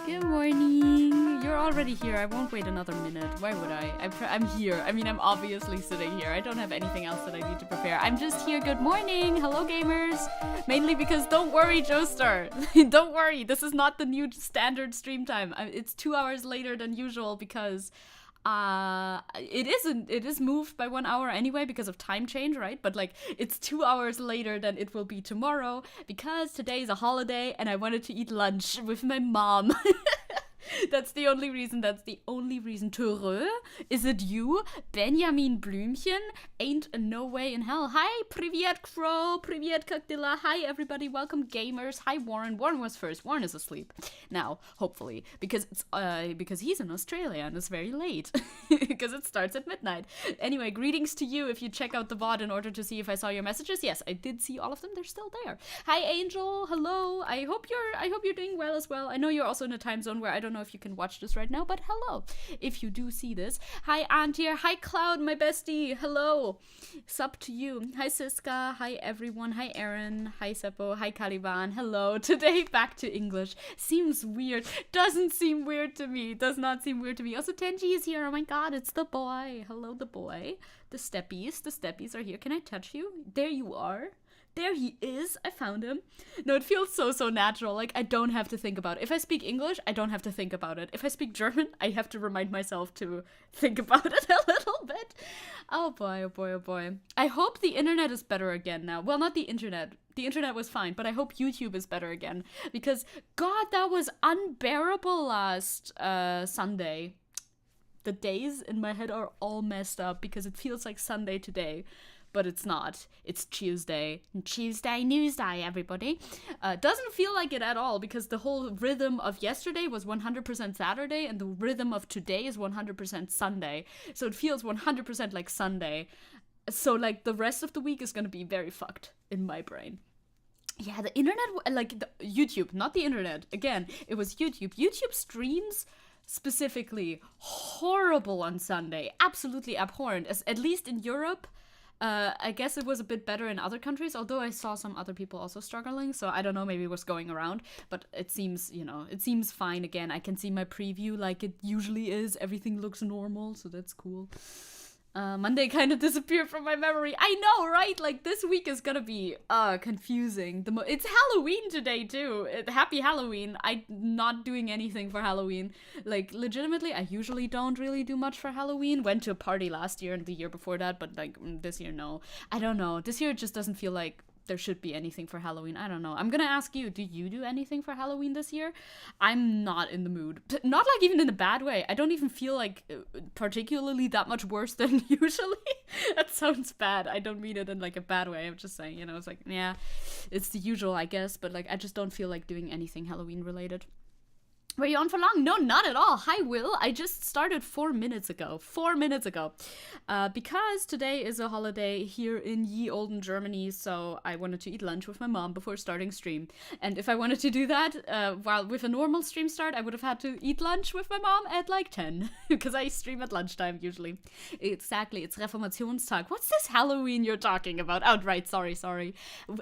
Good morning. You're already here. I won't wait another minute. Why would I? I'm here. I mean, I'm obviously sitting here. I don't have anything else that I need to prepare. I'm just here. Good morning. Hello, gamers. Mainly because don't worry, Joestar. Don't worry. This is not the new standard stream time. It's 2 hours later than usual because it is moved by 1 hour anyway because of time change, right? But like it's 2 hours later than it will be tomorrow because today is a holiday and I wanted to eat lunch with my mom. That's the only reason. Töre, is it you? Benjamin Blümchen? Ain't no way in hell. Hi, Privyet Crow, Privyet Kakdila. Hi, everybody. Welcome, gamers. Hi, Warren. Warren was first. Warren is asleep now, hopefully, because he's in Australia and it's very late because it starts at midnight. Anyway, greetings to you. If you check out the VOD in order to see if I saw your messages, yes, I did see all of them. They're still there. Hi, Angel. Hello. I hope you're doing well as well. I know you're also in a time zone where I don't know if you can watch this right now, but hello if you do see this. Hi Antir, hi Cloud, my bestie, hello. Sup to you. Hi Siska, hi everyone, hi Aaron, hi Seppo, hi Caliban, hello. Today back to English. Seems weird. Doesn't seem weird to me. Does not seem weird to me. Also Tenji is here. Oh my god, it's the boy. Hello the boy. The steppies are here. Can I touch you? There you are. There he is. I found him. No, it feels so natural. Like, I don't have to think about it. If I speak English, I don't have to think about it. If I speak German, I have to remind myself to think about it a little bit. Oh boy, oh boy, oh boy. I hope the internet is better again now. Well, not the internet. The internet was fine, but I hope YouTube is better again. Because, God, that was unbearable last Sunday. The days in my head are all messed up because it feels like Sunday today. But it's not. It's Tuesday. Tuesday Newsday, everybody. Doesn't feel like it at all because the whole rhythm of yesterday was 100% Saturday and the rhythm of today is 100% Sunday. So it feels 100% like Sunday. So like the rest of the week is gonna be very fucked in my brain. Yeah, the internet, YouTube, not the internet. Again, it was YouTube. YouTube streams specifically horrible on Sunday. Absolutely abhorrent. At least in Europe. I guess it was a bit better in other countries, although I saw some other people also struggling, so I don't know, maybe what's going around, but it seems, it seems fine again. I can see my preview like it usually is. Everything looks normal, so that's cool. Monday kind of disappeared from my memory. I know, right? Like, this week is gonna be, confusing. It's Halloween today, too. Happy Halloween. I'm not doing anything for Halloween. Like, legitimately, I usually don't really do much for Halloween. Went to a party last year and the year before that, but, like, this year, no. I don't know. This year, it just doesn't feel like there should be anything for Halloween. I don't know. I'm gonna ask you, do you do anything for Halloween this year? I'm not in the mood. Not like even in a bad way. I don't even feel like particularly that much worse than usually. That sounds bad. I don't mean it in like a bad way. I'm just saying, it's like, yeah, it's the usual, I guess. But like, I just don't feel like doing anything Halloween related. Were you on for long? No, not at all. Hi, Will. I just started 4 minutes ago. 4 minutes ago. Because today is a holiday here in ye olden Germany, so I wanted to eat lunch with my mom before starting stream. And if I wanted to do that, while with a normal stream start, I would have had to eat lunch with my mom at like 10. Because I stream at lunchtime, usually. Exactly. It's Reformationstag. What's this Halloween you're talking about? Oh, right. Sorry.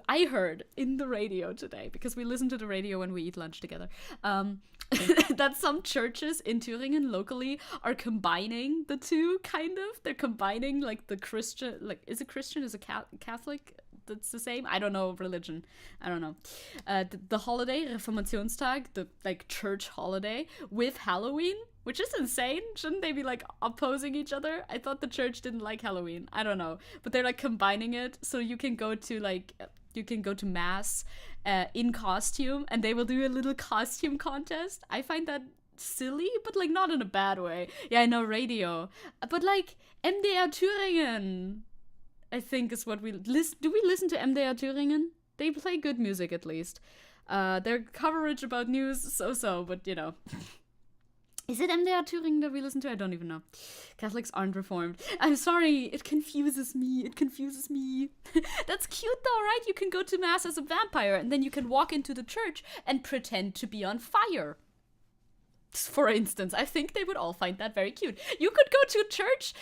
I heard in the radio today, because we listen to the radio when we eat lunch together, that some churches in Thüringen locally are combining the two, kind of. They're combining, like, the Christian, like, is it Christian? Is it Catholic? That's the same? I don't know religion. I don't know. The holiday, Reformationstag, the, like, church holiday, with Halloween, which is insane. Shouldn't they be, like, opposing each other? I thought the church didn't like Halloween. I don't know. But they're, like, combining it, so you can go to, like, mass in costume, and they will do a little costume contest. I find that silly, but like not in a bad way. Yeah, I know radio, but like MDR Thüringen, I think is what we listen. Do we listen to MDR Thüringen? They play good music at least. Their coverage about news so, but Is it MDR Thüringen that we listen to? I don't even know. Catholics aren't reformed. I'm sorry, it confuses me. That's cute though, right? You can go to mass as a vampire and then you can walk into the church and pretend to be on fire. For instance, I think they would all find that very cute. You could go to church,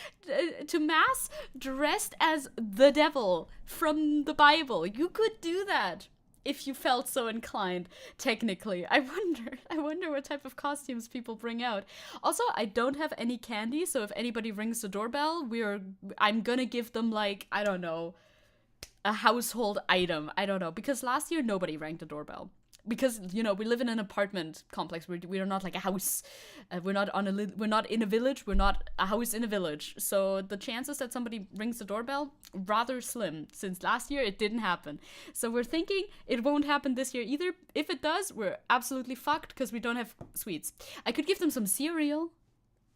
to mass, dressed as the devil from the Bible. You could do that. if you felt so inclined, technically. I wonder what type of costumes people bring out. Also, I don't have any candy, so if anybody rings the doorbell, I'm gonna give them, like, I don't know, a household item. I don't know, because last year nobody rang the doorbell. Because, you know, we live in an apartment complex. We are not like a house. We're not in a village. We're not a house in a village. So the chances that somebody rings the doorbell, rather slim. Since last year, it didn't happen. So we're thinking it won't happen this year either. If it does, we're absolutely fucked because we don't have sweets. I could give them some cereal.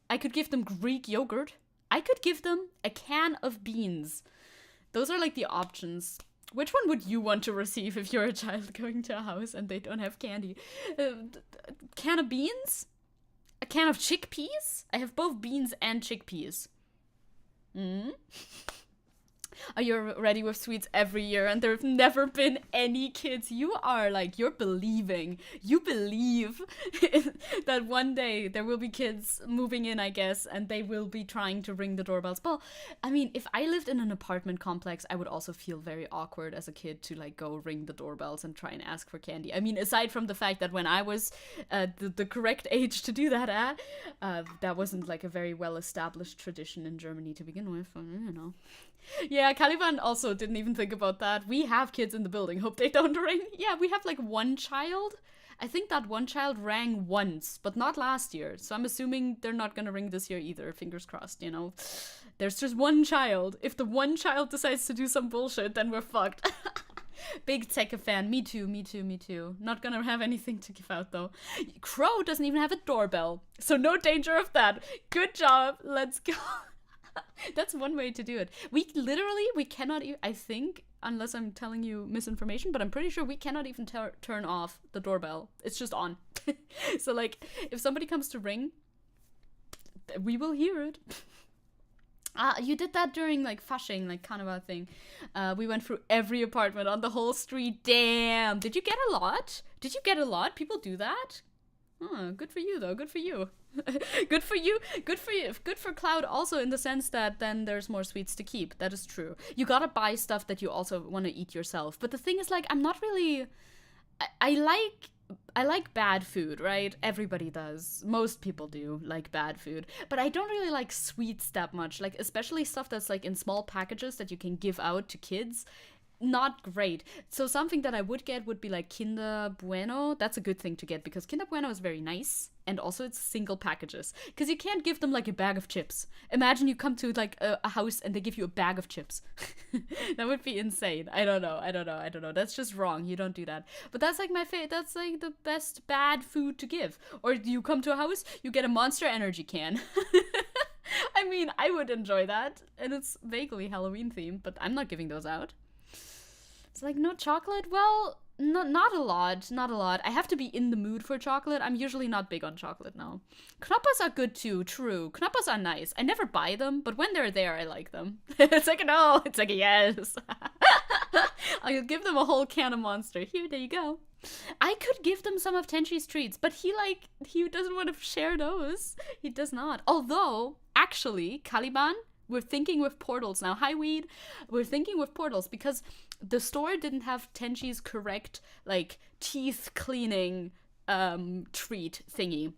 I could give them Greek yogurt. I could give them a can of beans. Those are like the options. Which one would you want to receive if you're a child going to a house and they don't have candy? Can of beans? A can of chickpeas? I have both beans and chickpeas. Are you ready with sweets every year and there have never been any kids? You're believing. You believe that one day there will be kids moving in, I guess, and they will be trying to ring the doorbells. Well, I mean, if I lived in an apartment complex, I would also feel very awkward as a kid to, like, go ring the doorbells and try and ask for candy. I mean, aside from the fact that when I was the correct age to do that at, that wasn't, like, a very well-established tradition in Germany to begin with, you know. Yeah, Caliban also didn't even think about that. We have kids in the building. Hope they don't ring. Yeah, we have like one child. I think that one child rang once, but not last year. So I'm assuming they're not gonna ring this year either. Fingers crossed, you know. There's just one child. If the one child decides to do some bullshit, then we're fucked. Big Zecke fan. Me too, me too, me too. Not gonna have anything to give out though. Crow doesn't even have a doorbell. So no danger of that. Good job. Let's go. That's one way to do it. We cannot, I think, unless I'm telling you misinformation, but I'm pretty sure we cannot even turn off the doorbell. It's just on. So, like, if somebody comes to ring, we will hear it. You did that during, like, Fasching, like, Karneval thing. We went through every apartment on the whole street. Damn. Did you get a lot? People do that? Oh, good for you, though. Good for you. Good for you. Good for Cloud also, in the sense that then there's more sweets to keep. That is true. You gotta buy stuff that you also want to eat yourself. But the thing is, like, I'm not really... I like bad food, right? Everybody does. Most people do like bad food. But I don't really like sweets that much. Like, especially stuff that's, like, in small packages that you can give out to kids. Not great. So something that I would get would be like Kinder Bueno. That's a good thing to get because Kinder Bueno is very nice. And also it's single packages. Because you can't give them like a bag of chips. Imagine you come to like a house and they give you a bag of chips. That would be insane. I don't know. That's just wrong. You don't do that. But that's like my favorite. That's like the best bad food to give. Or you come to a house, you get a Monster Energy can. I mean, I would enjoy that. And it's vaguely Halloween themed, but I'm not giving those out. It's like, no chocolate? Well, not a lot. I have to be in the mood for chocolate. I'm usually not big on chocolate now. Knoppers are good too, true. Knoppers are nice. I never buy them, but when they're there, I like them. It's like a no. It's like a yes. I'll give them a whole can of Monster. Here, there you go. I could give them some of Tenchi's treats, but he doesn't want to share those. He does not. Although, actually, Caliban, we're thinking with portals now. Hi, Weed. We're thinking with portals because the store didn't have Tenchi's correct, like, teeth cleaning treat thingy.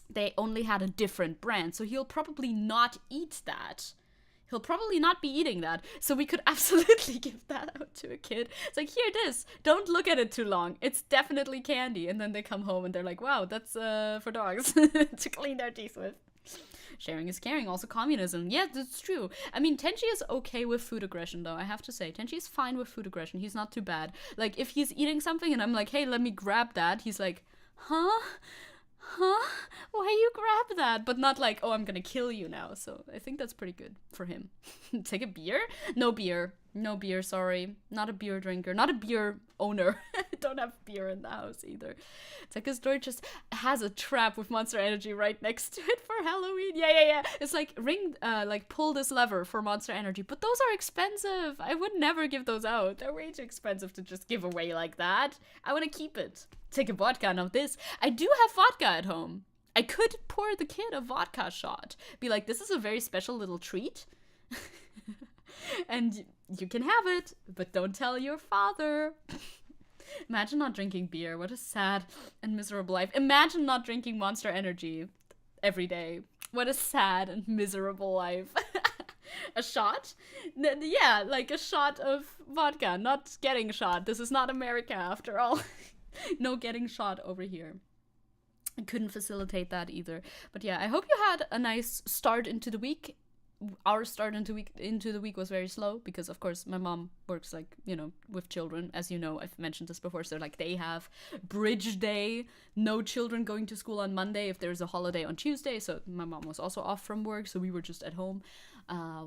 They only had a different brand, so he'll probably not eat that. He'll probably not be eating that. So we could absolutely give that out to a kid. It's like, here it is. Don't look at it too long. It's definitely candy. And then they come home and they're like, wow, that's for dogs to clean their teeth with. Sharing is caring, also communism. Yeah, that's true. I mean, Tenchi is okay with food aggression, though, I have to say. Tenchi is fine with food aggression. He's not too bad. Like, if he's eating something and I'm like, hey, let me grab that, he's like, huh? Why you grab that? But not like, oh, I'm gonna kill you now. So I think that's pretty good for him. Take a beer? No beer. No beer, sorry. Not a beer drinker. Not a beer owner. Don't have beer in the house either. It's like his store just has a trap with Monster Energy right next to it for Halloween. Yeah. It's like pull this lever for Monster Energy. But those are expensive. I would never give those out. They're way too expensive to just give away like that. I want to keep it. Take a vodka, not this. I do have vodka at home. I could pour the kid a vodka shot. Be like, this is a very special little treat. And you can have it, but don't tell your father. Imagine not drinking beer. What a sad and miserable life. Imagine not drinking Monster Energy every day. What a sad and miserable life. A shot? Yeah, like a shot of vodka, not getting shot. This is not America after all. No getting shot over here. I couldn't facilitate that either. But yeah, I hope you had a nice start into the week. Our start into the week was very slow because, of course, my mom works, like, you know, with children. As you know, I've mentioned this before. So, like, they have bridge day, no children going to school on Monday if there's a holiday on Tuesday. So my mom was also off from work, so we were just at home,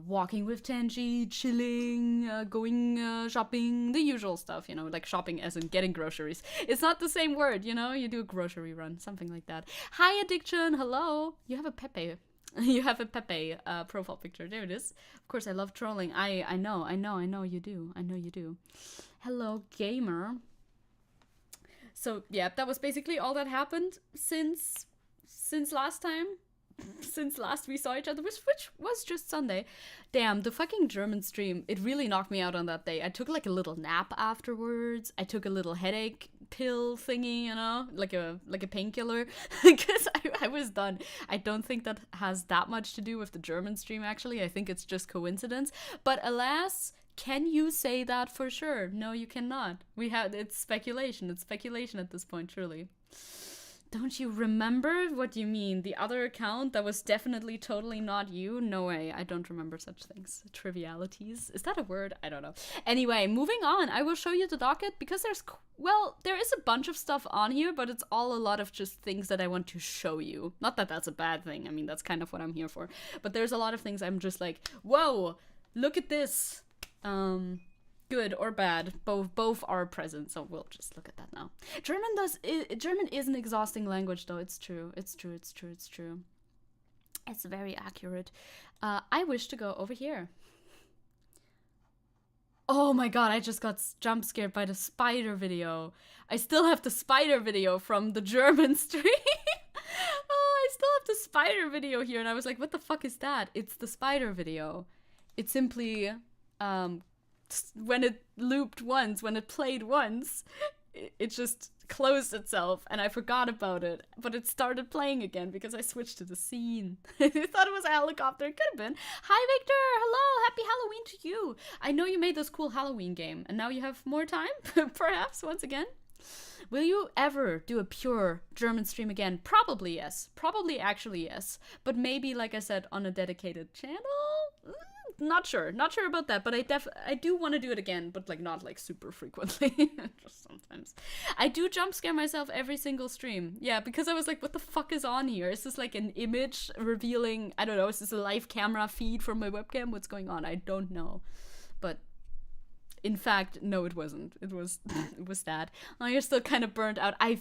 walking with Tenji, chilling, going shopping, the usual stuff, you know, like shopping as in getting groceries. It's not the same word, you know, you do a grocery run, something like that. Hi, Addiction, hello. You have a Pepe. You have a Pepe profile picture. There it is. Of course, I love trolling. I know you do. I know you do. Hello, gamer. So, yeah, that was basically all that happened since last time. Since last we saw each other, which was just Sunday. Damn, the fucking German stream, it really knocked me out on that day. I took like a little nap afterwards. I took a little headache pill thingy, you know, like a painkiller, because I was done. I don't think that has that much to do with the German stream, actually. I think it's just coincidence. But alas, can you say that for sure? No, you cannot. It's speculation. It's speculation at this point, truly. Don't you remember? What do you mean? The other account that was definitely totally not you? No way. I don't remember such things. Trivialities. Is that a word? I don't know. Anyway, moving on. I will show you the docket because there is a bunch of stuff on here, but it's all a lot of just things that I want to show you. Not that that's a bad thing. I mean, that's kind of what I'm here for. But there's a lot of things I'm just like, whoa, look at this. Good or bad, both are present, so we'll just look at that now. German is an exhausting language, though. It's true. It's very accurate. I wish to go over here. Oh my god, I just got jump scared by the spider video. I still have the spider video from the German stream. Oh, I still have the spider video here, and I was like, what the fuck is that? It's the spider video. It's simply, when it looped once, when it played once, it just closed itself and I forgot about it, but it started playing again because I switched to the scene. I thought it was a helicopter. It could have been. Hi, Victor. Hello. Happy Halloween to you. I know you made this cool Halloween game and now you have more time, perhaps, once again. Will you ever do a pure German stream again? Probably yes. Probably actually yes. But maybe, like I said, on a dedicated channel? Not sure about that, but I do want to do it again, but like not like super frequently. Just sometimes. I do jump scare myself every single stream. Yeah, because I was like, what the fuck is on here? Is this like an image revealing, I don't know, is this a live camera feed from my webcam? What's going on? I don't know. But in fact, no, it wasn't. It was that. Oh, you're still kind of burnt out. I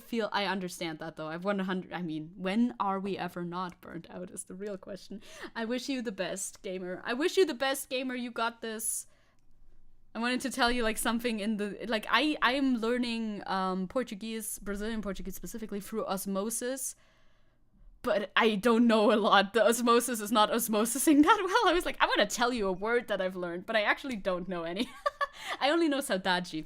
understand that, though. I've won 100. I mean, when are we ever not burnt out is the real question. I wish you the best, gamer. I wish you the best, gamer. You got this. I wanted to tell you, like, something in the... Like, I am learning Portuguese, Brazilian Portuguese specifically, through osmosis. But I don't know a lot. The osmosis is not osmosising that well. I was like, I want to tell you a word that I've learned, but I actually don't know any. I only know saudade.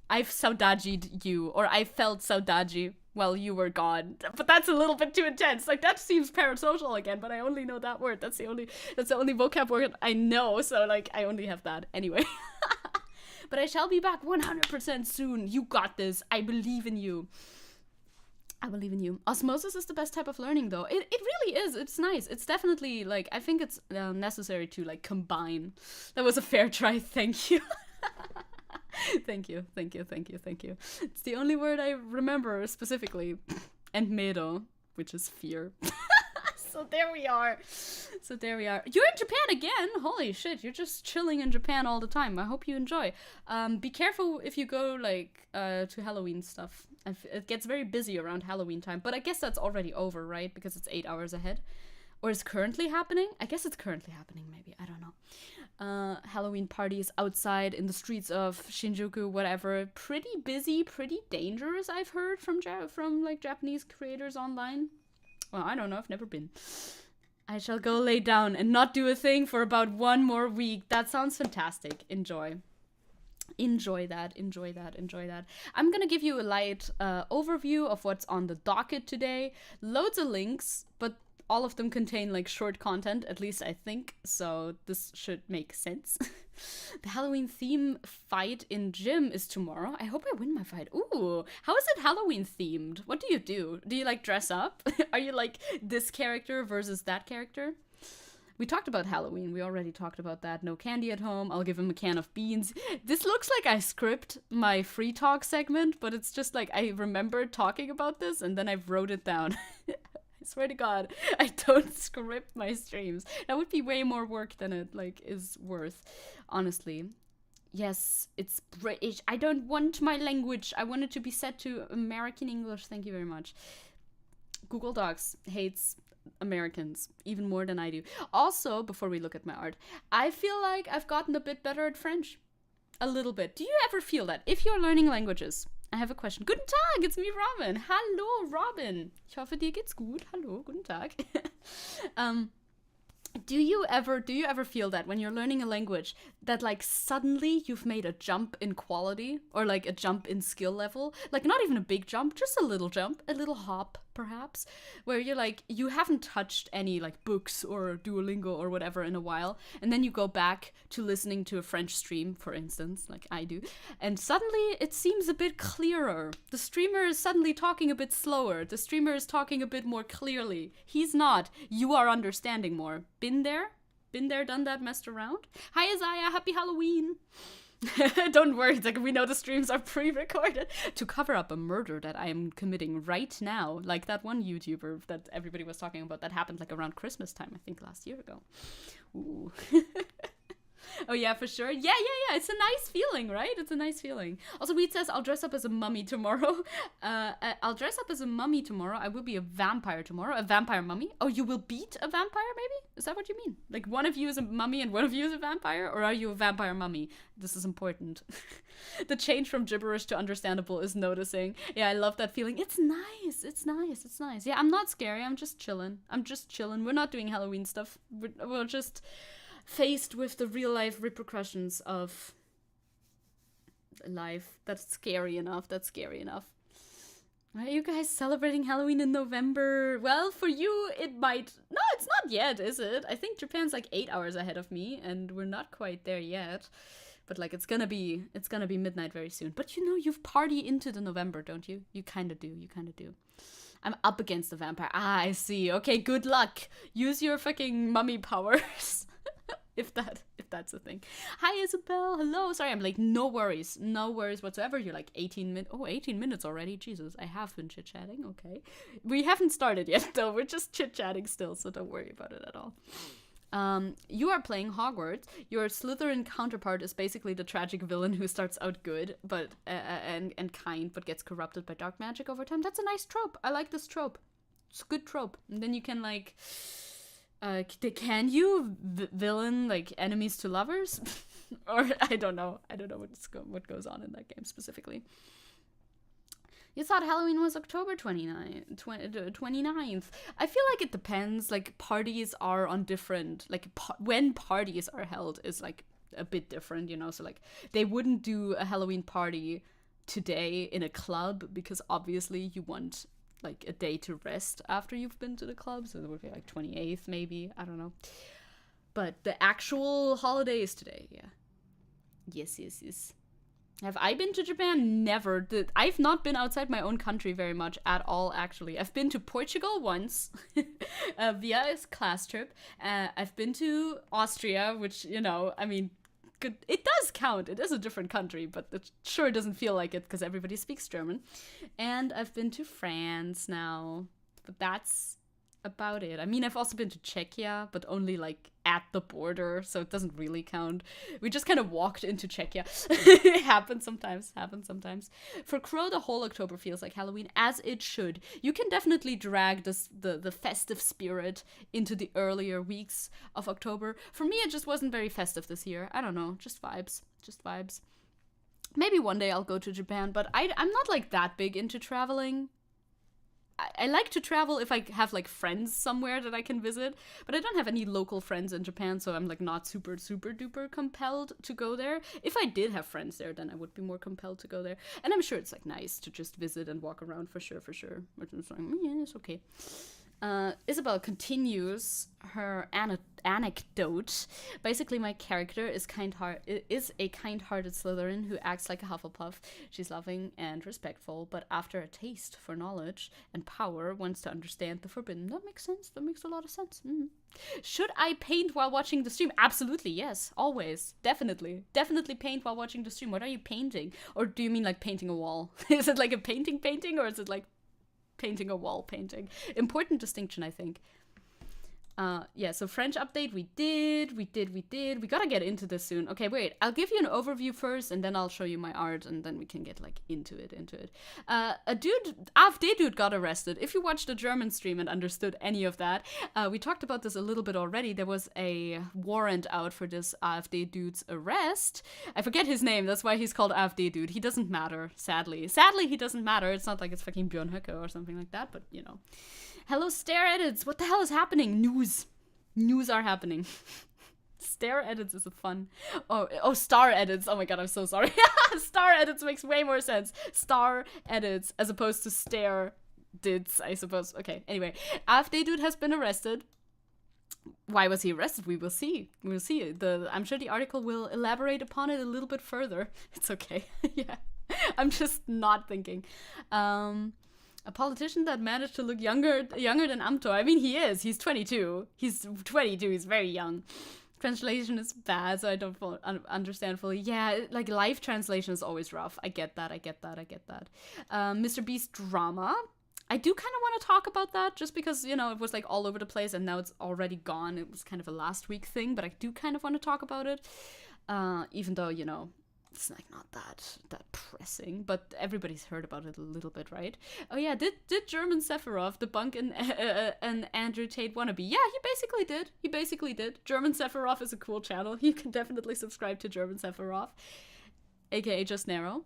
I've saudagied you, or I felt saudade while you were gone. But that's a little bit too intense. Like, that seems parasocial again, but I only know that word. That's the only vocab word I know, so, like, I only have that. Anyway. But I shall be back 100% soon. You got this. I believe in you. I believe in you. Osmosis is the best type of learning, though. It really is. It's nice. It's definitely, like, I think it's necessary to, like, combine. That was a fair try. Thank you. Thank you. It's the only word I remember specifically. And miedo, which is fear. So there we are. You're in Japan again? Holy shit, you're just chilling in Japan all the time. I hope you enjoy. Be careful if you go, like, to Halloween stuff. It gets very busy around Halloween time, but I guess that's already over, right? Because it's 8 hours ahead. Or is currently happening? I guess it's currently happening, maybe. I don't know. Halloween parties outside in the streets of Shinjuku, whatever. Pretty busy, pretty dangerous, I've heard from like Japanese creators online. Well, I don't know. I've never been. I shall go lay down and not do a thing for about 1 more week. That sounds fantastic. Enjoy. Enjoy that, enjoy that, enjoy that. I'm gonna give you a light overview of what's on the docket today. Loads of links, but all of them contain like short content, at least I think, so this should make sense. The Halloween theme fight in gym is tomorrow. I hope I win my fight. Ooh, how is it Halloween themed? What do you do? Do you like dress up? Are you like this character versus that character? We talked about Halloween. We already talked about that. No candy at home. I'll give him a can of beans. This looks like I script my free talk segment, but it's just like I remember talking about this and then I wrote it down. I swear to God, I don't script my streams. That would be way more work than it like is worth, honestly. Yes, it's British. I don't want my language. I want it to be set to American English. Thank you very much. Google Docs hates Americans even more than I do. Also, before we look at my art, I feel like I've gotten a bit better at French. A little bit. Do you ever feel that? If you're learning languages, I have a question. Guten Tag, it's me, Robin. Hallo, Robin. Ich hoffe, dir geht's gut. Hallo, guten Tag. Do you ever feel that when you're learning a language that like suddenly you've made a jump in quality or like a jump in skill level? Like not even a big jump, just a little jump, a little hop perhaps, where you're like you haven't touched any like books or Duolingo or whatever in a while, and then you go back to listening to a French stream, for instance, like I do, and suddenly it seems a bit clearer. The streamer is suddenly talking a bit slower. The streamer is talking a bit more clearly. He's not. You are understanding more. Been there, done that, messed around. Hi, Isaiah. Happy Halloween. Don't worry, it's like we know the streams are pre-recorded to cover up a murder that I am committing right now. Like that one YouTuber that everybody was talking about that happened like around Christmas time, I think last year ago. Ooh. Oh yeah, for sure. Yeah. It's a nice feeling, right? It's a nice feeling. Also, Weed says, I'll dress up as a mummy tomorrow. I'll dress up as a mummy tomorrow. I will be a vampire tomorrow. A vampire mummy? Oh, you will beat a vampire, maybe? Is that what you mean? Like one of you is a mummy and one of you is a vampire? Or are you a vampire mummy? This is important. The change from gibberish to understandable is noticing. Yeah, I love that feeling. It's nice. It's nice. Yeah, I'm not scary. I'm just chilling. We're not doing Halloween stuff. We're just faced with the real life repercussions of life. That's scary enough. Are you guys celebrating Halloween in November? Well, for you, it might. No, it's not yet, is it? I think Japan's like 8 hours ahead of me, and we're not quite there yet. But like, it's gonna be midnight very soon. But you know, you've party into the November, don't you? You kind of do. I'm up against the vampire. Ah, I see. Okay, good luck. Use your fucking mummy powers. If that's a thing. Hi, Isabel. Hello. Sorry, I'm late. No worries whatsoever. You're like 18 minutes already. Jesus, I have been chit-chatting. Okay. We haven't started yet, though. We're just chit-chatting still, so don't worry about it at all. You are playing Hogwarts. Your Slytherin counterpart is basically the tragic villain who starts out good, but and kind, but gets corrupted by dark magic over time. That's a nice trope. I like this trope. It's a good trope. And then you can like... can you villain like enemies to lovers? Or I don't know what goes on in that game specifically. You thought Halloween was October 29th. I feel like it depends. Like parties are on different, like when parties are held is like a bit different, you know. So like they wouldn't do a Halloween party today in a club because obviously you want like a day to rest after you've been to the club, so it would be like 28th maybe, I don't know. But the actual holiday is today, yeah. Yes. Have I been to Japan? Never. I've not been outside my own country very much at all, actually. I've been to Portugal once via a class trip. I've been to Austria, which, you know, I mean, good. It does count. It is a different country, but it sure doesn't feel like it because everybody speaks German. And I've been to France now, but that's about it. I mean, I've also been to Czechia, but only like at the border, so it doesn't really count. We just kind of walked into Czechia. It happens sometimes. For Crow, the whole October feels like Halloween, as it should. You can definitely drag the festive spirit into the earlier weeks of October. For me, it just wasn't very festive this year. I don't know, just vibes. Maybe one day I'll go to Japan, but I'm not like that big into traveling. I like to travel if I have like friends somewhere that I can visit, but I don't have any local friends in Japan, so I'm like not super duper compelled to go there. If I did have friends there, then I would be more compelled to go there. And I'm sure it's like nice to just visit and walk around for sure. But it's like, yeah, it's okay. Isabel continues her anecdote. Basically, my character is a kind-hearted Slytherin who acts like a Hufflepuff. She's loving and respectful, but after a taste for knowledge and power, wants to understand the forbidden. That makes sense. That makes a lot of sense. Should I paint while watching the stream? Absolutely, yes. Always. Definitely paint while watching the stream. What are you painting? Or do you mean like painting a wall? Is it like a painting, or is it like painting a wall painting? Important distinction, I think. Yeah, so French update, we did. We gotta get into this soon. Okay, wait, I'll give you an overview first, and then I'll show you my art, and then we can get, like, into it. A AfD dude got arrested. If you watched the German stream and understood any of that, we talked about this a little bit already. There was a warrant out for this AfD dude's arrest. I forget his name, that's why he's called AfD dude. He doesn't matter, sadly. Sadly, he doesn't matter. It's not like it's fucking Björn Höcke or something like that, but, you know. Hello, stare edits. What the hell is happening? News are happening. Stare edits is a fun. Oh, star edits. Oh my god, I'm so sorry. Star edits makes way more sense. Star edits as opposed to stare dits, I suppose. Okay, anyway. AfD dude has been arrested. Why was he arrested? We will see. I'm sure the article will elaborate upon it a little bit further. It's okay. Yeah. I'm just not thinking. A politician that managed to look younger than Amtor. I mean, he is. He's 22. He's very young. Translation is bad, so I don't understand fully. Yeah, like live translation is always rough. I get that. Mr. Beast drama. I do kind of want to talk about that just because, you know, it was like all over the place and now it's already gone. It was kind of a last week thing, but I do kind of want to talk about it. Even though, you know, it's like not that pressing, but everybody's heard about it a little bit, right? Oh yeah, did German Sephiroth debunk an Andrew Tate wannabe? Yeah, he basically did. German Sephiroth is a cool channel. You can definitely subscribe to German Sephiroth, aka Just Narrow.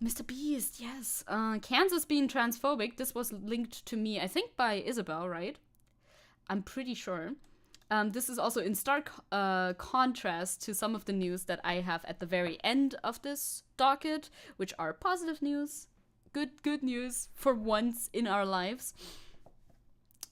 Mr. Beast, yes. Kansas being transphobic. This was linked to me, I think, by Isabel, right? I'm pretty sure. This is also in stark contrast to some of the news that I have at the very end of this docket, which are positive news, good news for once in our lives.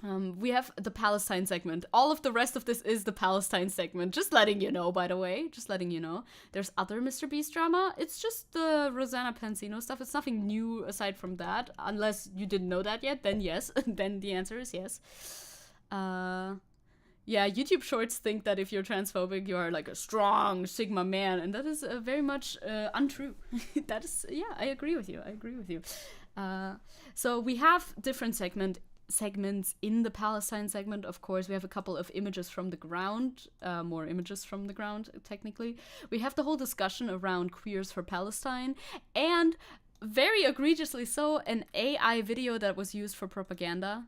We have the Palestine segment. All of the rest of this is the Palestine segment. Just letting you know, by the way. Just letting you know. There's other Mr. Beast drama. It's just the Rosanna Pansino stuff. It's nothing new aside from that. Unless you didn't know that yet, then yes. Then the answer is yes. Yeah, YouTube Shorts think that if you're transphobic, you are like a strong Sigma man, and that is very much untrue. That is, yeah, I agree with you. So we have different segments in the Palestine segment. Of course, we have a couple of images from the ground, more images from the ground, technically. We have the whole discussion around queers for Palestine, and very egregiously so, an AI video that was used for propaganda.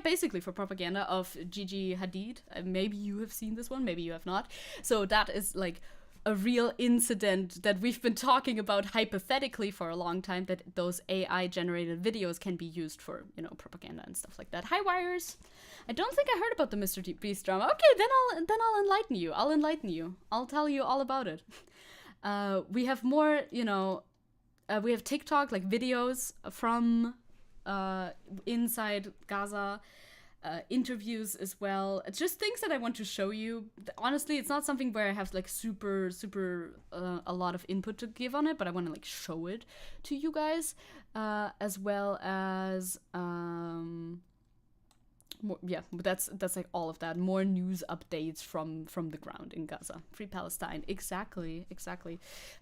Basically for propaganda of Gigi Hadid. Maybe you have seen this one, maybe you have not. So that is like a real incident that we've been talking about hypothetically for a long time, that those AI generated videos can be used for, you know, propaganda and stuff like that. Hi, Wires. I don't think I heard about the Mr. Beast drama. Okay, then I'll enlighten you. I'll tell you all about it. We have more, you know, we have TikTok, like videos from inside Gaza, interviews as well. It's just things that I want to show you. Honestly, it's not something where I have like super a lot of input to give on it, but I want to like show it to you guys, as well as more, yeah, that's like all of that. More news updates from the ground in Gaza. Free Palestine. Exactly.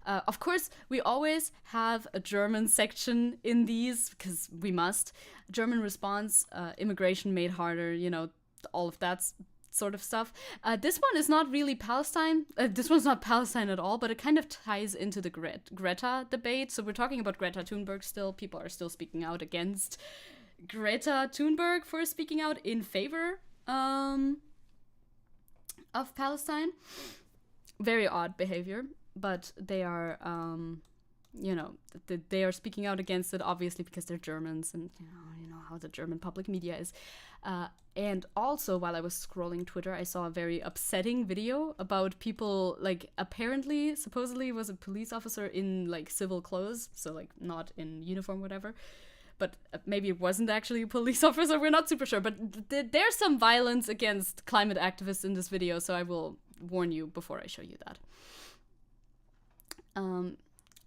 Of course, we always have a German section in these because we must. German response, immigration made harder, you know, all of that sort of stuff. This one is not really Palestine. This one's not Palestine at all, but it kind of ties into the Greta debate. So we're talking about Greta Thunberg still. People are still speaking out against Greta Thunberg for speaking out in favor of Palestine. Very odd behavior, but they are they are speaking out against it, obviously, because they're Germans, and you know how the German public media is. And also, while I was scrolling Twitter, I saw a very upsetting video about people, like, apparently, supposedly was a police officer in, like, civil clothes, so, like, not in uniform, whatever. But maybe it wasn't actually a police officer, we're not super sure. But there's some violence against climate activists in this video, so I will warn you before I show you that.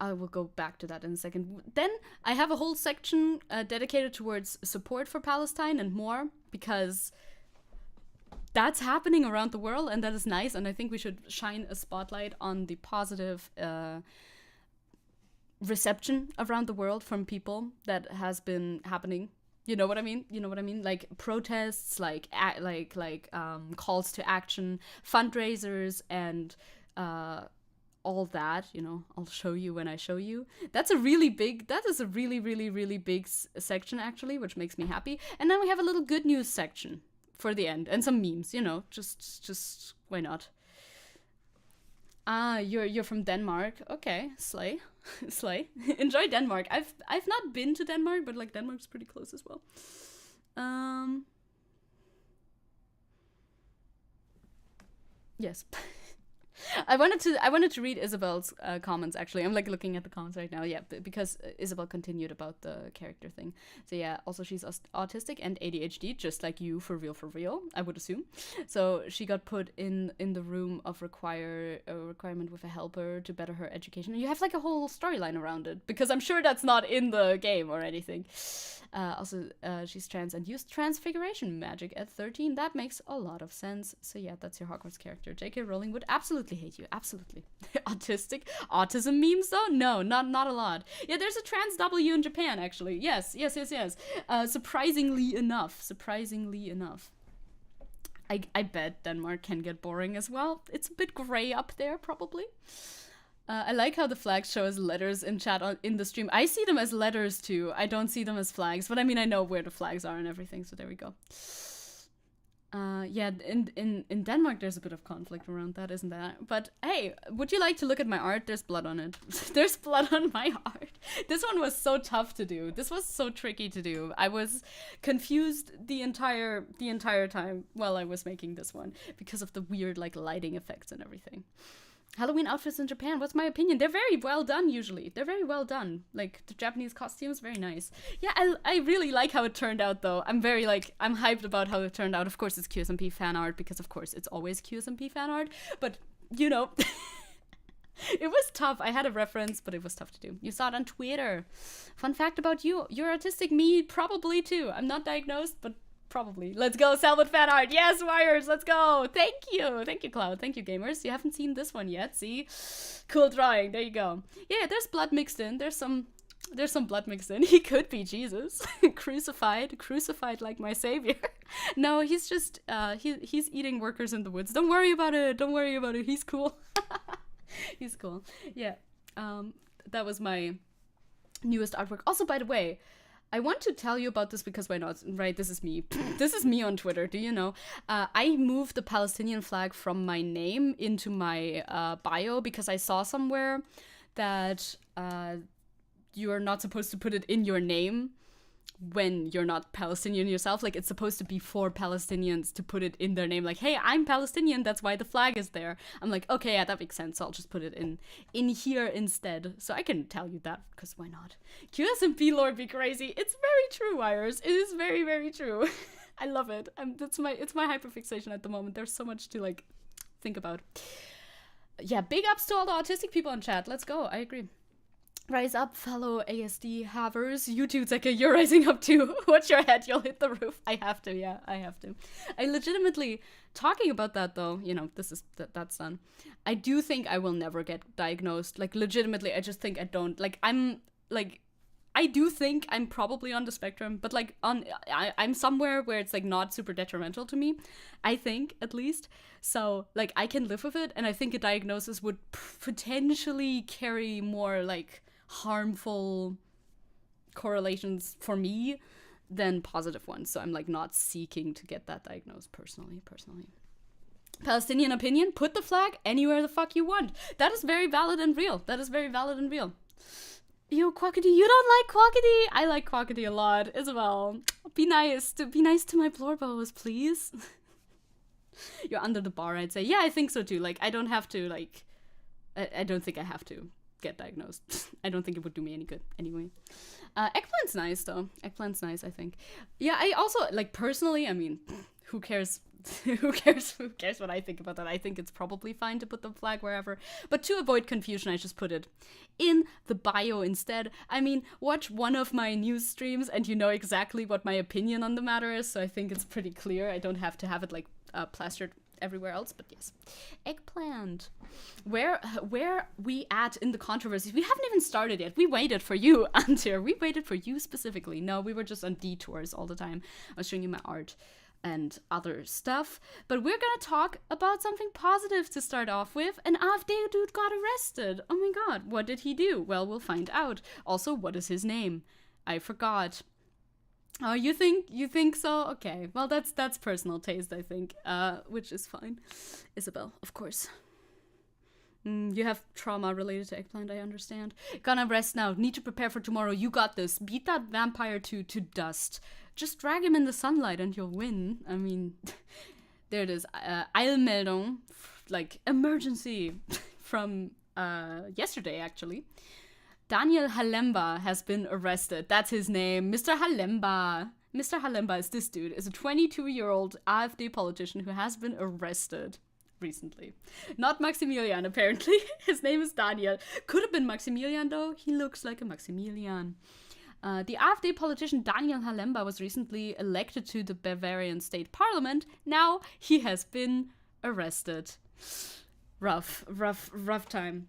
I will go back to that in a second. Then I have a whole section dedicated towards support for Palestine and more, because that's happening around the world, and that is nice, and I think we should shine a spotlight on the positive reception around the world from people that has been happening. You know what I mean? Like protests, like calls to action, fundraisers, and all that, I'll show you when I show you. That is a really, really, really big section, actually, which makes me happy. And then we have a little good news section for the end, and some memes, just why not? You're from Denmark. Okay, slay. Slay. Enjoy Denmark. I've not been to Denmark, but, like, Denmark's pretty close as well. Yes. I wanted to read Isabel's comments, actually. I'm, like, looking at the comments right now. Yeah, because Isabel continued about the character thing. So yeah, also she's autistic and ADHD, just like you, for real, I would assume. So she got put in the room of requirement with a helper to better her education. And you have, like, a whole storyline around it, because I'm sure that's not in the game or anything. Also, she's trans and used transfiguration magic at 13. That makes a lot of sense. So yeah, that's your Hogwarts character. J.K. Rowling would absolutely hate you. Absolutely. Autism memes, though? No, not a lot. Yeah, there's a trans W in Japan, actually. Yes. Surprisingly enough. I bet Denmark can get boring as well. It's a bit gray up there, probably. I like how the flags show as letters in chat in the stream. I see them as letters too. I don't see them as flags, but I mean, I know where the flags are and everything, so there we go. Yeah, in Denmark there's a bit of conflict around that, isn't there? But hey, would you like to look at my art? There's blood on it. There's blood on my art. This one was so tough to do. This was so tricky to do. I was confused the entire time while I was making this one because of the weird, like, lighting effects and everything. Halloween outfits in Japan, what's my opinion? They're very well done, usually. They're very well done. Like, the Japanese costumes, very nice. Yeah, I really like how it turned out, though. I'm hyped about how it turned out. Of course, it's QSMP fan art, because, of course, it's always QSMP fan art. But, it was tough. I had a reference, but it was tough to do. You saw it on Twitter. Fun fact about you, you're autistic. Me, probably, too. I'm not diagnosed, but probably. Let's go, Salmon fan art. Yes, Wires, let's go. Thank you, Cloud. Thank you, gamers. You haven't seen this one yet, see? Cool drawing, there you go. Yeah, there's blood mixed in. There's some blood mixed in. He could be Jesus. crucified like my savior. No, he's just, he's eating workers in the woods. Don't worry about it. He's cool. He's cool. Yeah, that was my newest artwork. Also, by the way, I want to tell you about this because why not, right? This is me. This is me on Twitter, do you know? I moved the Palestinian flag from my name into my bio because I saw somewhere that you are not supposed to put it in your name when you're not Palestinian yourself. Like, it's supposed to be for Palestinians to put it in their name. Like, hey, I'm Palestinian, that's why the flag is there. I'm like, okay, yeah, that makes sense. So I'll just put it in here instead. So I can tell you that, because why not? QSMP lore be crazy. It's very true, Wires. It is very, very true. I love it. It's my hyperfixation at the moment. There's so much to, like, think about. Yeah, big ups to all the autistic people in chat. Let's go. I agree. Rise up, fellow ASD havers. You too, Zecke, you're rising up too. Watch your head, you'll hit the roof. I have to, yeah, I have to. I legitimately, talking about that though, that's done. I do think I will never get diagnosed. Like, legitimately, I just think I don't. Like, I do think I'm probably on the spectrum, but, like, I'm somewhere where it's, like, not super detrimental to me. I think, at least. So, like, I can live with it, and I think a diagnosis would potentially carry more, like, harmful correlations for me than positive ones. So I'm, like, not seeking to get that diagnosed personally. Palestinian opinion, put the flag anywhere the fuck you want. That is very valid and real. Yo, Quackity, you don't like Quackity? I like Quackity a lot, Isabel. Be nice to my Blorbos, please. You're under the bar, I'd say. Yeah, I think so too. Like, I don't have to, like, I don't think I have to get diagnosed. I don't think it would do me any good anyway. Eggplant's nice, though. Eggplant's nice, I think. Yeah, I also, like, personally, I mean, who cares? Who cares what I think about that? I think it's probably fine to put the flag wherever. But to avoid confusion, I just put it in the bio instead. I mean, watch one of my news streams and you know exactly what my opinion on the matter is. So I think it's pretty clear. I don't have to have it, like, plastered everywhere else, but yes. Eggplant. Where we at in the controversy? We haven't even started yet. We waited for you, Antir. We waited for you specifically. No, we were just on detours all the time. I was showing you my art and other stuff. But we're gonna talk about something positive to start off with. An AfD dude got arrested. Oh my god, what did he do? Well, we'll find out. Also, what is his name? I forgot. Oh, you think so? Okay. Well, that's personal taste, I think. Which is fine. Isabel, of course. You have trauma related to eggplant, I understand. Gonna rest now. Need to prepare for tomorrow. You got this. Beat that vampire to dust. Just drag him in the sunlight and you'll win. I mean, there it is. Eilmeldung, like emergency from yesterday, actually. Daniel Halemba has been arrested. That's his name. Mr. Halemba. Mr. Halemba is this dude. Is a 22-year-old AfD politician who has been arrested recently. Not Maximilian, apparently. His name is Daniel. Could have been Maximilian, though. He looks like a Maximilian. The AfD politician Daniel Halemba was recently elected to the Bavarian state parliament. Now he has been arrested. Rough time.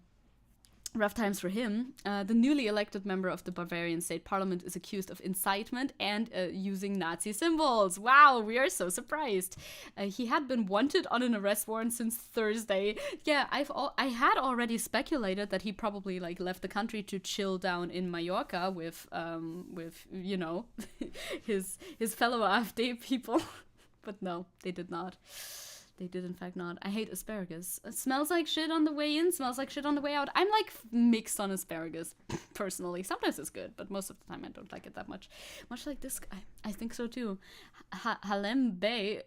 Rough times for him. The newly elected member of the Bavarian state parliament is accused of incitement and using Nazi symbols. Wow, we are so surprised. He had been wanted on an arrest warrant since Thursday. Yeah, I had already speculated that he probably like left the country to chill down in Mallorca with you know his fellow AfD people. But no, they did not. They did, in fact, not. I hate asparagus. It smells like shit on the way in, smells like shit on the way out. I'm, like, mixed on asparagus, personally. Sometimes it's good, but most of the time I don't like it that much. Much like this guy. I think so, too. Halembe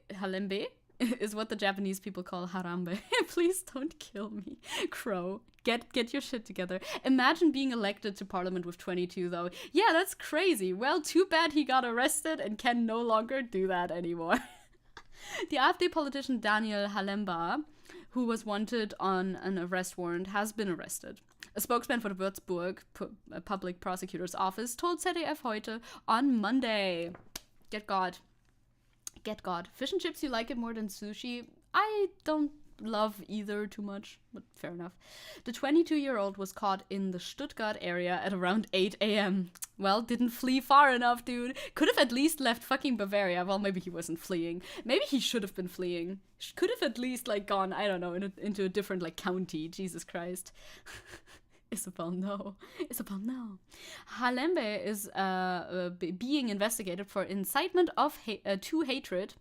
is what the Japanese people call harambe. Please don't kill me. Crow. Get your shit together. Imagine being elected to parliament with 22, though. Yeah, that's crazy. Well, too bad he got arrested and can no longer do that anymore. The AfD politician Daniel Halemba, who was wanted on an arrest warrant, has been arrested. A spokesman for the Würzburg public prosecutor's office told ZDF heute on Monday. Get God. Fish and chips, you like it more than sushi? I don't love either too much, but fair enough. The 22-year-old was caught in the Stuttgart area at around 8 a.m. Well, didn't flee far enough, dude. Could have at least left fucking Bavaria. Well, maybe he wasn't fleeing. Maybe he should have been fleeing. Could have at least, like, gone, I don't know, into a different, like, county. Jesus Christ. Isabel, no. Halembe is being investigated for incitement of to hatred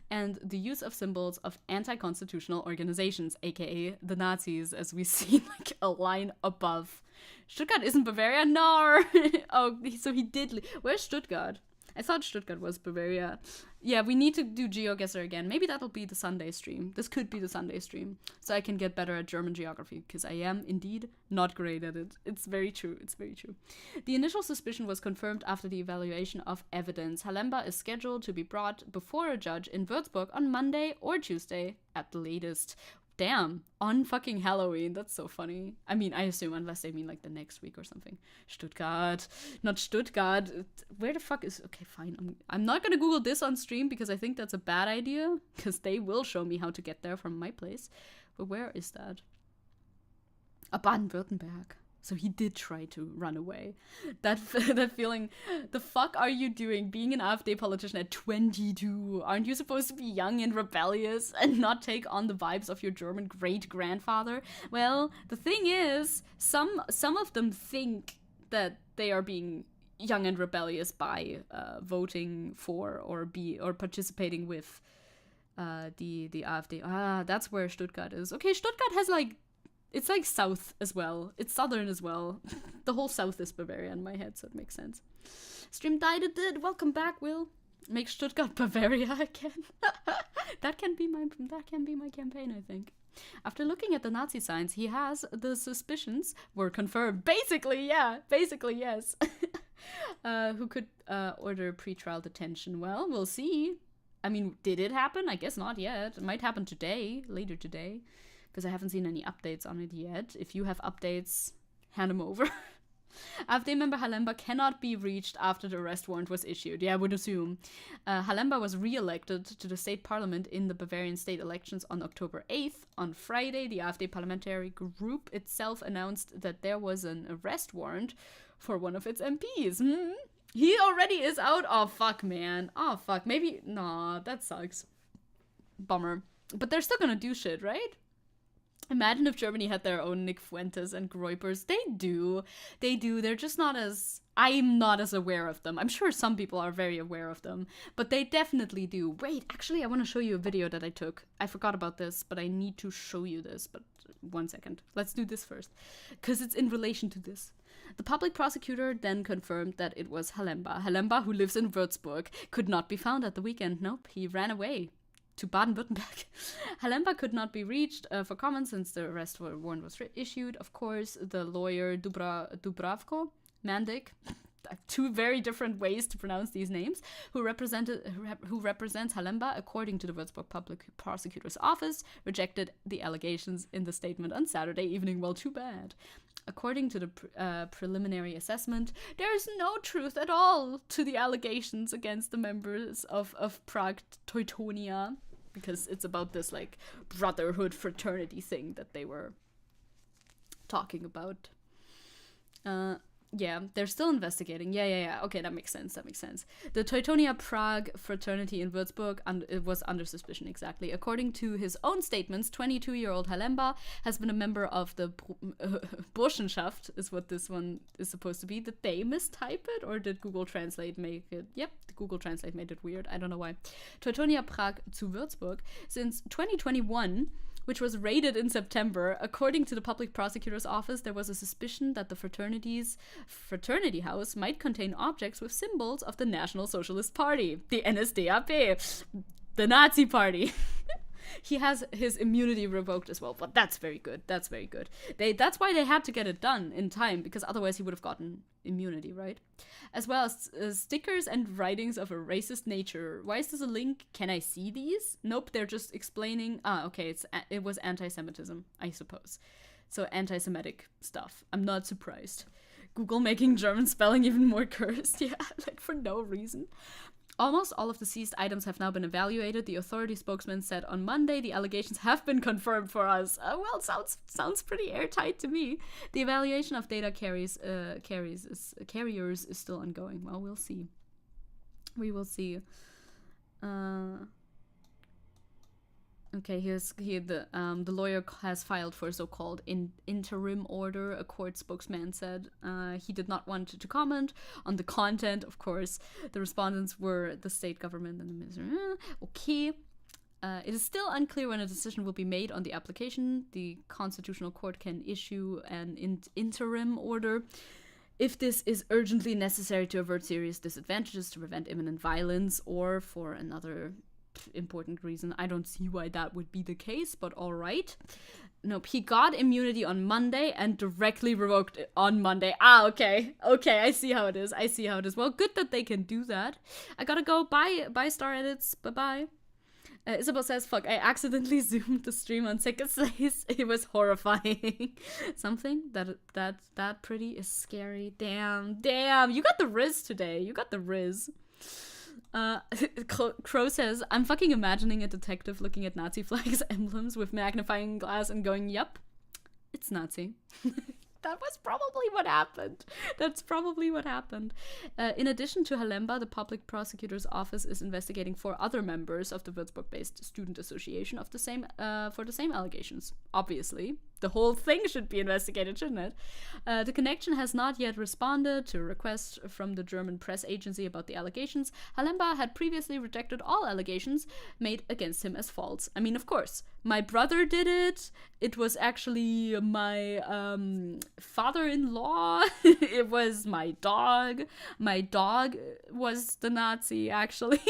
and the use of symbols of anti-constitutional organizations, aka the Nazis, as we see like a line above. Stuttgart isn't Bavaria? No! Oh, so he did. Where's Stuttgart? I thought Stuttgart was Bavaria. Yeah, we need to do GeoGuessr again. Maybe that'll be the Sunday stream. This could be the Sunday stream. So I can get better at German geography, because I am indeed not great at it. It's very true. The initial suspicion was confirmed after the evaluation of evidence. Halemba is scheduled to be brought before a judge in Würzburg on Monday or Tuesday at the latest. Damn, on fucking Halloween. That's so funny. I mean, I assume, unless they mean like the next week or something. Stuttgart. Not Stuttgart. Where the fuck is... Okay, fine. I'm not gonna Google this on stream because I think that's a bad idea. Because they will show me how to get there from my place. But where is that? Baden-Württemberg. So he did try to run away. That feeling, the fuck are you doing being an AfD politician at 22? Aren't you supposed to be young and rebellious and not take on the vibes of your German great-grandfather? Well, the thing is, some of them think that they are being young and rebellious by voting for or participating with the AfD. That's where Stuttgart is. Okay, Stuttgart has like It's like south as well. It's southern as well. The whole south is Bavaria in my head, so it makes sense. Stream died, it did. Welcome back, Will. Make Stuttgart Bavaria again. that can be my campaign, I think. After looking at the Nazi signs, he has the suspicions were confirmed. Basically, yes. Who could order pretrial detention? Well, we'll see. I mean, did it happen? I guess not yet. It might happen today, later today, because I haven't seen any updates on it yet. If you have updates, hand them over. AfD member Halemba cannot be reached after the arrest warrant was issued. Yeah, I would assume. Halemba was re-elected to the state parliament in the Bavarian state elections on October 8th. On Friday, the AfD parliamentary group itself announced that there was an arrest warrant for one of its MPs. He already is out? Oh, fuck, man. Oh, fuck. Maybe... Nah, that sucks. Bummer. But they're still gonna do shit, right? Imagine if Germany had their own Nick Fuentes and Groypers. They do. They're just not as... I'm not as aware of them. I'm sure some people are very aware of them. But they definitely do. Wait, actually, I want to show you a video that I took. I forgot about this, but I need to show you this. But 1 second. Let's do this first. Because it's in relation to this. The public prosecutor then confirmed that it was Halemba. Halemba, who lives in Würzburg, could not be found at the weekend. Nope, he ran away to Baden-Württemberg. Halemba could not be reached for comment since the arrest warrant was issued. Of course, the lawyer Dubravko Mandik, two very different ways to pronounce these names, who represents Halemba, according to the Würzburg Public Prosecutor's Office, rejected the allegations in the statement on Saturday evening. Well, too bad. According to the preliminary assessment, there is no truth at all to the allegations against the members of Prague Teutonia, because it's about this, like, brotherhood fraternity thing that they were talking about. Yeah, they're still investigating. Yeah. Okay, that makes sense. The Teutonia Prague fraternity in Würzburg it was under suspicion, exactly. According to his own statements, 22-year-old Halemba has been a member of the Burschenschaft, is what this one is supposed to be. Did they mistype it, or did Google Translate make it? Yep, Google Translate made it weird. I don't know why. Teutonia Prague zu Würzburg since 2021, which was raided in September. According to the public prosecutor's office, there was a suspicion that the fraternity house might contain objects with symbols of the National Socialist Party, the NSDAP, the Nazi party. He has his immunity revoked as well, but that's very good. That's why they had to get it done in time, because otherwise he would have gotten immunity, right? As well as stickers and writings of a racist nature. Why is this a link? Can I see these? Nope, they're just explaining. Okay, it was anti-Semitism, I suppose. So anti-Semitic stuff. I'm not surprised. Google making German spelling even more cursed. Yeah, like for no reason. Almost all of the seized items have now been evaluated. The authority spokesman said on Monday the allegations have been confirmed for us. Well, sounds pretty airtight to me. The evaluation of data carriers is still ongoing. Well, we'll see. We will see. Okay, the lawyer has filed for a so-called interim order, a court spokesman said. He did not want to comment on the content, of course. The respondents were the state government and the minister. Okay. It is still unclear when a decision will be made on the application. The Constitutional Court can issue an interim order if this is urgently necessary to avert serious disadvantages, to prevent imminent violence, or for another important reason. I don't see why that would be the case, but all right. Nope, he got immunity on Monday and directly revoked it on Monday. Okay, I see how it is. Well, good that they can do that. I gotta go. Bye Star Edits. Bye. Isabel says, fuck, I accidentally zoomed the stream on Zecke's face. It was horrifying. Something that pretty is scary. Damn, you got the Riz today. Crow says, I'm fucking imagining a detective looking at Nazi flags emblems with magnifying glass and going, yup, it's Nazi. That was probably what happened. In addition to Halemba, the public prosecutor's office is investigating 4 other members of the Würzburg-based student association for the same allegations. Obviously, the whole thing should be investigated, shouldn't it? The connection has not yet responded to a request from the German press agency about the allegations. Halemba had previously rejected all allegations made against him as false. I mean, of course, my brother did it. It was actually my father-in-law. It was my dog. My dog was the Nazi, actually.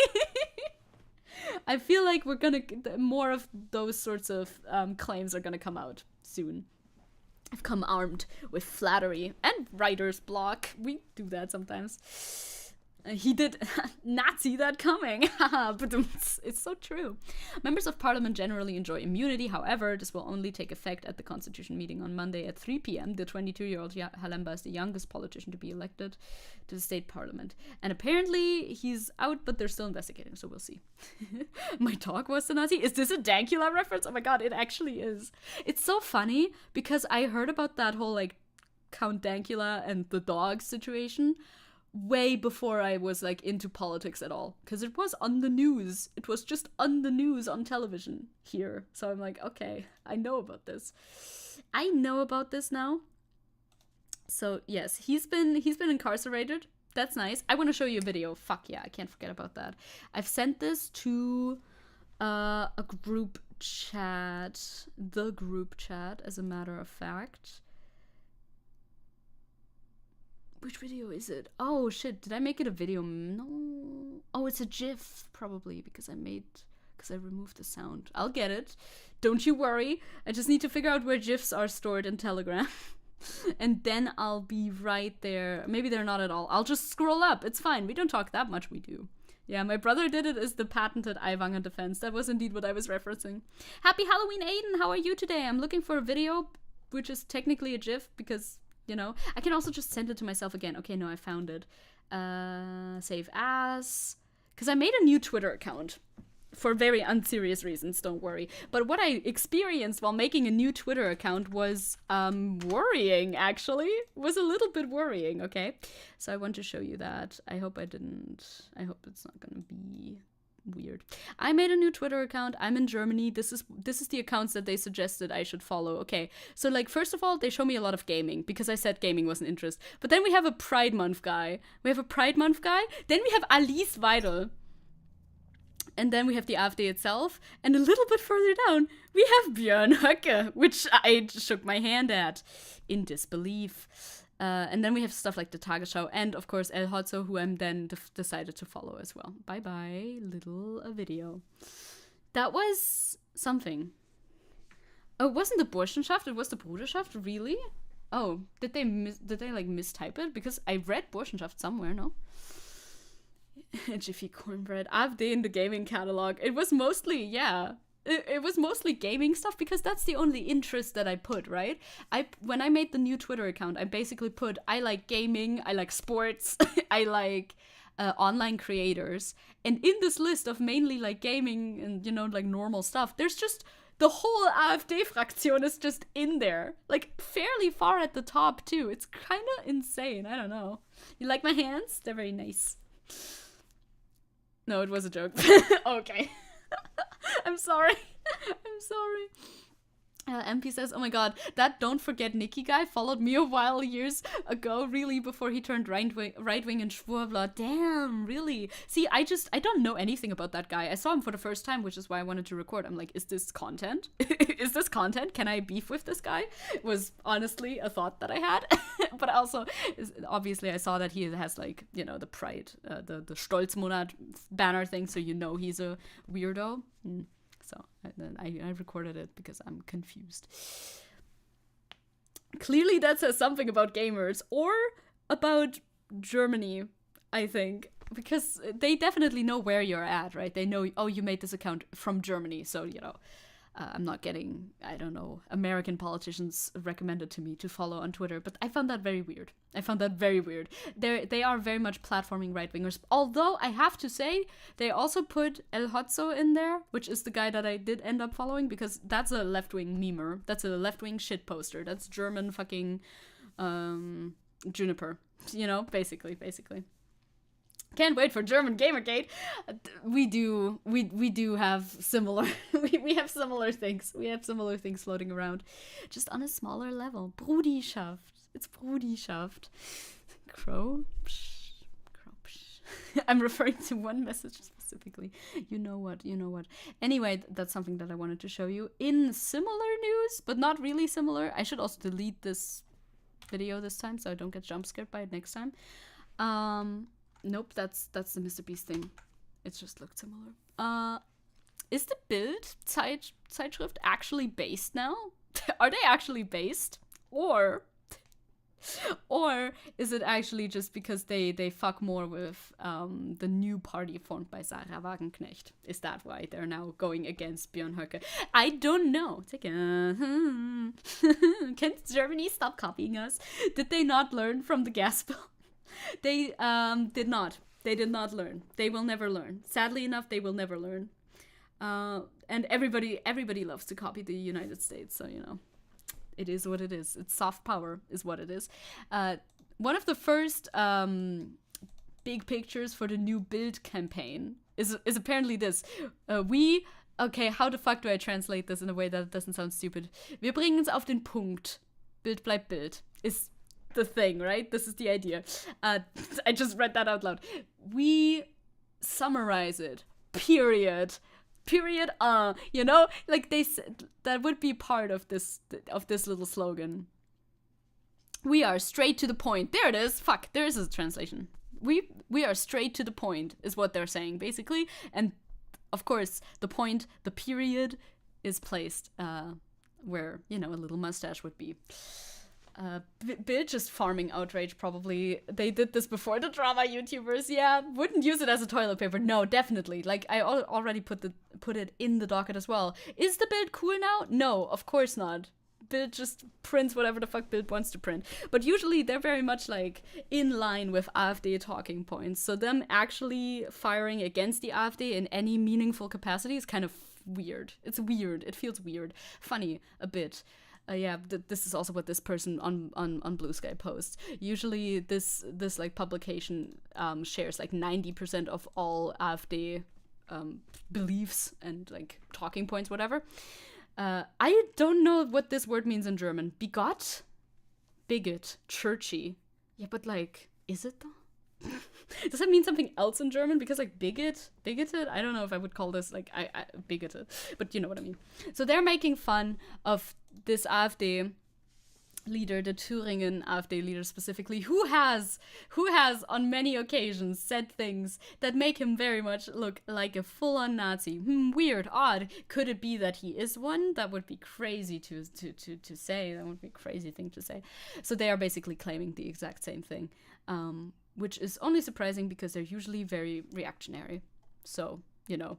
I feel like we're gonna more of those sorts of claims are gonna come out soon. I've come armed with flattery and writer's block. We do that sometimes. He did not see that coming. But it's so true. Members of parliament generally enjoy immunity. However, this will only take effect at the constitution meeting on Monday at 3 p.m. The 22-year-old Halemba is the youngest politician to be elected to the state parliament. And apparently he's out, but they're still investigating, so we'll see. My dog was the Nazi? Is this a Dankula reference? Oh my god, it actually is. It's so funny because I heard about that whole like Count Dankula and the dog situation way before I was like into politics at all, because it was on the news. It was just on the news on television here. So I'm like, okay, I know about this. I know about this now. So yes, he's been incarcerated. That's nice. I want to show you a video. Fuck yeah, I can't forget about that. I've sent this to a group chat, the group chat, as a matter of fact. Which video is it? Oh shit, did I make it a video? No. Oh, it's a GIF, probably, because I removed the sound. I'll get it. Don't you worry. I just need to figure out where GIFs are stored in Telegram. And then I'll be right there. Maybe they're not at all. I'll just scroll up. It's fine. We don't talk that much, we do. Yeah, my brother did it as the patented Aiwanger defense. That was indeed what I was referencing. Happy Halloween, Aiden! How are you today? I'm looking for a video, which is technically a GIF, because... you know, I can also just send it to myself again. Okay, no, I found it. Save as. Because I made a new Twitter account. For very unserious reasons, don't worry. But what I experienced while making a new Twitter account was worrying, actually. Was a little bit worrying, okay? So I want to show you that. I hope it's not gonna be weird. I made a new Twitter account. I'm in Germany. This is the accounts that they suggested I should follow. Okay, so like first of all, they show me a lot of gaming because I said gaming was an interest. But then we have a Pride Month guy. Then we have Alice Weidel. And then we have the AfD itself. And a little bit further down, we have Björn Höcke, which I shook my hand at in disbelief. And then we have stuff like the Tagesschau and, of course, El Hotzo, who I'm then decided to follow as well. Bye-bye, little video. That was something. Oh, it wasn't the Burschenschaft, it was the Bruderschaft? Really? Oh, did they like mistype it? Because I read Burschenschaft somewhere, no? Jiffy Cornbread. AfD in the gaming catalog. It was mostly, yeah. It was mostly gaming stuff because that's the only interest that I put, right? When I made the new Twitter account, I basically put, I like gaming, I like sports, I like online creators. And in this list of mainly like gaming and, you know, like normal stuff, there's just the whole AfD-Fraktion is just in there. Like fairly far at the top too. It's kind of insane. I don't know. You like my hands? They're very nice. No, it was a joke. Okay. I'm sorry. I'm sorry. MP says, oh my god, that Don't Forget Nikki guy followed me a while years ago, really, before he turned right-wing and Schwurbler. Damn, really? See, I don't know anything about that guy. I saw him for the first time, which is why I wanted to record. I'm like, is this content? Is this content? Can I beef with this guy? It was honestly a thought that I had. But also, obviously, I saw that he has, like, you know, the Pride, the Stolzmonat banner thing, so you know he's a weirdo. So I recorded it because I'm confused. Clearly that says something about gamers or about Germany, I think. Because they definitely know where you're at, right? They know, oh, you made this account from Germany. So, you know, I'm not getting, I don't know, American politicians recommended to me to follow on Twitter. But I found that very weird. They are very much platforming right-wingers. Although, I have to say, they also put El Hotzo in there, which is the guy that I did end up following, because that's a left-wing memer. That's a left-wing shit poster. That's German fucking Juniper. You know, basically. Can't wait for German Gamergate. We do have similar we have similar things. We have similar things floating around, just on a smaller level. Brudischaft. It's Brudischaft. Crow. I'm referring to one message specifically. You know what. Anyway, that's something that I wanted to show you. In similar news, but not really similar. I should also delete this video this time so I don't get jump scared by it next time. Nope, that's the Mr. Beast thing. It just looked similar. Is the Bild Zeitschrift actually based now? Are they actually based? Or is it actually just because they fuck more with the new party formed by Sarah Wagenknecht? Is that why they're now going against Björn Höcke? I don't know. Can Germany stop copying us? Did they not learn from the gas bill? They did not. They did not learn. They will never learn. Sadly enough, they will never learn. And everybody loves to copy the United States, so you know. It is what it is. It's soft power is what it is. One of the first big pictures for the new Bild campaign is apparently this. Okay, how the fuck do I translate this in a way that doesn't sound stupid? Wir bringen es auf den Punkt. Bild bleibt Bild. Is the thing, right? This is the idea. I just read that out loud. We summarize it. Period, you know, like they said, that would be part of this little slogan. We are straight to the point. There it is. Fuck, there is a translation. We are straight to the point is what they're saying basically, and of course the point, the period, is placed where, you know, a little mustache would be. Bild just farming outrage, probably. They did this before the drama YouTubers. Yeah, wouldn't use it as a toilet paper. No, definitely. Like, I already put it in the docket as well. Is the Bild cool now? No, of course not. Bild just prints whatever the fuck Bild wants to print. But usually they're very much, like, in line with AfD talking points. So them actually firing against the AfD in any meaningful capacity is kind of weird. It's weird. It feels weird. Funny, a bit. This is also what this person on Blue Sky posts. Usually this like publication shares like 90% of all AfD beliefs and like talking points, whatever. I don't know what this word means in German. Bigot? Bigot. Churchy. Yeah, but like, is it though? Does that mean something else in German? Because like bigoted? I don't know if I would call this like I bigoted, but you know what I mean. So they're making fun of this AfD leader, the Thüringen AfD leader specifically, who has on many occasions said things that make him very much look like a full-on Nazi. Weird, odd. Could it be that he is one? That would be crazy to say. That would be a crazy thing to say. So they are basically claiming the exact same thing, which is only surprising because they're usually very reactionary. So, you know,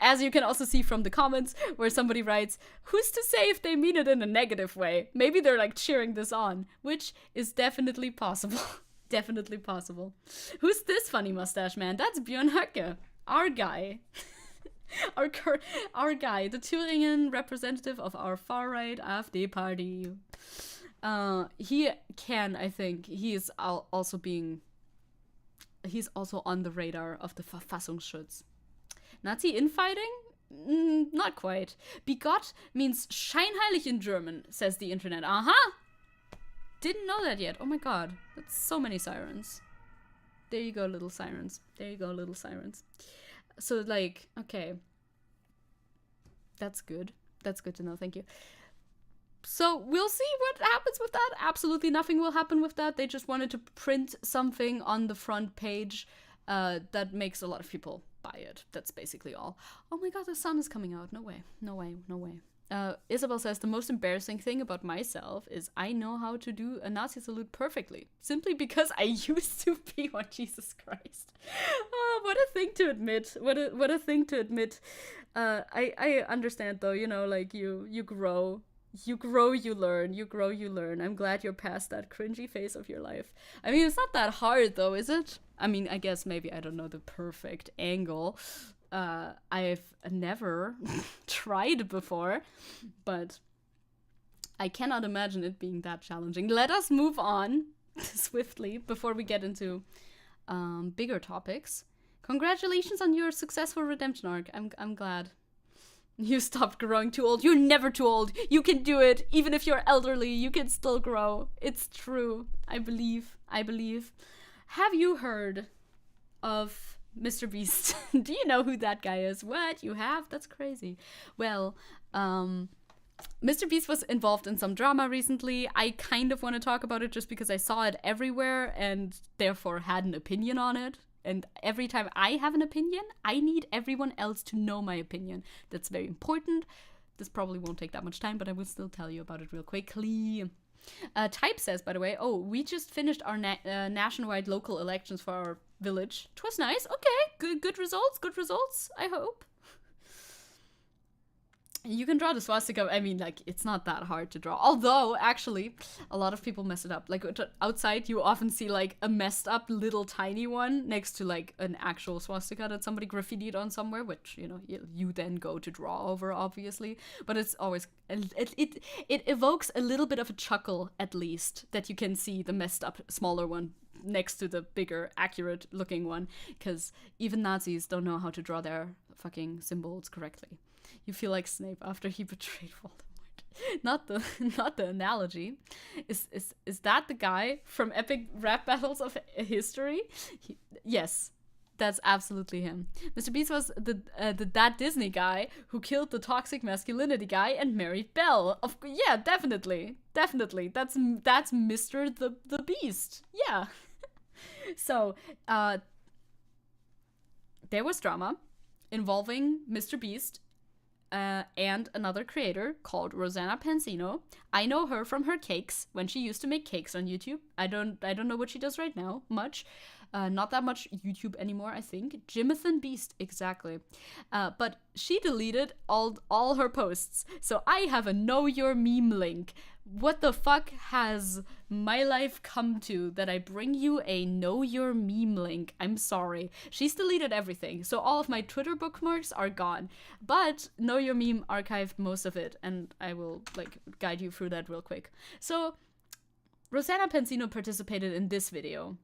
as you can also see from the comments where somebody writes, who's to say if they mean it in a negative way? Maybe they're like cheering this on, which is definitely possible. Definitely possible. Who's this funny mustache man? That's Björn Höcke, our guy. our guy, the Thüringen representative of our far-right AfD party. He can, I think, he's also on the radar of the Verfassungsschutz. Nazi infighting? Not quite. Bigot means scheinheilig in German, says the internet. Aha! Didn't know that yet. Oh my god. That's so many sirens. There you go, little sirens. There you go, little sirens. So, like, okay. That's good. That's good to know. Thank you. So we'll see what happens with that. Absolutely nothing will happen with that. They just wanted to print something on the front page that makes a lot of people buy it. That's basically all. Oh my god, the sun is coming out. No way. No way. No way. Isabel says, the most embarrassing thing about myself is I know how to do a Nazi salute perfectly. Simply because I used to be one. Jesus Christ. Oh, what a thing to admit. What a thing to admit. I understand though, you know, like you grow. You grow, you learn. You grow, you learn. I'm glad you're past that cringy phase of your life. I mean, it's not that hard though, is it? I mean, I guess maybe I don't know the perfect angle. I've never tried before, but I cannot imagine it being that challenging. Let us move on swiftly before we get into bigger topics. Congratulations on your successful redemption arc. I'm glad. You stopped growing too old. You're never too old. You can do it. Even if you're elderly, you can still grow. It's true. I believe. Have you heard of Mr. Beast? Do you know who that guy is? What? You have? That's crazy. Well, Mr. Beast was involved in some drama recently. I kind of want to talk about it just because I saw it everywhere and therefore had an opinion on it. And every time I have an opinion, I need everyone else to know my opinion. That's very important. This probably won't take that much time, but I will still tell you about it real quickly. Type says, by the way, oh, we just finished our nationwide local elections for our village. 'Twas nice. Okay, good results, I hope. You can draw the swastika. I mean, like, it's not that hard to draw. Although, actually, a lot of people mess it up. Like, outside, you often see, like, a messed up little tiny one next to, like, an actual swastika that somebody graffitied on somewhere, which, you know, you then go to draw over, obviously. But it's always... It evokes a little bit of a chuckle, at least, that you can see the messed up smaller one next to the bigger, accurate-looking one. Because even Nazis don't know how to draw their fucking symbols correctly. You feel like Snape after he betrayed Voldemort. Not the analogy. Is that the guy from epic rap battles of history? Yes, that's absolutely him. Mr. Beast was that Disney guy who killed the toxic masculinity guy and married Belle. Yeah, definitely. That's Mr. the Beast. Yeah. So, there was drama involving Mr. Beast and another creator called Rosanna Pansino. I know her from her cakes when she used to make cakes on YouTube. I don't know what she does right now much. Not that much YouTube anymore, I think. Jimathan Beast, exactly. But she deleted all her posts. So I have a Know Your Meme link. What the fuck has my life come to that I bring you a Know Your Meme link? I'm sorry. She's deleted everything. So all of my Twitter bookmarks are gone. But Know Your Meme archived most of it. And I will, like, guide you through that real quick. So Rosanna Pansino participated in this video.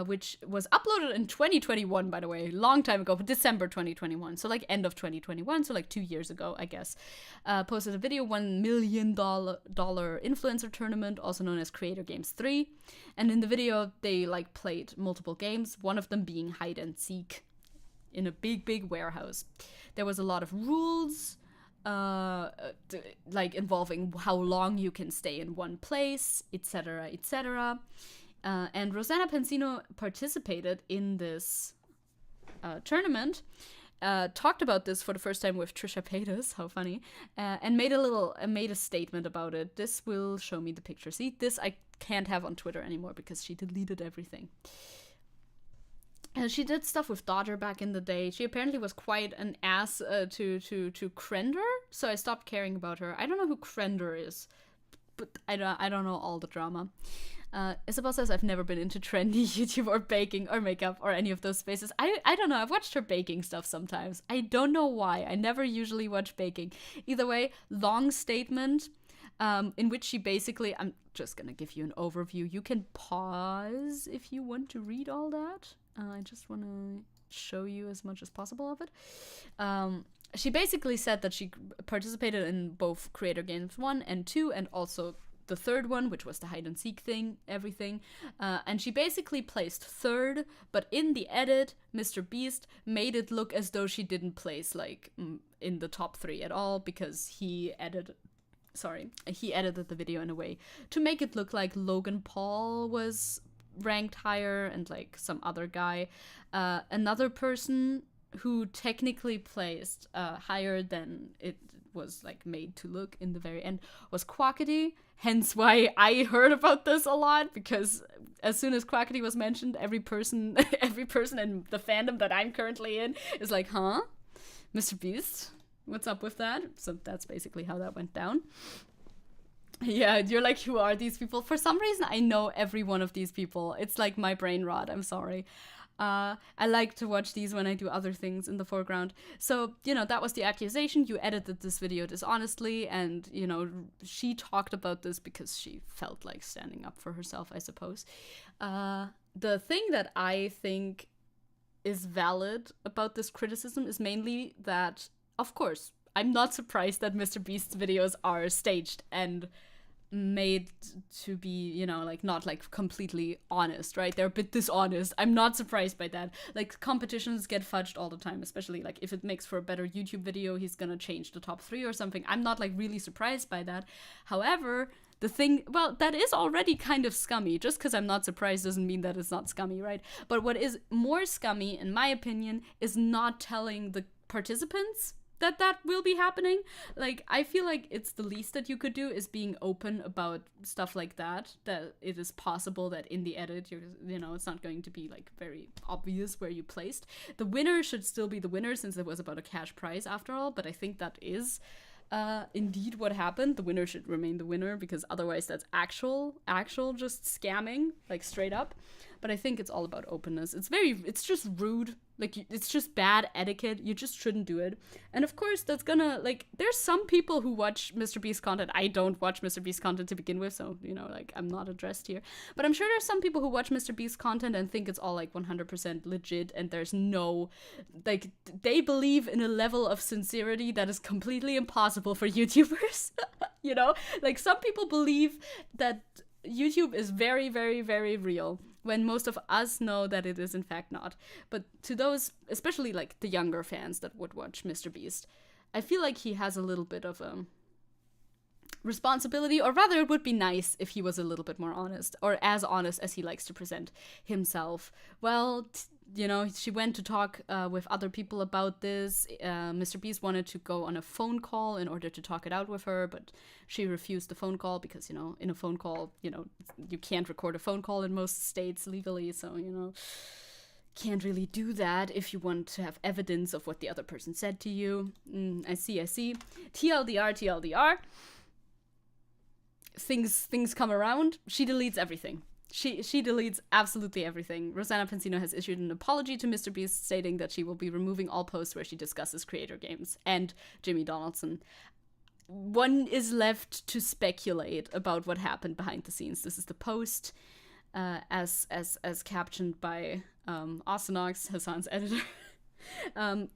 Which was uploaded in 2021, by the way, long time ago, but December 2021, so like end of 2021, so like 2 years ago, I guess. Posted a video, $1 million influencer tournament, also known as Creator Games 3. And in the video, they like played multiple games, one of them being hide and seek in a big warehouse. There was a lot of rules, like involving how long you can stay in one place, etc., etc. And Rosanna Pansino participated in this tournament, talked about this for the first time with Trisha Paytas, how funny, and made a statement about it. This will show me the picture. See, this I can't have on Twitter anymore because she deleted everything. She did stuff with Dodger back in the day. She apparently was quite an ass to Krender, so I stopped caring about her. I don't know who Krender is, but I don't know all the drama. Isabel says, I've never been into trendy YouTube or baking or makeup or any of those spaces. I don't know. I've watched her baking stuff sometimes. I don't know why. I never usually watch baking. Either way, long statement in which she basically... I'm just going to give you an overview. You can pause if you want to read all that. I just want to show you as much as possible of it. She basically said that she participated in both Creator Games 1 and 2 and also the third one, which was the hide and seek thing, everything. And she basically placed third, but in the edit, Mr. Beast made it look as though she didn't place, like, in the top 3 at all, because he edited the video in a way to make it look like Logan Paul was ranked higher and, like, some other guy. Another person who technically placed higher than it was, like, made to look in the very end was Quackity. Hence why I heard about this a lot, because as soon as Quackity was mentioned, every person in the fandom that I'm currently in is like, huh? Mr. Beast? What's up with that? So that's basically how that went down. Yeah, you're like, who are these people? For some reason, I know every one of these people. It's like my brain rot. I'm sorry. I like to watch these when I do other things in the foreground. So, that was the accusation. You edited this video dishonestly, and, she talked about this because she felt like standing up for herself, I suppose. The thing that I think is valid about this criticism is mainly that, of course, I'm not surprised that Mr. Beast's videos are staged and made to be, not completely honest, right? They're a bit dishonest. I'm not surprised by that. Competitions get fudged all the time, especially if it makes for a better YouTube video, he's gonna change the top 3 or something. I'm not really surprised by that. However, the thing, that is already kind of scummy. Just because I'm not surprised doesn't mean that it's not scummy, right? But what is more scummy, in my opinion, is not telling the participants that will be happening. I feel like it's the least that you could do is being open about stuff like that it is possible that in the edit it's not going to be very obvious where you placed. The winner should still be the winner, since it was about a cash prize after all, but I think that is indeed what happened. The winner should remain the winner, because otherwise that's actual just scamming, straight up. But I think it's all about openness. It's just rude. It's just bad etiquette. You just shouldn't do it. And of course, that's gonna, there's some people who watch Mr. Beast content. I don't watch Mr. Beast content to begin with, so, I'm not addressed here. But I'm sure there's some people who watch Mr. Beast content and think it's all, 100% legit, and there's no, they believe in a level of sincerity that is completely impossible for YouTubers. Some people believe that YouTube is very, very, very real, when most of us know that it is in fact not. But to those, especially the younger fans that would watch Mr. Beast, I feel like he has a little bit of a responsibility, or rather it would be nice if he was a little bit more honest, or as honest as he likes to present himself. Well, she went to talk with other people about this. Mr. Beast wanted to go on a phone call in order to talk it out with her, but she refused the phone call because, in a phone call, you can't record a phone call in most states legally, so, can't really do that if you want to have evidence of what the other person said to you. I see. TLDR. Things come around. She deletes everything. She deletes absolutely everything. Rosanna Pansino has issued an apology to Mr. Beast, stating that she will be removing all posts where she discusses creator games and Jimmy Donaldson. One is left to speculate about what happened behind the scenes. This is the post, as captioned by Osinox, Hassan's editor.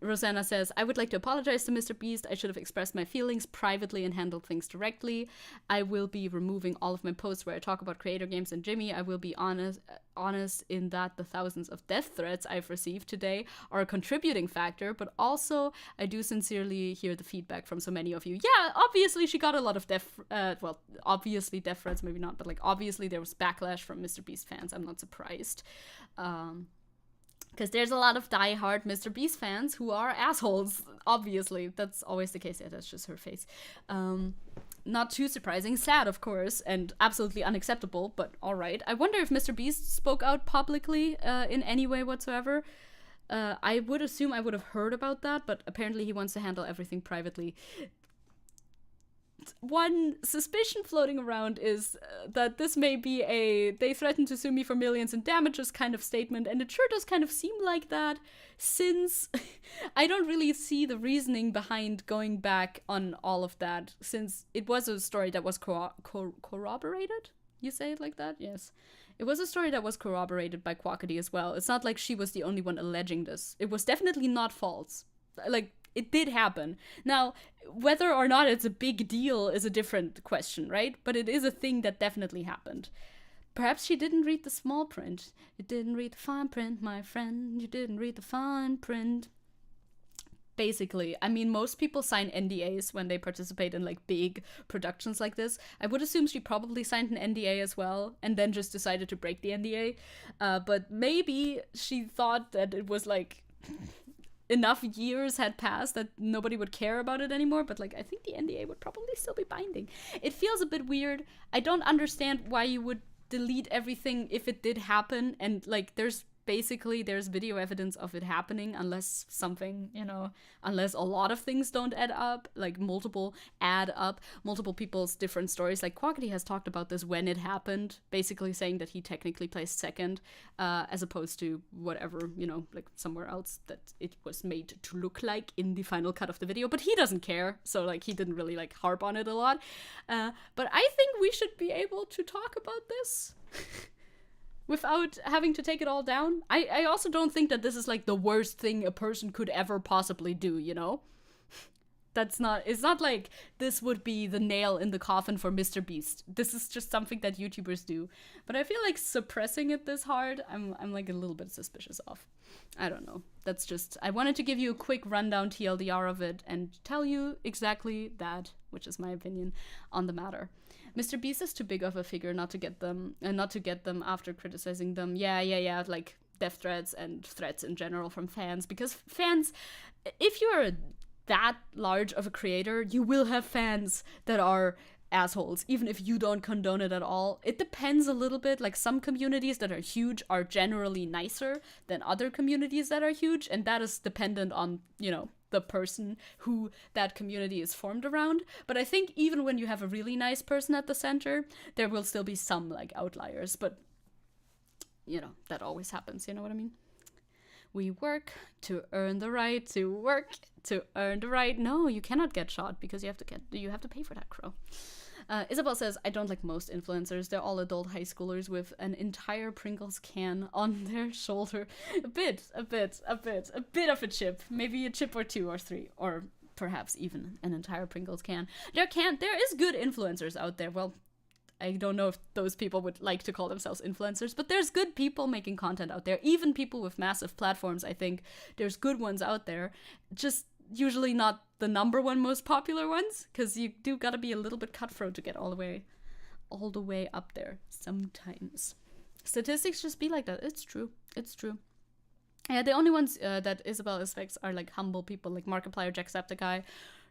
Rosanna says, I would like to apologize to Mr. Beast. I should have expressed my feelings privately and handled things directly. I will be removing all of my posts where I talk about creator games and Jimmy. I will be honest in that the thousands of death threats I've received today are a contributing factor, but also I do sincerely hear the feedback from so many of you. Yeah, obviously she got a lot of obviously death threats, maybe not, but obviously there was backlash from Mr. Beast fans. I'm not surprised. Because there's a lot of diehard Mr. Beast fans who are assholes, obviously. That's always the case. Yeah, that's just her face. Not too surprising. Sad, of course, and absolutely unacceptable, but alright. I wonder if Mr. Beast spoke out publicly in any way whatsoever. I would assume I would have heard about that, but apparently he wants to handle everything privately. One suspicion floating around is that this may be they threaten to sue me for millions in damages kind of statement, and it sure does kind of seem like that, since I don't really see the reasoning behind going back on all of that, since it was a story that was corroborated? You say it like that? Yes. It was a story that was corroborated by Quackity as well. It's not like she was the only one alleging this. It was definitely not false. It did happen. Now, whether or not it's a big deal is a different question, right? But it is a thing that definitely happened. Perhaps she didn't read the small print. You didn't read the fine print, my friend. You didn't read the fine print. Basically, I mean, most people sign NDAs when they participate in big productions like this. I would assume she probably signed an NDA as well, and then just decided to break the NDA. But maybe she thought that it was enough years had passed that nobody would care about it anymore, but I think the NDA would probably still be binding. It feels a bit weird. I don't understand why you would delete everything if it did happen, and there's basically there's video evidence of it happening unless something, unless a lot of things don't add up, like multiple people's different stories. Like Quackity has talked about this when it happened, basically saying that he technically placed second, as opposed to whatever, like somewhere else that it was made to look like in the final cut of the video, but he doesn't care, so like he didn't really like harp on it a lot. But I think we should be able to talk about this without having to take it all down. I also don't think that this is like the worst thing a person could ever possibly do, it's not like this would be the nail in the coffin for Mr. Beast. This is just something that YouTubers do. But I feel like suppressing it this hard, I'm like a little bit suspicious of. I don't know. That's just, I wanted to give you a quick rundown TLDR of it and tell you exactly that, which is my opinion on the matter. Mr. Beast is too big of a figure not to get them after criticizing them. Yeah, like death threats and threats in general from fans, because fans, if you're that large of a creator, you will have fans that are assholes, even if you don't condone it at all. It depends a little bit. Like some communities that are huge are generally nicer than other communities that are huge, and that is dependent on, the person who that community is formed around. But I think even when you have a really nice person at the center, there will still be some like outliers, but that always happens, you know what I mean? We work to earn the right to work to earn the right. No, you cannot get shot because you have to pay for that, crow. Isabel says, I don't like most influencers. They're all adult high schoolers with an entire Pringles can on their shoulder. A bit of a chip. Maybe a chip or two or three, or perhaps even an entire Pringles can. There is good influencers out there. Well, I don't know if those people would like to call themselves influencers, but there's good people making content out there. Even people with massive platforms, I think there's good ones out there. Just usually not the number one most popular ones, because you do gotta be a little bit cutthroat to get all the way up there sometimes. Statistics just be like that. It's true. Yeah, the only ones that Isabel expects are like humble people like Markiplier, Jacksepticeye,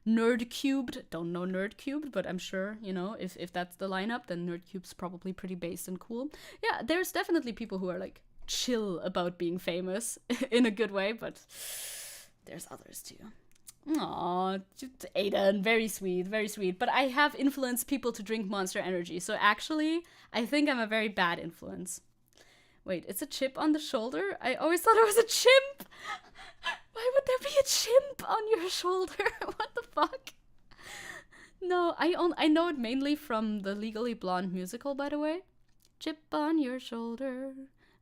Nerdcubed. Don't know Nerdcubed, but I'm sure, if that's the lineup, then Nerdcube's probably pretty based and cool. Yeah, there's definitely people who are like chill about being famous in a good way, but there's others too. Aw, Aiden, very sweet, very sweet. But I have influenced people to drink Monster Energy, so actually, I think I'm a very bad influence. Wait, it's a chip on the shoulder? I always thought it was a chimp! Why would there be a chimp on your shoulder? What the fuck? No, I know it mainly from the Legally Blonde musical, by the way. Chip on your shoulder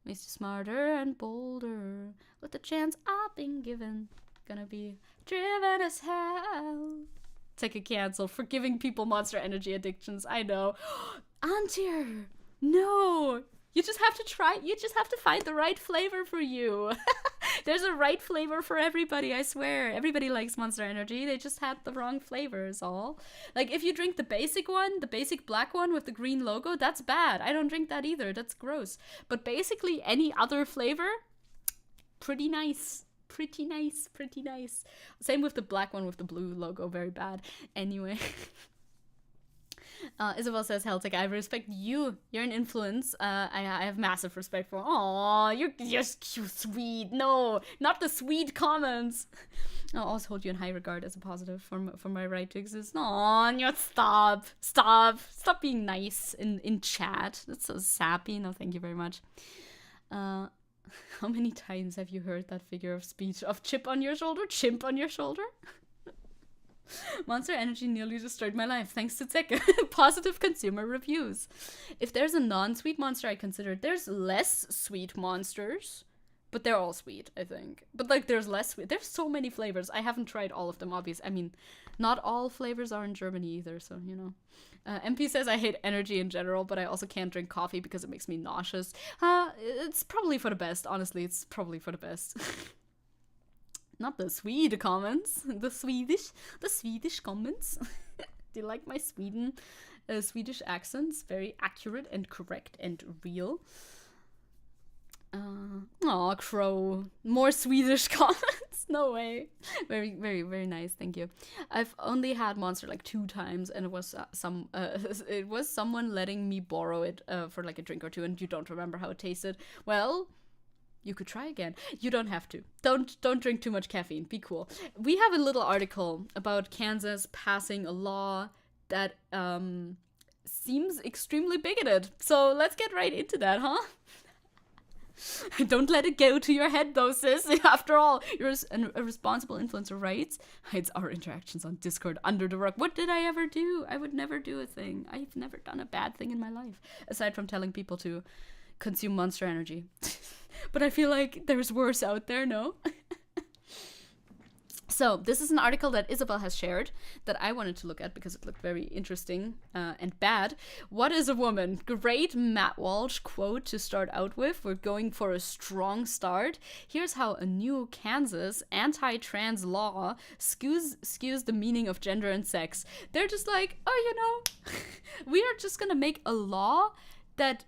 makes you smarter and bolder. With the chance I've been given, gonna be driven as hell. Zecke cancel for giving people Monster Energy addictions. I know. Antir! No! You just have to try. You just have to find the right flavor for you. There's a right flavor for everybody, I swear. Everybody likes Monster Energy. They just had the wrong flavors, all. Like, if you drink the basic one, the basic black one with the green logo, that's bad. I don't drink that either. That's gross. But basically, any other flavor, pretty nice. Pretty nice. Same with the black one with the blue logo. Very bad. Anyway. Isabel says, Heltic, I respect you. You're an influence. I have massive respect for. Aw, you're just cute, sweet. No, not the sweet comments. I'll also hold you in high regard as a positive for my right to exist. Aw, stop being nice in chat. That's so sappy. No, thank you very much. How many times have you heard that figure of speech of chip on your shoulder? Chimp on your shoulder? Monster Energy nearly destroyed my life, thanks to Zecke. Positive consumer reviews. If there's a non-sweet monster I consider, there's less sweet monsters, but they're all sweet, I think. But like, there's less sweet. There's so many flavors. I haven't tried all of them, obviously. I mean, not all flavors are in Germany either, so, MP says, I hate energy in general, but I also can't drink coffee because it makes me nauseous. It's probably for the best, honestly. It's probably for the best. Not the Swede comments, the Swedish comments. Do you like my Swedish accents? Very accurate and correct and real. Aw, Crow. More Swedish comments? No way. Very, very, very nice. Thank you. I've only had Monster like 2 times, and it was someone letting me borrow it for like a drink or two, and you don't remember how it tasted. Well, You could try again. You don't have to. Don't drink too much caffeine. Be cool. We have a little article about Kansas passing a law that seems extremely bigoted. So let's get right into that, huh? Don't let it go to your head, though, sis. After all, you're a responsible influencer, right? Hides our interactions on Discord under the rug. What did I ever do? I would never do a thing. I've never done a bad thing in my life, aside from telling people to consume Monster Energy. But I feel like there's worse out there, no? So, this is an article that Isabel has shared that I wanted to look at because it looked very interesting and bad. What is a woman? Great Matt Walsh quote to start out with. We're going for a strong start. Here's how a new Kansas anti-trans law skews the meaning of gender and sex. They're just like, oh, we are just gonna make a law that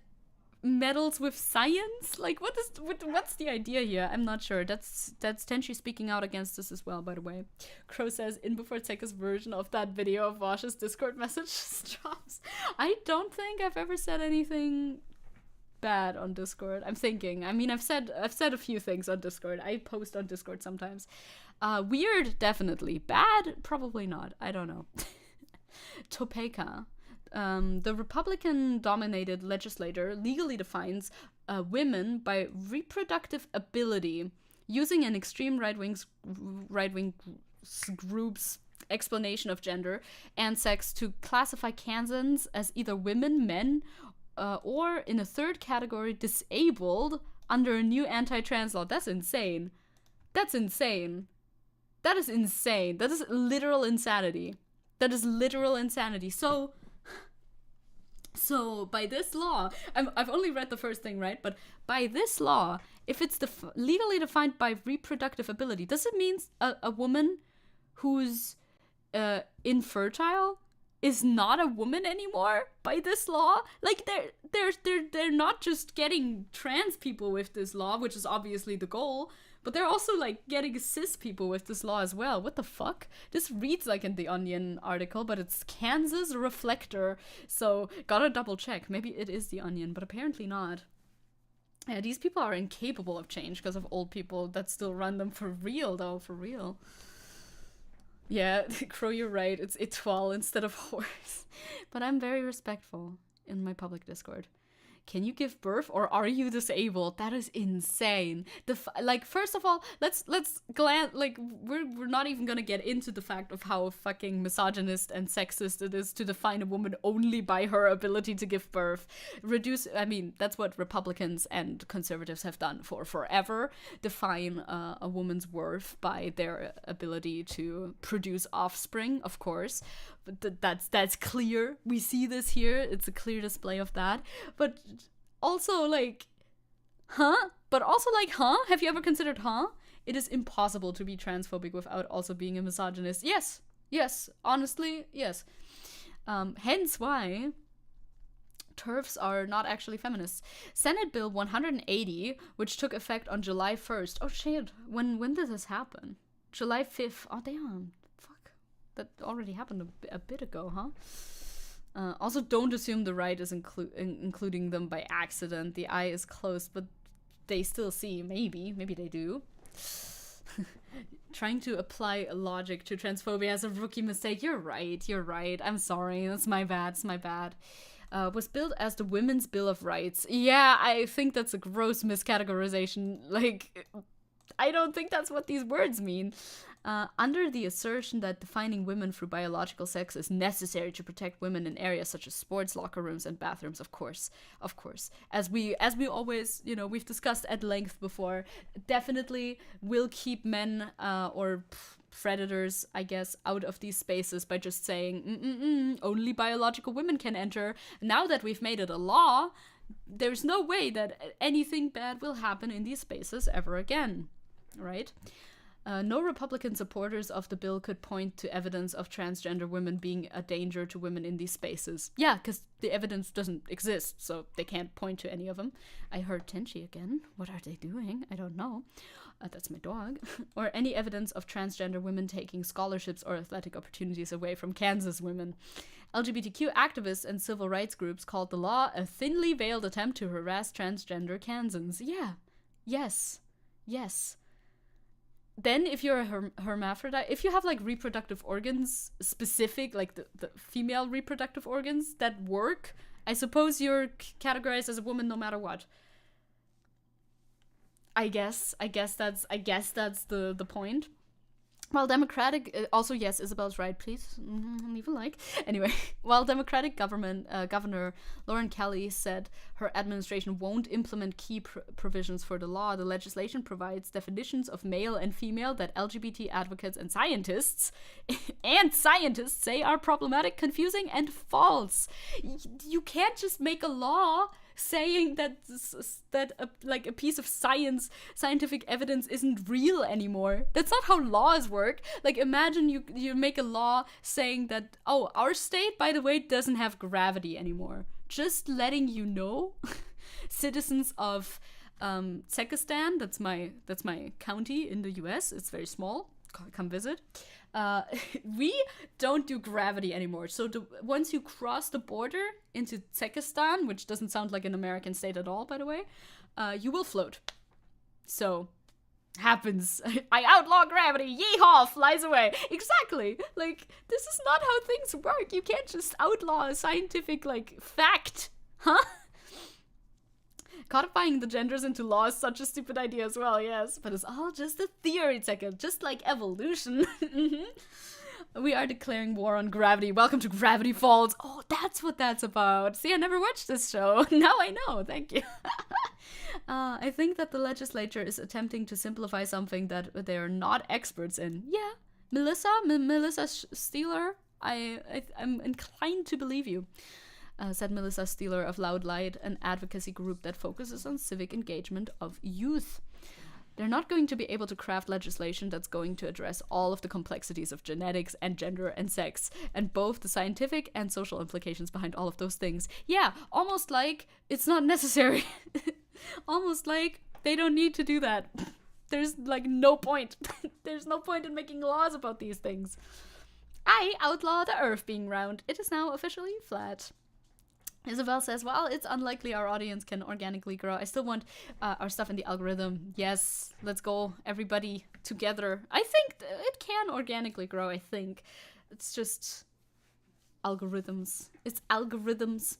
meddles with science? Like, what's the idea here? I'm not sure. That's Tenchi speaking out against this as well, by the way. Crow says, in before Zecke's version of that video of Vosh's Discord message drops. I don't think I've ever said anything bad on Discord. I'm thinking. I mean, I've said a few things on Discord. I post on Discord sometimes. Weird, definitely. Bad, probably not. I don't know. Topeka. The Republican-dominated legislature legally defines women by reproductive ability, using an extreme right-wing group's explanation of gender and sex to classify Kansans as either women, men, or in a third category, disabled under a new anti-trans law. That's insane. That's insane. That is insane. That is literal insanity. That is literal insanity. So by this law, I've only read the first thing, right? But by this law, if it's legally defined by reproductive ability, does it mean a woman who's infertile is not a woman anymore by this law? Like they're not just getting trans people with this law, which is obviously the goal, but they're also like getting cis people with this law as well. What the fuck? This reads like in the Onion article, but it's Kansas Reflector. So gotta double check. Maybe it is the Onion, but apparently not. Yeah, these people are incapable of change because of old people that still run them for real, though, for real. Yeah, Crow, you're right. It's Itwal instead of horse. But I'm very respectful in my public Discord. Can you give birth or are you disabled? That is insane. First of all, let's glance, like, we're not even gonna get into the fact of how fucking misogynist and sexist it is to define a woman only by her ability to give birth. That's what Republicans and conservatives have done for forever. Define a woman's worth by their ability to produce offspring, of course. But that's clear. We see this here. It's a clear display of that. But also, like, huh? But also, like, huh? Have you ever considered, huh? It is impossible to be transphobic without also being a misogynist. Yes. Yes. Honestly, yes. Hence why TERFs are not actually feminists. Senate Bill 180, which took effect on July 1st. Oh, shit. When did this happen? July 5th. Oh, damn. That already happened a bit ago, huh? Also, don't assume the right is including them by accident. The eye is closed, but they still see. Maybe they do. Trying to apply logic to transphobia as a rookie mistake. You're right. I'm sorry. That's my bad. Was billed as the Women's Bill of Rights. Yeah, I think that's a gross miscategorization. Like, I don't think that's what these words mean. Under the assertion that defining women through biological sex is necessary to protect women in areas such as sports, locker rooms, and bathrooms, of course. As we always, we've discussed at length before, definitely will keep men or predators, I guess, out of these spaces by just saying, only biological women can enter. Now that we've made it a law, there's no way that anything bad will happen in these spaces ever again, right? No Republican supporters of the bill could point to evidence of transgender women being a danger to women in these spaces. Yeah, because the evidence doesn't exist, so they can't point to any of them. I heard Tenchi again. What are they doing? I don't know. That's my dog. Or any evidence of transgender women taking scholarships or athletic opportunities away from Kansas women. LGBTQ activists and civil rights groups called the law a thinly veiled attempt to harass transgender Kansans. Yeah. Yes. Yes. Then if you're a hermaphrodite, if you have like reproductive organs specific, like the female reproductive organs that work, I suppose you're categorized as a woman no matter what. I guess that's the point. While Democratic, also yes, Isabel's right, please leave a like. Anyway, while Democratic Governor Lauren Kelly said her administration won't implement key provisions for the law, the legislation provides definitions of male and female that LGBT advocates and scientists say are problematic, confusing, and false. You can't just make a law saying that a piece of scientific evidence isn't real anymore. That's not how laws work. Like, imagine you make a law saying that, oh, our state, by the way, doesn't have gravity anymore. Just letting you know, citizens of Zecke, that's my county in the US. It's very small. Come visit. We don't do gravity anymore. So once you cross the border into Zekistan, which doesn't sound like an American state at all, by the way, you will float. So, happens. I outlaw gravity. Yeehaw, flies away. Exactly. Like, this is not how things work. You can't just outlaw a scientific, like, fact. Huh? Codifying the genders into law is such a stupid idea as well, yes. But it's all just a theory, Zecke. Just like evolution. We are declaring war on gravity. Welcome to Gravity Falls. Oh, that's what that's about. See, I never watched this show. Now I know. Thank you. I think that the legislature is attempting to simplify something that they are not experts in. Yeah. Melissa Steeler, I'm inclined to believe you. Said Melissa Steeler of Loud Light, an advocacy group that focuses on civic engagement of youth. They're not going to be able to craft legislation that's going to address all of the complexities of genetics and gender and sex, and both the scientific and social implications behind all of those things. Yeah, almost like it's not necessary. Almost like they don't need to do that. There's like no point. There's no point in making laws about these things. I outlaw the Earth being round. It is now officially flat. Isabel says, well, it's unlikely our audience can organically grow. I still want our stuff in the algorithm. Yes, let's go, everybody together. I think it can organically grow, I think. It's just algorithms. It's algorithms.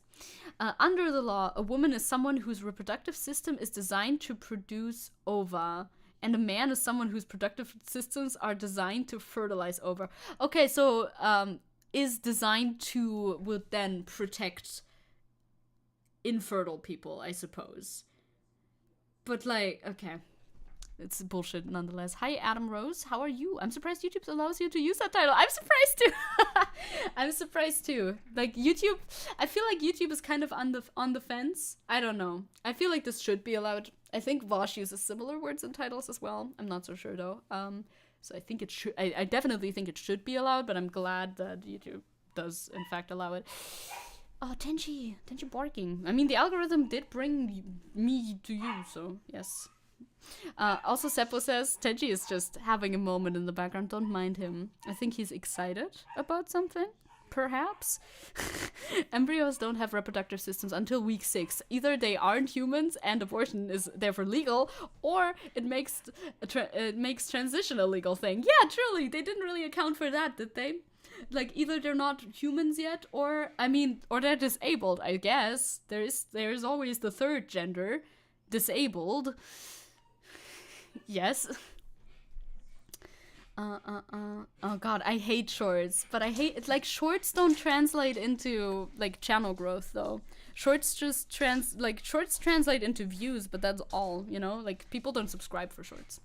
Under the law, a woman is someone whose reproductive system is designed to produce ova. And a man is someone whose reproductive systems are designed to fertilize ova. Okay, so is designed to would then protect infertile people, I suppose. But like, okay. It's bullshit nonetheless. Hi, Adam Rose. How are you? I'm surprised YouTube allows you to use that title. I'm surprised too. I'm surprised too. Like YouTube, I feel like YouTube is kind of on the fence. I don't know. I feel like this should be allowed. I think Vosh uses similar words and titles as well. I'm not so sure though. So I think it should. I definitely think it should be allowed. But I'm glad that YouTube does in fact allow it. Oh, Tenchi barking. I mean, the algorithm did bring me to you, so yes. Also, Seppo says, Tenchi is just having a moment in the background. Don't mind him. I think he's excited about something, perhaps. Embryos don't have reproductive systems until week 6. Either they aren't humans and abortion is therefore legal, or it makes transition a legal thing. Yeah, truly, they didn't really account for that, did they? Like, either they're not humans yet, or they're disabled, I guess. There's always the third gender. Disabled. Yes. Oh god, I hate shorts. But I hate it. Like, shorts don't translate into, like, channel growth, though. Shorts just translate into views, but that's all, you know? Like, people don't subscribe for shorts.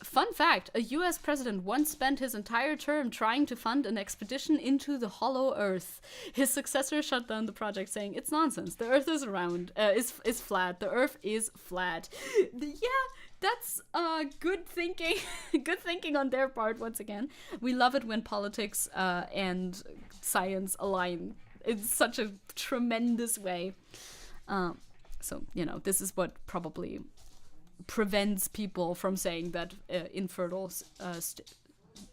Fun fact, a US president once spent his entire term trying to fund an expedition into the hollow earth. His successor shut down the project saying, it's nonsense, the earth is round, is flat, the earth is flat. Yeah, that's good thinking. Good thinking on their part, once again. We love it when politics and science align in such a tremendous way. So, you know, this is what probably prevents people from saying that infertile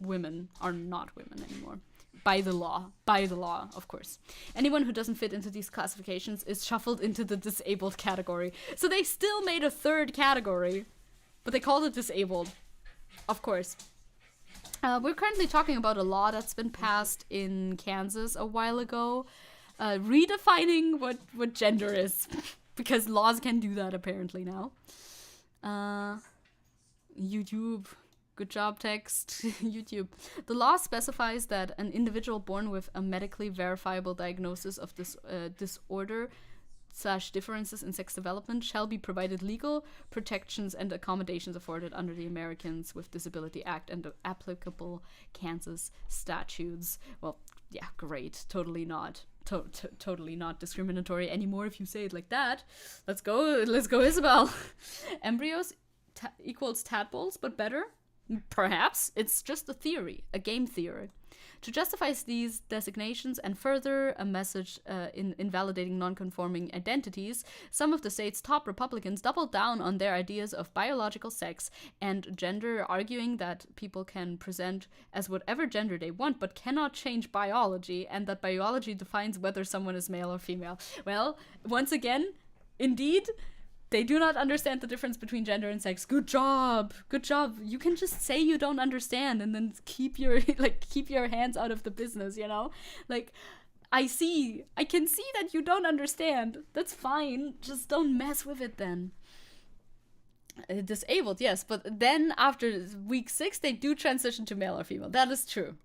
women are not women anymore. by the law, of course. Anyone who doesn't fit into these classifications is shuffled into the disabled category. So they still made a third category, but they called it disabled, of course. We're currently talking about a law that's been passed in Kansas a while ago, redefining what gender is, because laws can do that apparently now. YouTube. Good job, text. YouTube. The law specifies that an individual born with a medically verifiable diagnosis of this disorder / differences in sex development shall be provided legal protections and accommodations afforded under the Americans with Disability Act and the applicable Kansas statutes. Well, yeah, great. Totally not. Totally not discriminatory anymore if you say it like that. Let's go, Isabel. Embryos equals tadpoles, but better? Perhaps. It's just a theory, a game theory. To justify these designations and further a message in invalidating non-conforming identities, some of the state's top Republicans doubled down on their ideas of biological sex and gender, arguing that people can present as whatever gender they want but cannot change biology, and that biology defines whether someone is male or female. Well, once again, indeed, they do not understand the difference between gender and sex. Good job. Good job. You can just say you don't understand and then keep your hands out of the business, you know? Like, I can see that you don't understand. That's fine. Just don't mess with it then. Disabled, yes, but then after week 6 they do transition to male or female. That is true.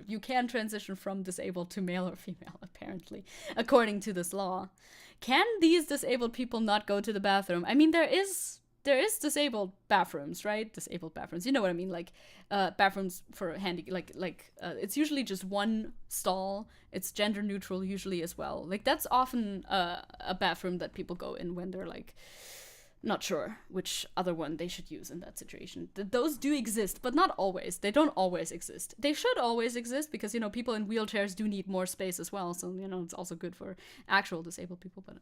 You can transition from disabled to male or female, apparently, according to this law. Can these disabled people not go to the bathroom? I mean, there is disabled bathrooms, right? Disabled bathrooms. You know what I mean? Like bathrooms for it's usually just one stall. It's gender neutral usually as well. Like that's often a bathroom that people go in when they're like not sure which other one they should use in that situation. Those do exist, but not always. They don't always exist. They should always exist because, you know, people in wheelchairs do need more space as well. So, you know, it's also good for actual disabled people, but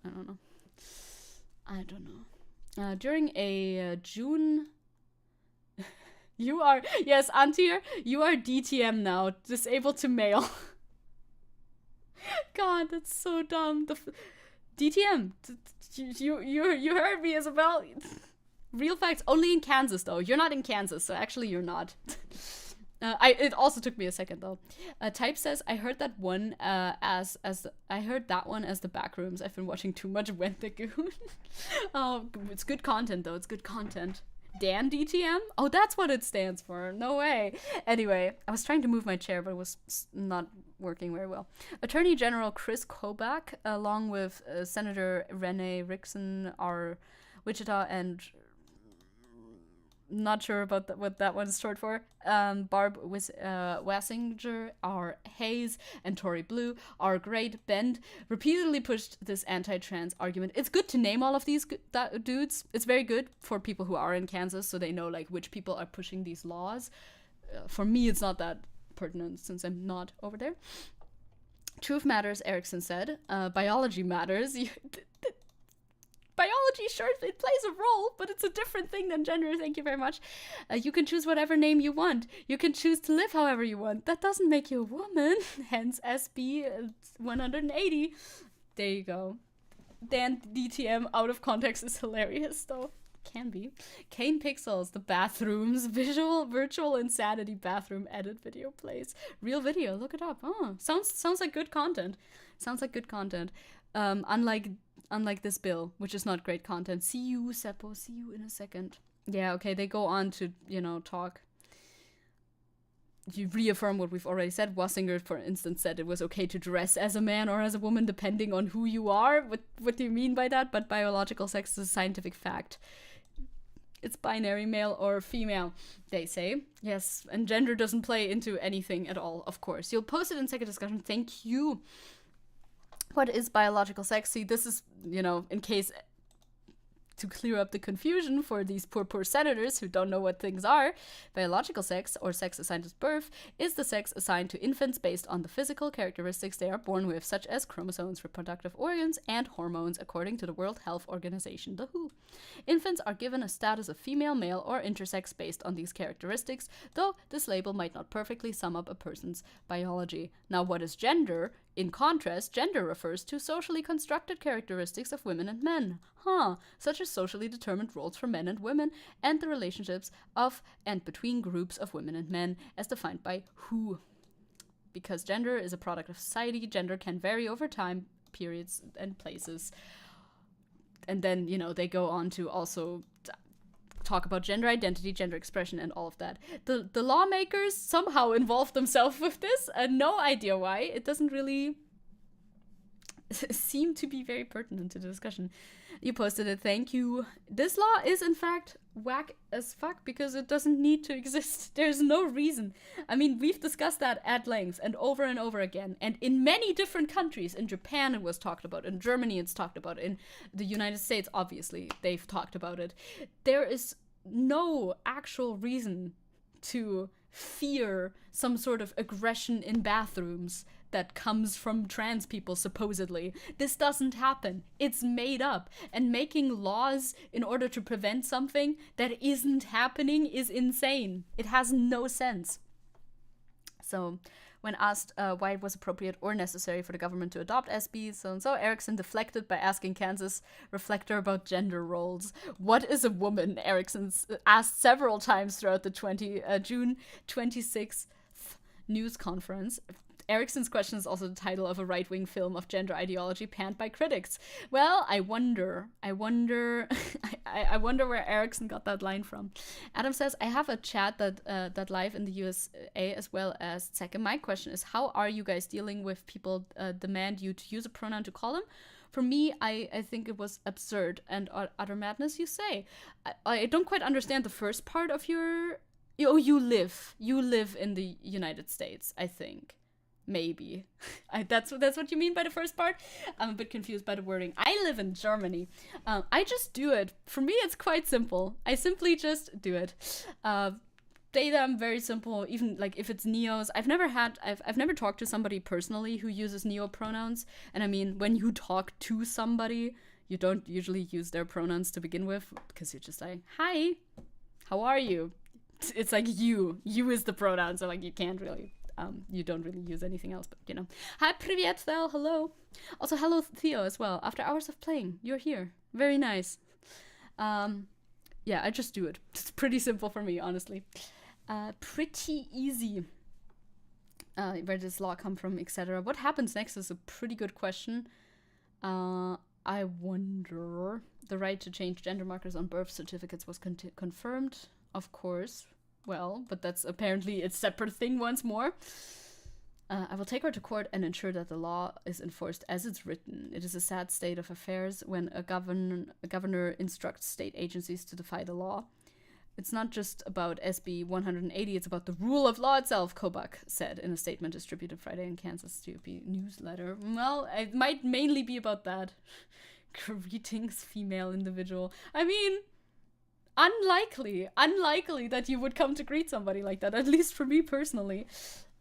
I don't know. During a June... you are... Yes, Antir, you are DTM now. Disabled to male. God, that's so dumb. DTM. You heard me, Isabel. Real facts. Only in Kansas, though. You're not in Kansas, so actually you're not. It also took me a second, though. Type says, I heard that one as the back rooms. I've been watching too much Wendigoon. Oh, it's good content, though. It's good content. Dan DTM? Oh, that's what it stands for. No way. Anyway, I was trying to move my chair, but it was not working very well. Attorney General Chris Kobach, along with Senator Renee Rixson, are Wichita and not sure about what that one's short for. Barb Wassinger, our Hayes, and Tory Blue, our Great Bend, repeatedly pushed this anti-trans argument. It's good to name all of these dudes. It's very good for people who are in Kansas, so they know like which people are pushing these laws. For me, it's not that pertinent since I'm not over there. Truth matters, Erickson said. Biology matters. Biology, sure, it plays a role, but it's a different thing than gender. Thank you very much. You can choose whatever name you want. You can choose to live however you want. That doesn't make you a woman. Hence SB 180. There you go. Dan DTM out of context is hilarious, though. Can be. Kane Pixels, the bathrooms, virtual insanity bathroom edit video plays. Real video, look it up. Oh, sounds like good content. Sounds like good content. Unlike this bill, which is not great content. See you, Seppo. See you in a second. Yeah, okay, they go on to, talk. You reaffirm what we've already said. Wassinger, for instance, said it was okay to dress as a man or as a woman depending on who you are. What do you mean by that? But biological sex is a scientific fact. It's binary, male or female, they say. Yes, and gender doesn't play into anything at all, of course. You'll post it in second discussion. Thank you. What is biological sex? See, this is, in case to clear up the confusion for these poor senators who don't know what things are, biological sex, or sex assigned at birth, is the sex assigned to infants based on the physical characteristics they are born with, such as chromosomes, reproductive organs, and hormones, according to the World Health Organization, the WHO. Infants are given a status of female, male, or intersex based on these characteristics, though this label might not perfectly sum up a person's biology. Now, what is gender? In contrast, gender refers to socially constructed characteristics of women and men, such as socially determined roles for men and women, and the relationships of and between groups of women and men, as defined by WHO. Because gender is a product of society, gender can vary over time, periods, and places. And then, you know, they go on to also talk about gender identity, gender expression, and all of that. The lawmakers somehow involved themselves with this, and no idea why. It doesn't really seem to be very pertinent to the discussion. You posted it, thank you. This law is in fact whack as fuck because it doesn't need to exist. There's no reason. I mean, we've discussed that at length and over again, and in many different countries. In Japan it was talked about, in Germany it's talked about, in the United States obviously they've talked about it. There is no actual reason to fear some sort of aggression in bathrooms that comes from trans people, supposedly. This doesn't happen. It's made up. And making laws in order to prevent something that isn't happening is insane. It has no sense. So, when asked why it was appropriate or necessary for the government to adopt SB so-and-so, Erickson deflected by asking Kansas Reflector about gender roles. What is a woman? Erickson asked several times throughout the June 26th news conference. Erickson's question is also the title of a right-wing film of gender ideology panned by critics. Well, I wonder I wonder where Erickson got that line from. Adam says, I have a chat that live in the USA as well as Zecke. My question is, how are you guys dealing with people demand you to use a pronoun to call them? For me, I think it was absurd and utter madness, you say. I don't quite understand the first part of your... Oh, you live in the United States, I think. Maybe. That's what you mean by the first part? I'm a bit confused by the wording. I live in Germany. I just do it. For me, it's quite simple. I simply just do it. They, them, very simple. Even like if it's neos, I've never talked to somebody personally who uses neo pronouns. And I mean, when you talk to somebody, you don't usually use their pronouns to begin with because you're just like, hi, how are you? It's like you is the pronoun, so like you can't really. You don't really use anything else, but you know. Hi, привет, Val, hello. Also, hello, Theo, as well. After hours of playing, you're here. Very nice. Yeah, I just do it. It's pretty simple for me, honestly. Pretty easy. Where does this law come from, etc. What happens next is a pretty good question. I wonder. The right to change gender markers on birth certificates was confirmed, of course. Well, but that's apparently a separate thing once more. I will take her to court and ensure that the law is enforced as it's written. It is a sad state of affairs when a governor instructs state agencies to defy the law. It's not just about SB 180, it's about the rule of law itself, Kobach said in a statement distributed Friday in Kansas GOP newsletter. Well, it might mainly be about that. Greetings, female individual. I mean... Unlikely that you would come to greet somebody like that, at least for me personally.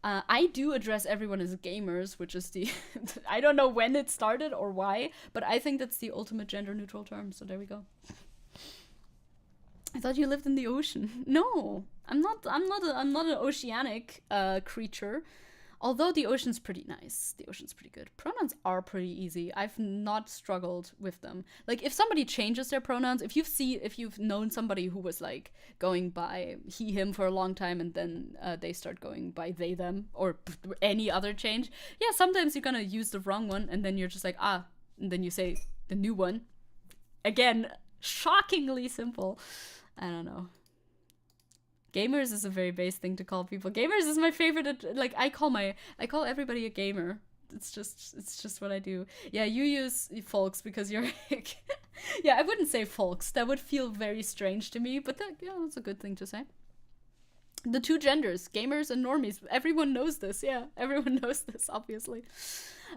I do address everyone as gamers, which is the... I don't know when it started or why, but I think that's the ultimate gender-neutral term, so there we go. I thought you lived in the ocean. No, I'm not an oceanic creature. Although the ocean's pretty nice. The ocean's pretty good. Pronouns are pretty easy. I've not struggled with them. Like, if somebody changes their pronouns, if you've known somebody who was, like, going by he, him for a long time, and then they start going by they, them, or any other change, yeah, sometimes you're gonna use the wrong one, and then you're just like, and then you say the new one. Again, shockingly simple. I don't know. Gamers is a very base thing to call people. Gamers is my favorite. Like, I call everybody a gamer. It's just what I do. Yeah, you use folks because you're like, yeah, I wouldn't say folks. That would feel very strange to me, but that's a good thing to say. The two genders, gamers and normies. Everyone knows this. Yeah, everyone knows this, obviously.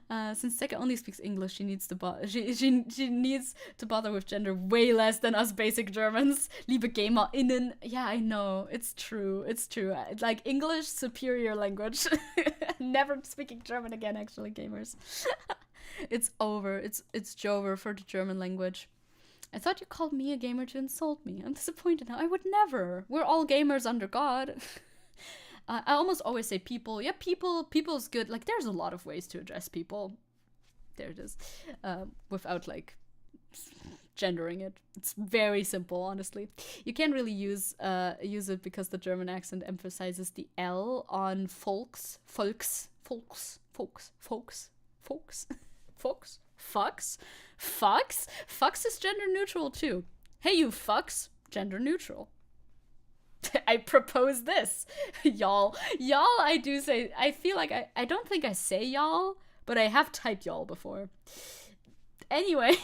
Since Zecke only speaks English, she needs to she needs to bother with gender way less than us basic Germans. Liebe GamerInnen. Yeah, I know. It's true. It's true. Like, English, superior language. Never speaking German again, actually, gamers. It's over. It's Jover for the German language. I thought you called me a gamer to insult me. I'm disappointed now. I would never. We're all gamers under God. I almost always say people. Yeah, people's good. Like, there's a lot of ways to address people. There it is. Without, like, gendering it. It's very simple, honestly. You can't really use it because the German accent emphasizes the L on folks. Fucks. Fucks is gender neutral too. Hey, you fucks, gender neutral. I propose this. Y'all, I do say, I feel like I don't think I say y'all, but I have typed y'all before. Anyway,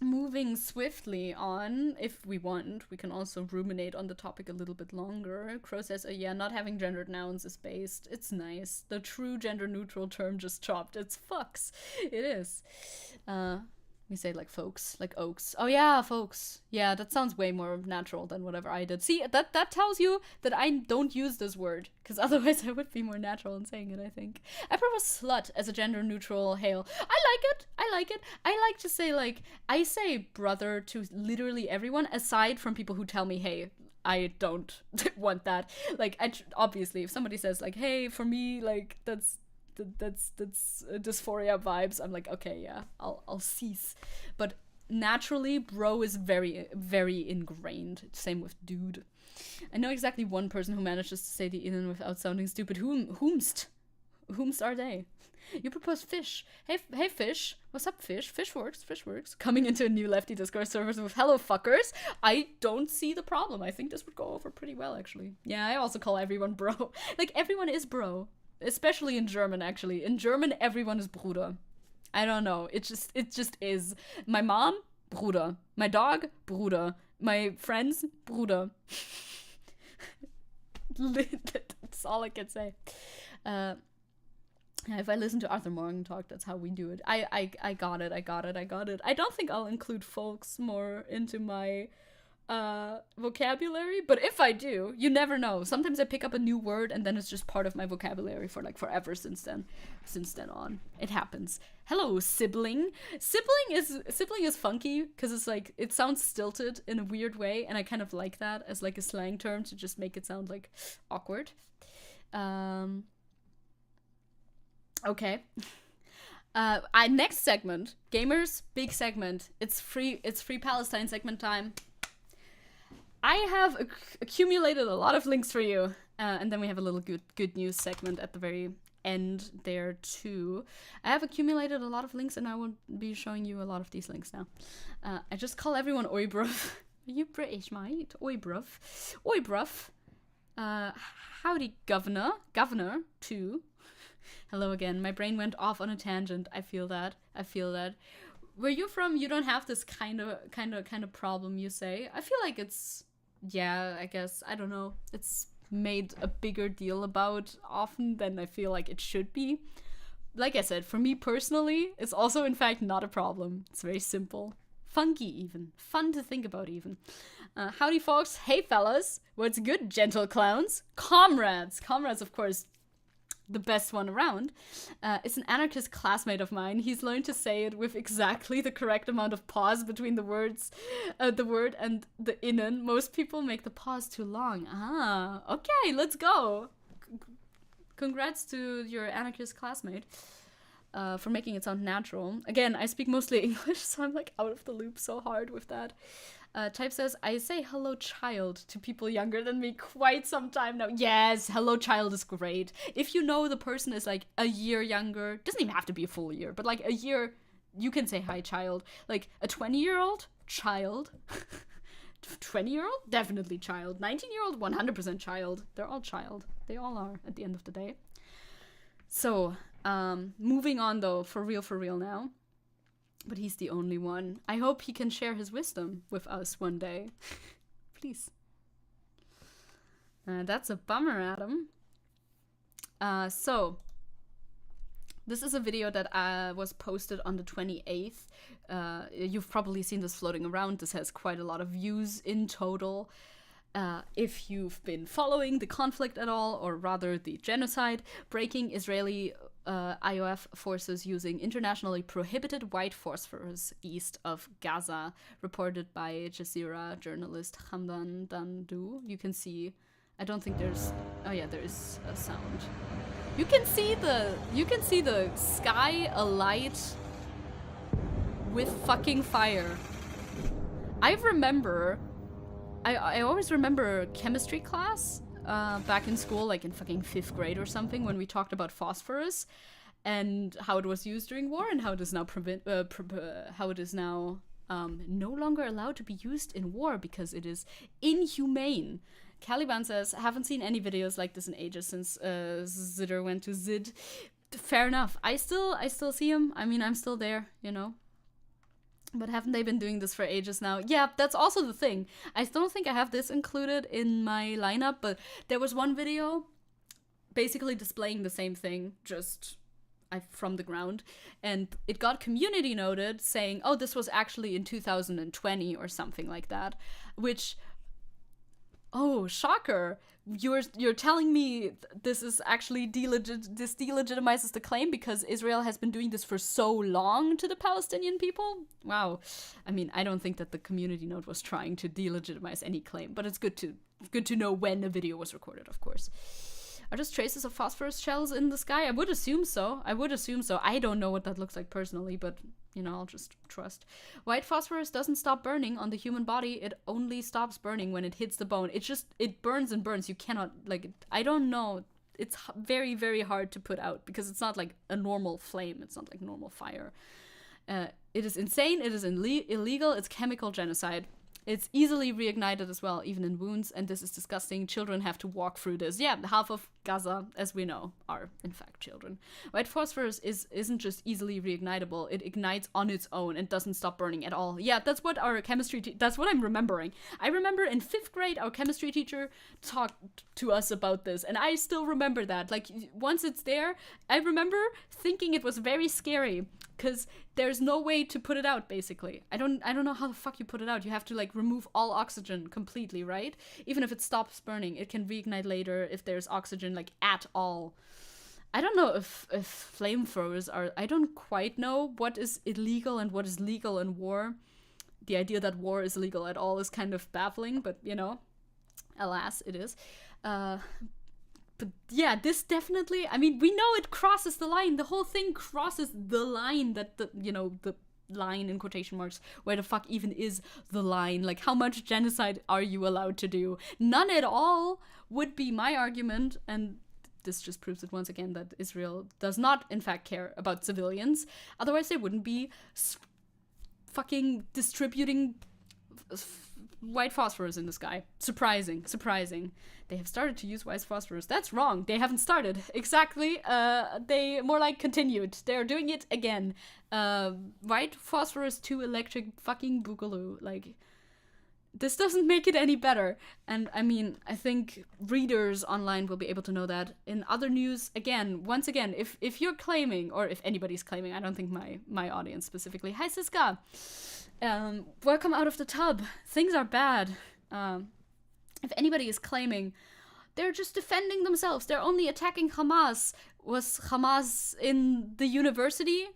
moving swiftly on, if we want, we can also ruminate on the topic a little bit longer. Crow says, yeah, not having gendered nouns is based. It's nice. The true gender neutral term just chopped. It's fucks. It is. We say like folks, like oaks. Oh yeah, folks. Yeah, that sounds way more natural than whatever I did. See, that tells you that I don't use this word, because otherwise I would be more natural in saying it, I think. I propose slut as a gender neutral hail. I like it. I like to say, like, I say brother to literally everyone, aside from people who tell me, hey, I don't want that. Like, obviously, if somebody says, like, hey, for me, like, that's dysphoria vibes, I'm like, okay, yeah, I'll cease. But naturally, bro is very, very ingrained. Same with dude. I know exactly one person who manages to say the innen without sounding stupid. Whomst are they? You propose fish. Hey fish. What's up, fish? Fish works. Coming into a new lefty Discord servers with hello fuckers. I don't see the problem. I think this would go over pretty well, actually. Yeah, I also call everyone bro. Like, everyone is bro. Especially in German, actually. In German, everyone is Bruder. I don't know. It just is. My mom, Bruder. My dog, Bruder. My friends, Bruder. That's all I can say. If I listen to Arthur Morgan talk, that's how we do it. I got it. I don't think I'll include folks more into my vocabulary, but if I do, you never know. Sometimes I pick up a new word and then it's just part of my vocabulary for like forever since then on. It happens. Hello, sibling. Sibling is funky because it's like, it sounds stilted in a weird way, and I kind of like that as like a slang term to just make it sound like awkward. Okay. Next segment, gamers, big segment. It's free Palestine segment time. I have accumulated a lot of links for you, and then we have a little good news segment at the very end there too. I have accumulated a lot of links, and I will be showing you a lot of these links now. I just call everyone oi bruv. Are you British, mate? Oi bruv. Howdy, governor too. Hello again. My brain went off on a tangent. I feel that. Where you from? You don't have this kind of problem, you say. I feel like it's, yeah, I guess, I don't know. It's made a bigger deal about often than I feel like it should be. Like I said, for me personally, it's also in fact not a problem. It's very simple. Funky even. Fun to think about even. Howdy folks. Hey fellas. What's good, gentle clowns? Comrades, of course. The best one around. It's an anarchist classmate of mine. He's learned to say it with exactly the correct amount of pause between the words, the word and the innen. Most people make the pause too long. Okay, let's go. Congrats to your anarchist classmate for making it sound natural. Again, I speak mostly English, so I'm like out of the loop so hard with that. Type says, I say hello child to people younger than me quite some time now. Yes, hello child is great. If you know the person is like a year younger, doesn't even have to be a full year, but like a year, you can say hi child. Like a 20-year-old, child. 20-year-old, definitely child. 19-year-old, 100% child. They're all child. They all are at the end of the day. So, moving on though, for real now. But he's the only one. I hope he can share his wisdom with us one day. please. That's a bummer, Adam. So, this is a video that was posted on the 28th. You've probably seen this floating around. This has quite a lot of views in total. If you've been following the conflict at all, or rather the genocide, breaking Israeli IOF forces using internationally prohibited white phosphorus east of Gaza, reported by Jazeera journalist Hamdan Dandu. You can see, I don't think there's, oh yeah, there is a sound. You can see the sky alight with fucking fire. I always remember chemistry class back in school, like in fucking 5th grade or something, when we talked about phosphorus and how it was used during war and how it is now no longer allowed to be used in war because it is inhumane. Caliban says, haven't seen any videos like this in ages since Zidder went to Zid. Fair enough. I still see him. I mean, I'm still there, you know. But haven't they been doing this for ages now? Yeah, that's also the thing. I still don't think I have this included in my lineup, but there was one video basically displaying the same thing, just from the ground. And it got community noted saying, oh, this was actually in 2020 or something like that. Which, oh, shocker. You're telling me this is actually this delegitimizes the claim because Israel has been doing this for so long to the Palestinian people? Wow. I mean, I don't think that the community note was trying to delegitimize any claim, but it's good to know when a video was recorded, of course. Are just traces of phosphorus shells in the sky? I would assume so. I don't know what that looks like personally, but you know, I'll just trust. White phosphorus doesn't stop burning on the human body. It only stops burning when it hits the bone. It burns and burns. You cannot, like, I don't know. It's very, very hard to put out because it's not like a normal flame. It's not like normal fire. It is insane. It is illegal. It's chemical genocide. It's easily reignited as well, even in wounds, and this is disgusting. Children have to walk through this. Yeah, half of Gaza, as we know, are in fact children. White phosphorus isn't just easily reignitable. It ignites on its own and doesn't stop burning at all. Yeah, that's what our chemistry that's what I'm remembering. I remember in 5th grade, our chemistry teacher talked to us about this, and I still remember that. Like, once it's there, I remember thinking it was very scary, because there's no way to put it out, basically. I don't know how the fuck you put it out. You have to, like, remove all oxygen completely, right? Even if it stops burning, it can reignite later if there's oxygen, like, at all. I don't know if flamethrowers are... I don't quite know what is illegal and what is legal in war. The idea that war is illegal at all is kind of baffling, but, you know, alas, it is. But yeah, this definitely, I mean, we know it crosses the line. The whole thing crosses the line that, the line in quotation marks, where the fuck even is the line? Like, how much genocide are you allowed to do? None at all would be my argument, and this just proves it once again that Israel does not, in fact, care about civilians. Otherwise, they wouldn't be fucking distributing white phosphorus in the sky. Surprising. They have started to use white phosphorus. That's wrong. They haven't started. Exactly. They more like continued. They're doing it again. White phosphorus to electric fucking boogaloo. Like, this doesn't make it any better. And I mean, I think readers online will be able to know that. In other news, once again, if you're claiming, or if anybody's claiming, I don't think my audience specifically. Hi, Siska. Welcome out of the tub. Things are bad. If anybody is claiming they're just defending themselves, they're only attacking Hamas. Was Hamas in the university?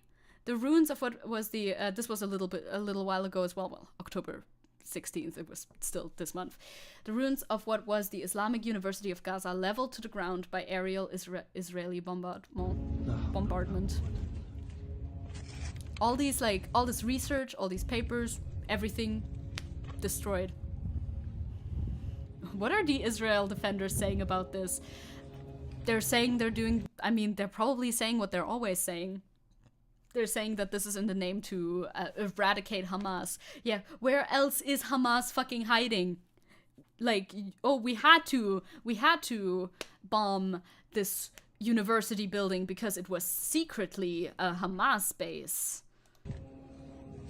The ruins of what was the this was a little while ago as well. Well, October 16th. It was still this month. The ruins of what was the Islamic University of Gaza leveled to the ground by aerial Israeli bombardment. All this research, all these papers, everything destroyed. What are the Israel defenders saying about this? They're saying they're probably saying what they're always saying. They're saying that this is in the name to eradicate Hamas. Yeah, where else is Hamas fucking hiding? Like, oh, we had to bomb this university building because it was secretly a Hamas base.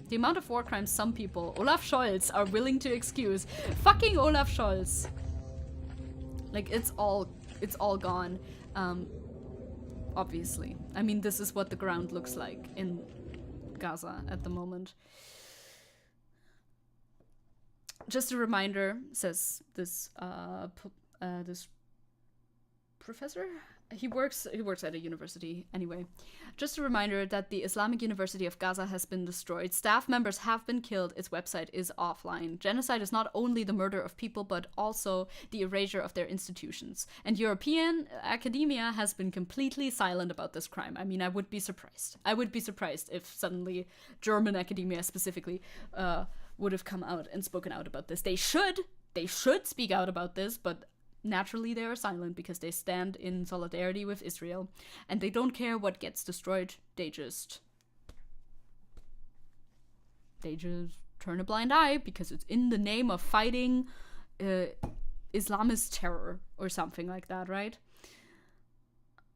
The amount of war crimes some people, Olaf Scholz, are willing to excuse. Fucking Olaf Scholz. Like, it's all gone. Obviously. I mean, this is what the ground looks like in Gaza at the moment. Just a reminder, says this this professor. He works at a university anyway. Just a reminder that the Islamic University of Gaza has been destroyed. Staff members have been killed. Its website is offline. Genocide is not only the murder of people, but also the erasure of their institutions. And European academia has been completely silent about this crime. I mean, I would be surprised. I would be surprised if suddenly German academia specifically would have come out and spoken out about this. They should speak out about this, but naturally they are silent because they stand in solidarity with Israel and they don't care what gets destroyed. They just turn a blind eye because it's in the name of fighting Islamist terror or something like that, right?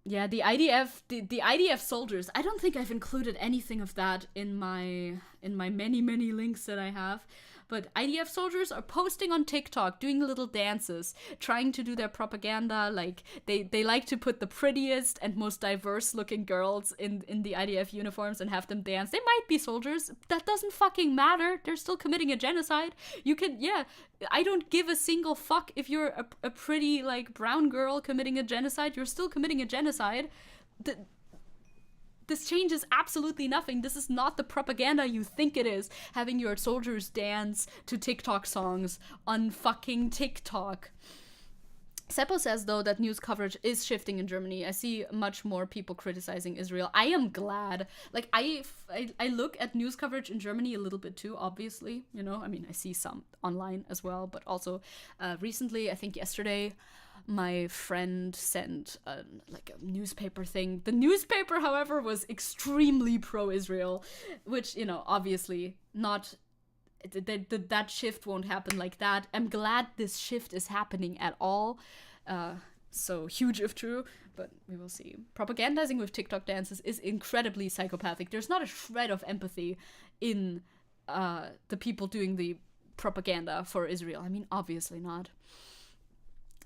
Yeah, the IDF soldiers. I don't think I've included anything of that in my many links that I have. But IDF soldiers are posting on TikTok, doing little dances, trying to do their propaganda. Like, they like to put the prettiest and most diverse looking girls in the IDF uniforms and have them dance. They might be soldiers. That doesn't fucking matter. They're still committing a genocide. You can, yeah, I don't give a single fuck if you're a pretty, like, brown girl committing a genocide. You're still committing a genocide. This changes absolutely nothing. This is not the propaganda you think it is, having your soldiers dance to TikTok songs on fucking TikTok. Seppo says, though, that news coverage is shifting in Germany. I see much more people criticizing Israel. I am glad. Like, I look at news coverage in Germany a little bit too, obviously. You know, I mean, I see some online as well, but also recently, I think yesterday, my friend sent a newspaper thing. The newspaper, however, was extremely pro-Israel, which, you know, obviously not... That shift won't happen like that. I'm glad this shift is happening at all. So huge if true, but we will see. Propagandizing with TikTok dances is incredibly psychopathic. There's not a shred of empathy in the people doing the propaganda for Israel. I mean, obviously not.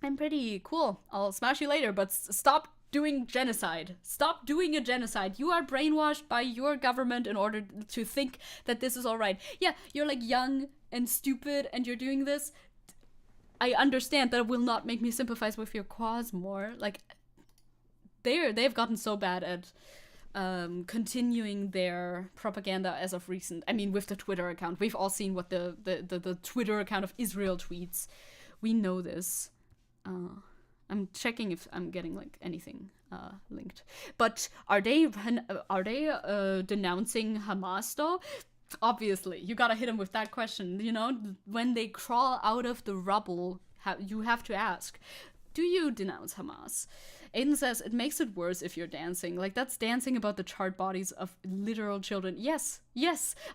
I'm pretty cool. I'll smash you later, but stop doing genocide. Stop doing a genocide. You are brainwashed by your government in order to think that this is all right. Yeah, you're like young and stupid and you're doing this. I understand that it will not make me sympathize with your cause more. Like, they've gotten so bad at continuing their propaganda as of recent. I mean, with the Twitter account. We've all seen what the Twitter account of Israel tweets. We know this. I'm checking if I'm getting like anything linked. But are they denouncing Hamas though? Obviously, you gotta hit them with that question. You know, when they crawl out of the rubble, you have to ask, do you denounce Hamas? Aiden says, it makes it worse if you're dancing. Like, that's dancing about the charred bodies of literal children. Yes.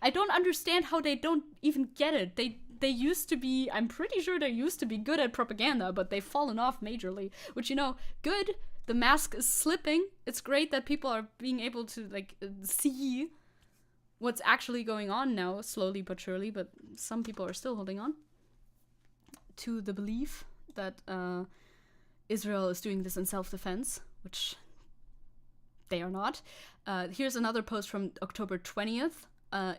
I don't understand how they don't even get it. They used to be, I'm pretty sure they used to be good at propaganda, but they've fallen off majorly. Which, you know, good. The mask is slipping. It's great that people are being able to, like, see what's actually going on now, slowly but surely. But some people are still holding on to the belief that Israel is doing this in self-defense, which they are not. Here's another post from October 20th.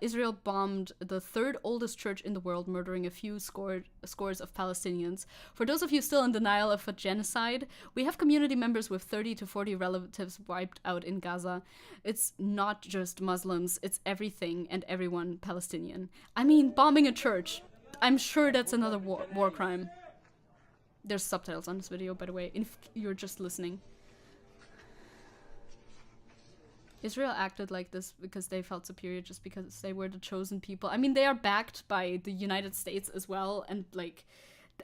Israel bombed the third oldest church in the world, murdering a few scores of Palestinians. For those of you still in denial of a genocide, we have community members with 30 to 40 relatives wiped out in Gaza. It's not just Muslims, it's everything and everyone Palestinian. I mean, bombing a church, I'm sure that's another war crime. There's subtitles on this video, by the way, if you're just listening. Israel acted like this because they felt superior, just because they were the chosen people. I mean, they are backed by the United States as well, and like,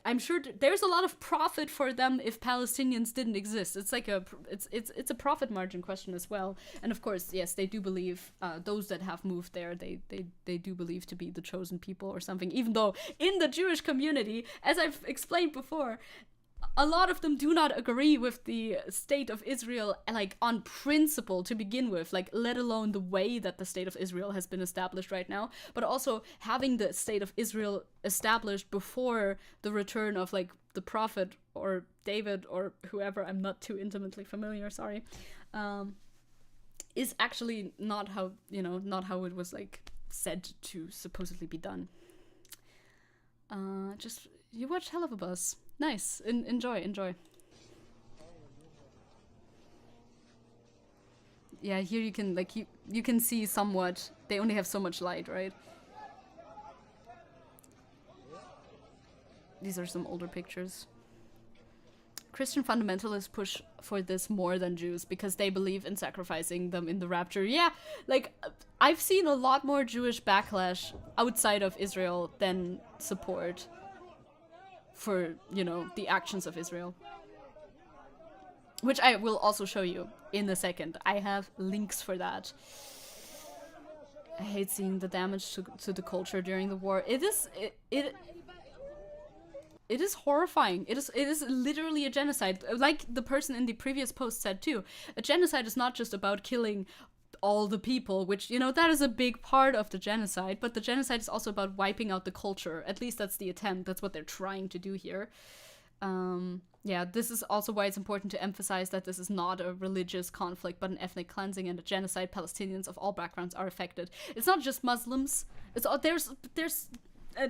I'm sure there's a lot of profit for them if Palestinians didn't exist. It's like it's a profit margin question as well. And of course, yes, they do believe those that have moved there, they do believe to be the chosen people or something. Even though in the Jewish community, as I've explained before, a lot of them do not agree with the state of Israel, like, on principle to begin with, like, let alone the way that the state of Israel has been established right now, but also having the state of Israel established before the return of, like, the prophet or David or whoever, I'm not too intimately familiar, sorry, is actually not how, not how it was, like, said to supposedly be done. You watched Hell of a Buzz. Nice. Enjoy. Yeah, here you can, like, you can see somewhat. They only have so much light, right? These are some older pictures. Christian fundamentalists push for this more than Jews because they believe in sacrificing them in the rapture. Yeah, like, I've seen a lot more Jewish backlash outside of Israel than support for, the actions of Israel. Which I will also show you in a second. I have links for that. I hate seeing the damage to the culture during the war. It is horrifying. It is literally a genocide. Like the person in the previous post said too, a genocide is not just about killing all the people, which, that is a big part of the genocide, but the genocide is also about wiping out the culture. At least that's the attempt. That's what they're trying to do here. Yeah, this is also why it's important to emphasize that this is not a religious conflict, but an ethnic cleansing and a genocide. Palestinians of all backgrounds are affected. It's not just Muslims. It's there's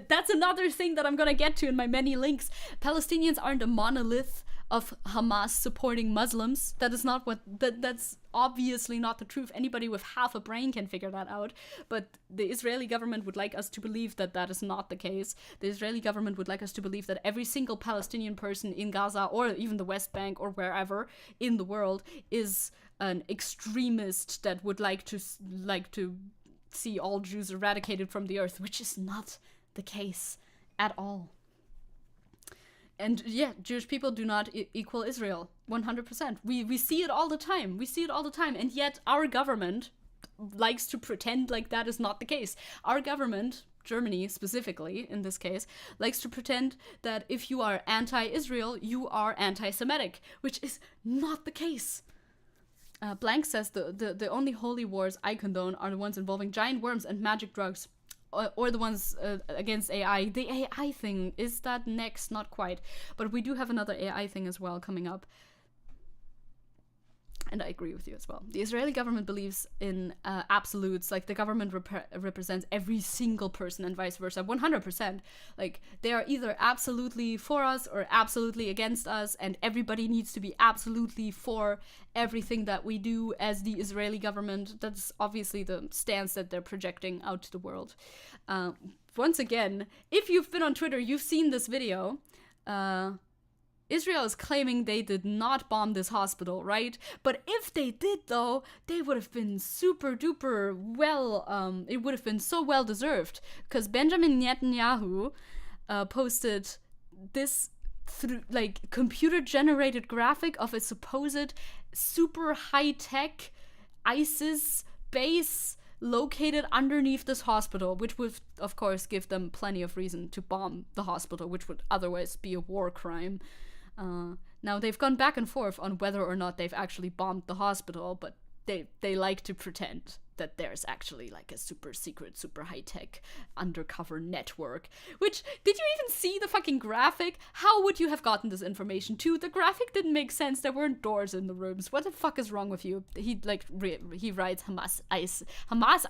that's another thing that I'm gonna get to in my many links. Palestinians aren't a monolith of Hamas supporting Muslims. That is not that's obviously not the truth. Anybody with half a brain can figure that out. But the Israeli government would like us to believe that that is not the case. The Israeli government would like us to believe that every single Palestinian person in Gaza or even the West Bank or wherever in the world is an extremist that would like to see all Jews eradicated from the earth, which is not the case at all. And yeah, Jewish people do not equal Israel, 100%. We see it all the time. And yet our government likes to pretend like that is not the case. Our government, Germany specifically in this case, likes to pretend that if you are anti-Israel, you are anti-Semitic, which is not the case. Blank says the only holy wars I condone are the ones involving giant worms and magic drugs. Or the ones against AI. The AI thing, is that next? Not quite. But we do have another AI thing as well coming up. And I agree with you as well. The Israeli government believes in absolutes, like the government represents every single person and vice versa, 100%. Like, they are either absolutely for us or absolutely against us, and everybody needs to be absolutely for everything that we do as the Israeli government. That's obviously the stance that they're projecting out to the world. Once again, if you've been on Twitter, you've seen this video. Israel is claiming they did not bomb this hospital, right? But if they did, though, they would have been super duper well, it would have been so well deserved. Because Benjamin Netanyahu posted this computer generated graphic of a supposed super high tech ISIS base located underneath this hospital, which would, of course, give them plenty of reason to bomb the hospital, which would otherwise be a war crime. Now, they've gone back and forth on whether or not they've actually bombed the hospital, but they like to pretend that there's actually like a super secret, super high-tech undercover network. Which, did you even see the fucking graphic? How would you have gotten this information too? The graphic didn't make sense. There weren't doors in the rooms. What the fuck is wrong with you? He writes, Hamas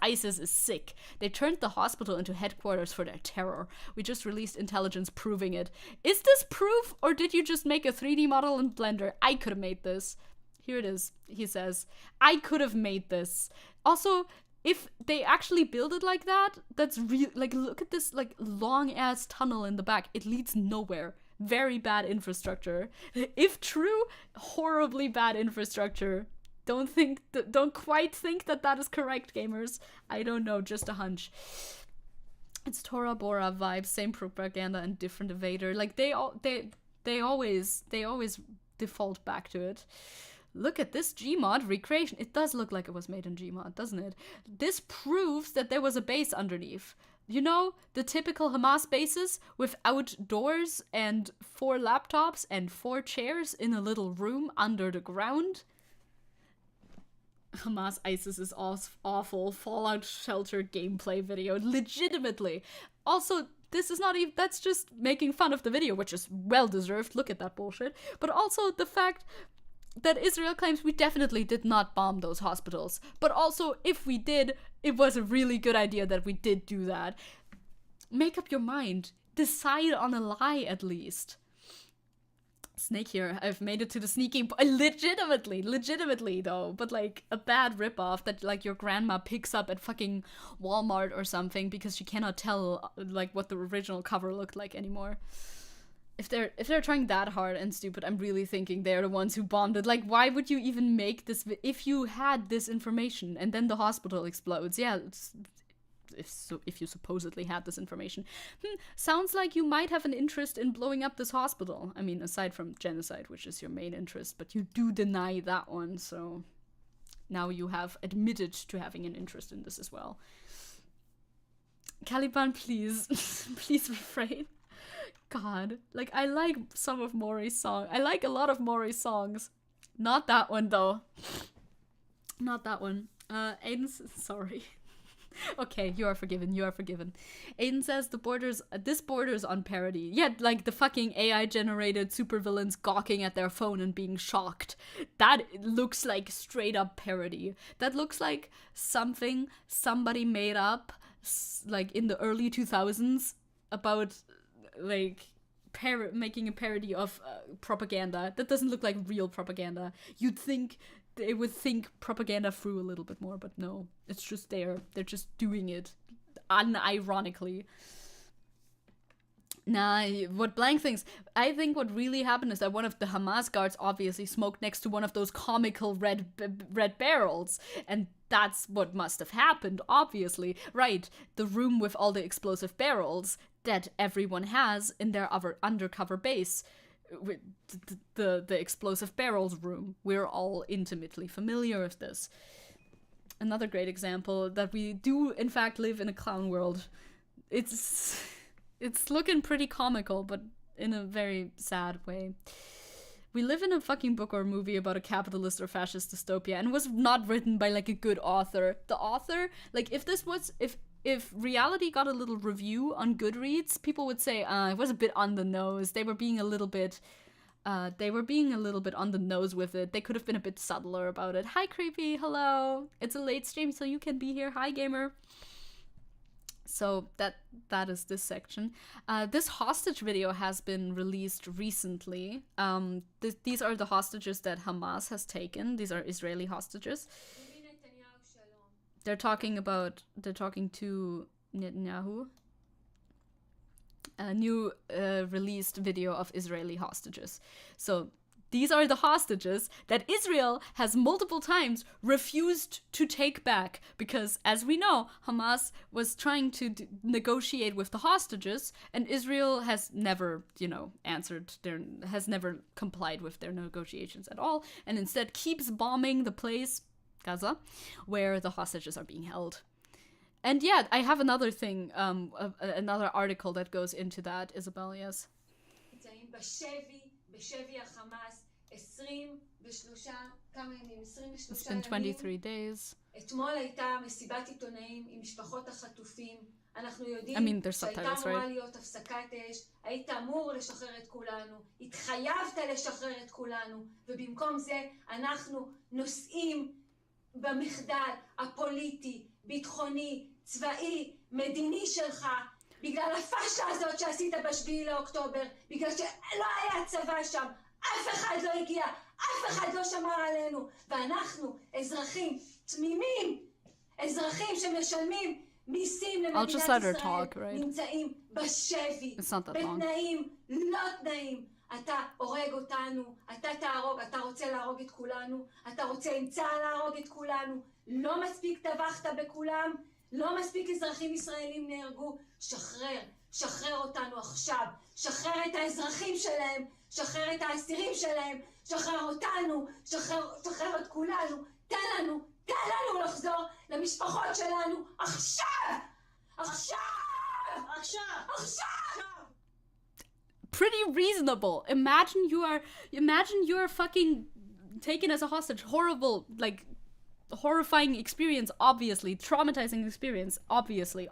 ISIS is sick. They turned the hospital into headquarters for their terror. We just released intelligence proving it. Is this proof, or did you just make a 3D model in Blender? I could have made this. Here it is, he says. I could have made this. Also, if they actually build it like that, that's real. Like, look at this, like, long-ass tunnel in the back. It leads nowhere. Very bad infrastructure. If true, horribly bad infrastructure. Don't quite think that that is correct, gamers. I don't know, just a hunch. It's Tora Bora vibes, same propaganda and different evader. Like, they always default back to it. Look at this Gmod recreation. It does look like it was made in Gmod, doesn't it? This proves that there was a base underneath. you know, the typical Hamas bases without doors and 4 laptops and 4 chairs in a little room under the ground. Hamas ISIS is awful. Fallout Shelter gameplay video. Legitimately. Also, this is not even, that's just making fun of the video, which is well deserved. Look at that bullshit. But also the fact that Israel claims we definitely did not bomb those hospitals. But also, if we did, it was a really good idea that we did do that. Make up your mind. Decide on a lie, at least. Snake here. I've made it to the sneaking... Legitimately, though. But, like, a bad ripoff that, like, your grandma picks up at fucking Walmart or something because she cannot tell, like, what the original cover looked like anymore. If they're trying that hard and stupid, I'm really thinking they're the ones who bombed it. Like, why would you even make this... If you had this information and then the hospital explodes, yeah, if you supposedly had this information. Sounds like you might have an interest in blowing up this hospital. I mean, aside from genocide, which is your main interest, but you do deny that one, so now you have admitted to having an interest in this as well. Caliban, please. Please refrain. God. Like, I like some of Maury's songs. I like a lot of Maury's songs. Not that one, though. Not that one. Aiden's... Sorry. Okay, you are forgiven. You are forgiven. Aiden says this borders on parody. Yeah, like the fucking AI-generated supervillains gawking at their phone and being shocked. That looks like straight up parody. That looks like something somebody made up, like in the early 2000s, about like making a parody of propaganda. That doesn't look like real propaganda. You'd think they would think propaganda through a little bit more, but no, it's just there. They're just doing it unironically. Nah, what Blank thinks, I think what really happened is that one of the Hamas guards obviously smoked next to one of those comical red barrels, and that's what must have happened, obviously. Right, the room with all the explosive barrels that everyone has in their undercover base. With the explosive barrels room. We're all intimately familiar with this. Another great example that we do in fact live in a clown world. It's looking pretty comical, but in a very sad way. We live in a fucking book or movie about a capitalist or fascist dystopia, and it was not written by like a good author. The author, like if reality got a little review on Goodreads, people would say, it was a bit on the nose. They were being a little bit on the nose with it. They could have been a bit subtler about it. Hi, Creepy. Hello. It's a late stream, so you can be here. Hi, gamer. So that is this section. This hostage video has been released recently. These are the hostages that Hamas has taken. These are Israeli hostages. They're talking to Netanyahu. A new released video of Israeli hostages. So these are the hostages that Israel has multiple times refused to take back because, as we know, Hamas was trying to negotiate with the hostages, and Israel has never, has never complied with their negotiations at all, and instead keeps bombing the place, Gaza, where the hostages are being held. And yeah, I have another thing, another article that goes into that, Isabel, yes. It's been 23 days. I mean, there's subtitles, right? היית אמור לשחרר את כולנו, התחייבת לשחרר את כולנו, ובמקום זה אנחנו נוסעים במחדל הפוליטי, ביטחוני, צבאי, מדיני שלך, בגלל הפשלה הזאת שעשית ב7 לאוקטובר, בגלל שלא היה צבא שם, אף אחד לא הגיע, אף אחד לא שמר עלינו, ואנחנו אזרחים תמימים, אזרחים שמשלמים מיסים למדינת ישראל, נמצאים בשבי, בתנאים לא תנאים. אתה הורג אותנו, אתה תהרוג, אתה רוצה להרוג את כולנו, אתה רוצה עם צה"ל להרוג את כולנו, לא מספיק טבחת בכולם, לא מספיק אזרחים ישראלים נהרגו, שחרר אותנו עכשיו, שחרר את האזרחים שלהם, שחרר את האסירים שלהם, שחרר אותנו, שחרר את כולנו, תן לנו לחזור למשפחות שלנו עכשיו! עכשיו! Pretty reasonable. Imagine you're fucking taken as a hostage. Horrible, like, horrifying experience, obviously. Traumatizing experience, obviously.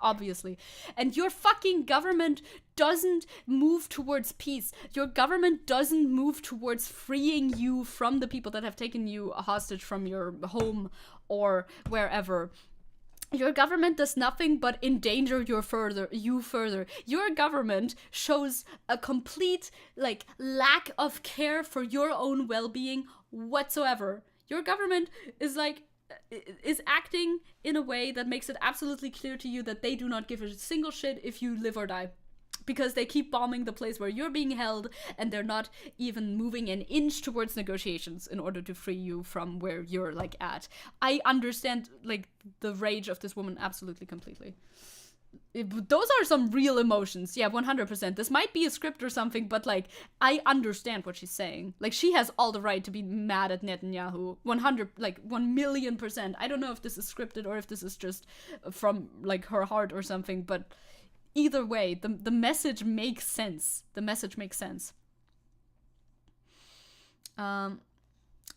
And your fucking government doesn't move towards peace. Your government doesn't move towards freeing you from the people that have taken you a hostage from your home or wherever. Your government does nothing but endanger you further. Your government shows a complete, like, lack of care for your own well-being whatsoever. Your government is acting in a way that makes it absolutely clear to you that they do not give a single shit if you live or die. Because they keep bombing the place where you're being held, and they're not even moving an inch towards negotiations in order to free you from where you're, like, at. I understand, like, the rage of this woman absolutely, completely. Those are some real emotions. Yeah, 100%. This might be a script or something, but, like, I understand what she's saying. Like, she has all the right to be mad at Netanyahu. 1,000,000%. I don't know if this is scripted or if this is just from, like, her heart or something, but either way, the message makes sense.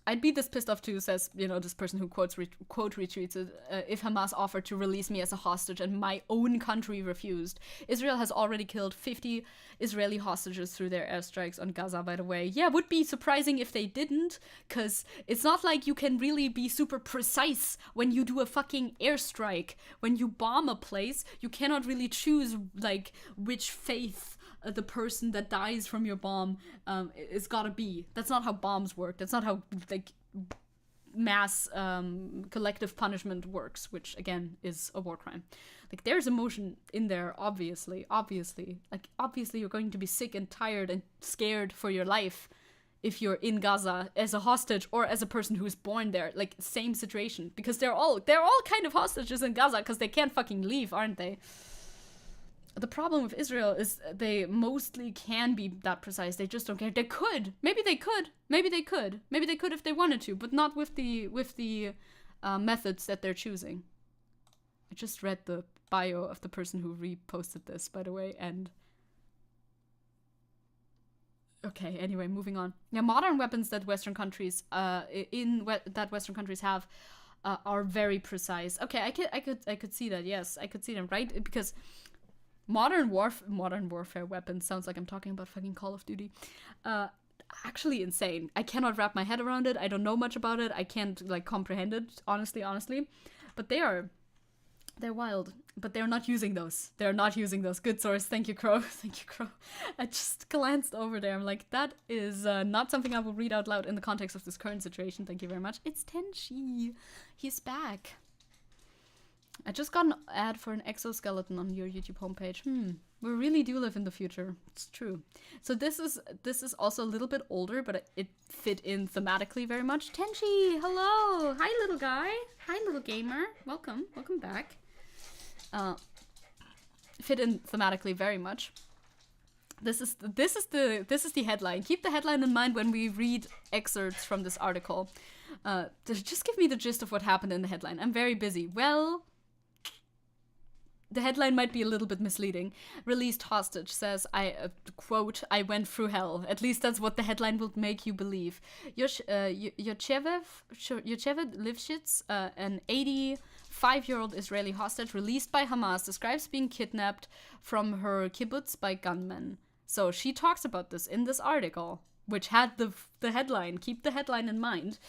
I'd be this pissed off too, says, this person who quote retweets it, if Hamas offered to release me as a hostage and my own country refused. Israel has already killed 50 Israeli hostages through their airstrikes on Gaza, by the way. Yeah, would be surprising if they didn't, because it's not like you can really be super precise when you do a fucking airstrike. When you bomb a place, you cannot really choose, like, which faith the person that dies from your bomb is gotta be. That's not how bombs work. That's not how, like, mass collective punishment works, which again is a war crime. Like, there's emotion in there, obviously. Like, obviously you're going to be sick and tired and scared for your life if you're in Gaza as a hostage or as a person who's born there. Like, same situation, because they're all kind of hostages in Gaza because they can't fucking leave, aren't they? The problem with Israel is they mostly can be that precise. They just don't care. They could. Maybe they could if they wanted to, but not with the methods that they're choosing. I just read the bio of the person who reposted this, by the way, and okay, anyway, moving on. Yeah, modern weapons that Western countries Western countries have are very precise. Okay, I could see that. Yes, I could see them, right? Because modern warfare weapons, sounds like I'm talking about fucking Call of Duty. Actually insane. I cannot wrap my head around it. I don't know much about it. I can't, like, comprehend it, honestly. But they're wild. But they're not using those. Good source. Thank you, Crow. I just glanced over there. I'm like, that is not something I will read out loud in the context of this current situation. Thank you very much. It's Tenchi. He's back. I just got an ad for an exoskeleton on your YouTube homepage. We really do live in the future. It's true. So this is also a little bit older, but it fit in thematically very much. Tenchi, hello. Hi, little guy. Hi, little gamer. Welcome back. Fit in thematically very much. This is the headline. Keep the headline in mind when we read excerpts from this article. Just give me the gist of what happened in the headline. I'm very busy. Well, the headline might be a little bit misleading. Released hostage says, quote, I went through hell. At least that's what the headline will make you believe. Yocheved Lifshitz, an 85-year-old Israeli hostage released by Hamas, describes being kidnapped from her kibbutz by gunmen. So she talks about this in this article, which had the headline. Keep the headline in mind.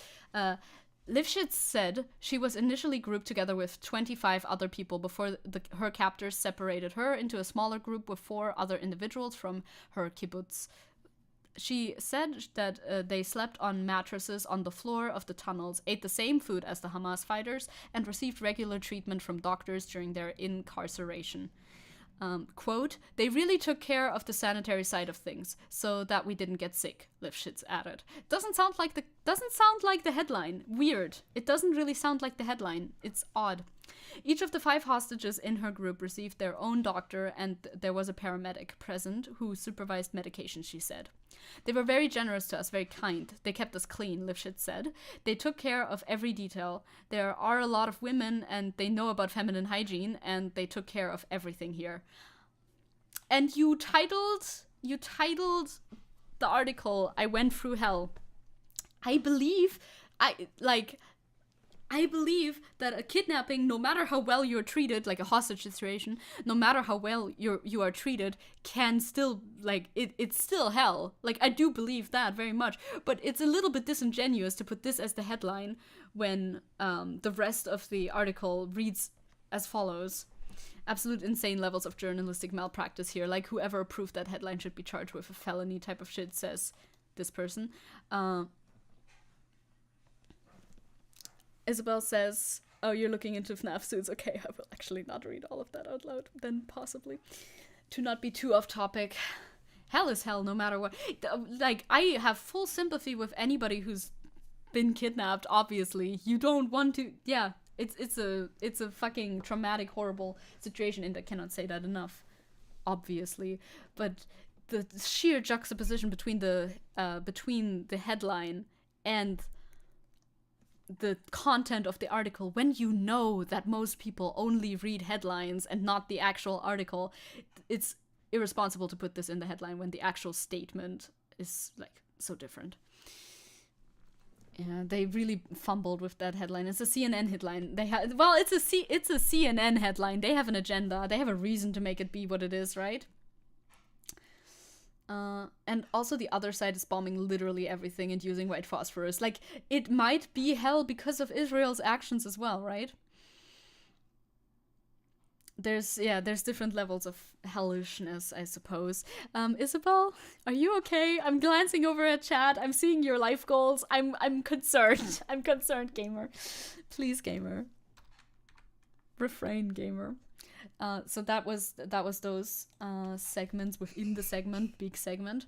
Lifshitz said she was initially grouped together with 25 other people before her captors separated her into a smaller group with 4 other individuals from her kibbutz. She said that they slept on mattresses on the floor of the tunnels, ate the same food as the Hamas fighters, and received regular treatment from doctors during their incarceration. Quote, they really took care of the sanitary side of things so that we didn't get sick, Lifshitz added. Doesn't sound like the headline. Weird. It doesn't really sound like the headline. It's odd. Each of the 5 hostages in her group received their own doctor, and there was a paramedic present who supervised medication, she said. They were very generous to us, very kind. They kept us clean, Lifshitz said. They took care of every detail. There are a lot of women, and they know about feminine hygiene, and they took care of everything here. And you titled the article, "I Went Through Hell." I believe that a kidnapping, no matter how well you're treated, like a hostage situation, no matter how well you are treated, can still, like, it's still hell. Like, I do believe that very much. But it's a little bit disingenuous to put this as the headline when the rest of the article reads as follows. Absolute insane levels of journalistic malpractice here. Like, whoever approved that headline should be charged with a felony type of shit, says this person. Isabel says, "Oh, you're looking into FNAF suits. Okay, I will actually not read all of that out loud, then possibly. To not be too off topic. Hell is hell, no matter what." Like, I have full sympathy with anybody who's been kidnapped, obviously. You don't want to, yeah, it's a fucking traumatic, horrible situation, and I cannot say that enough, obviously. But the sheer juxtaposition between the headline and the content of the article, when you know that most people only read headlines and not the actual article, it's irresponsible to put this in the headline when the actual statement is, like, so different. Yeah, they really fumbled with that headline. It's a CNN headline. It's a CNN headline. They have an agenda. They have a reason to make it be what it is, right? And also the other side is bombing literally everything and using white phosphorus. Like, it might be hell because of Israel's actions as well, right? There's different levels of hellishness, I suppose. Isabel, are you okay? I'm glancing over at chat. I'm seeing your life goals. I'm concerned. I'm concerned, gamer. Please, gamer. Refrain, gamer. So that was those segments within the segment, big segment.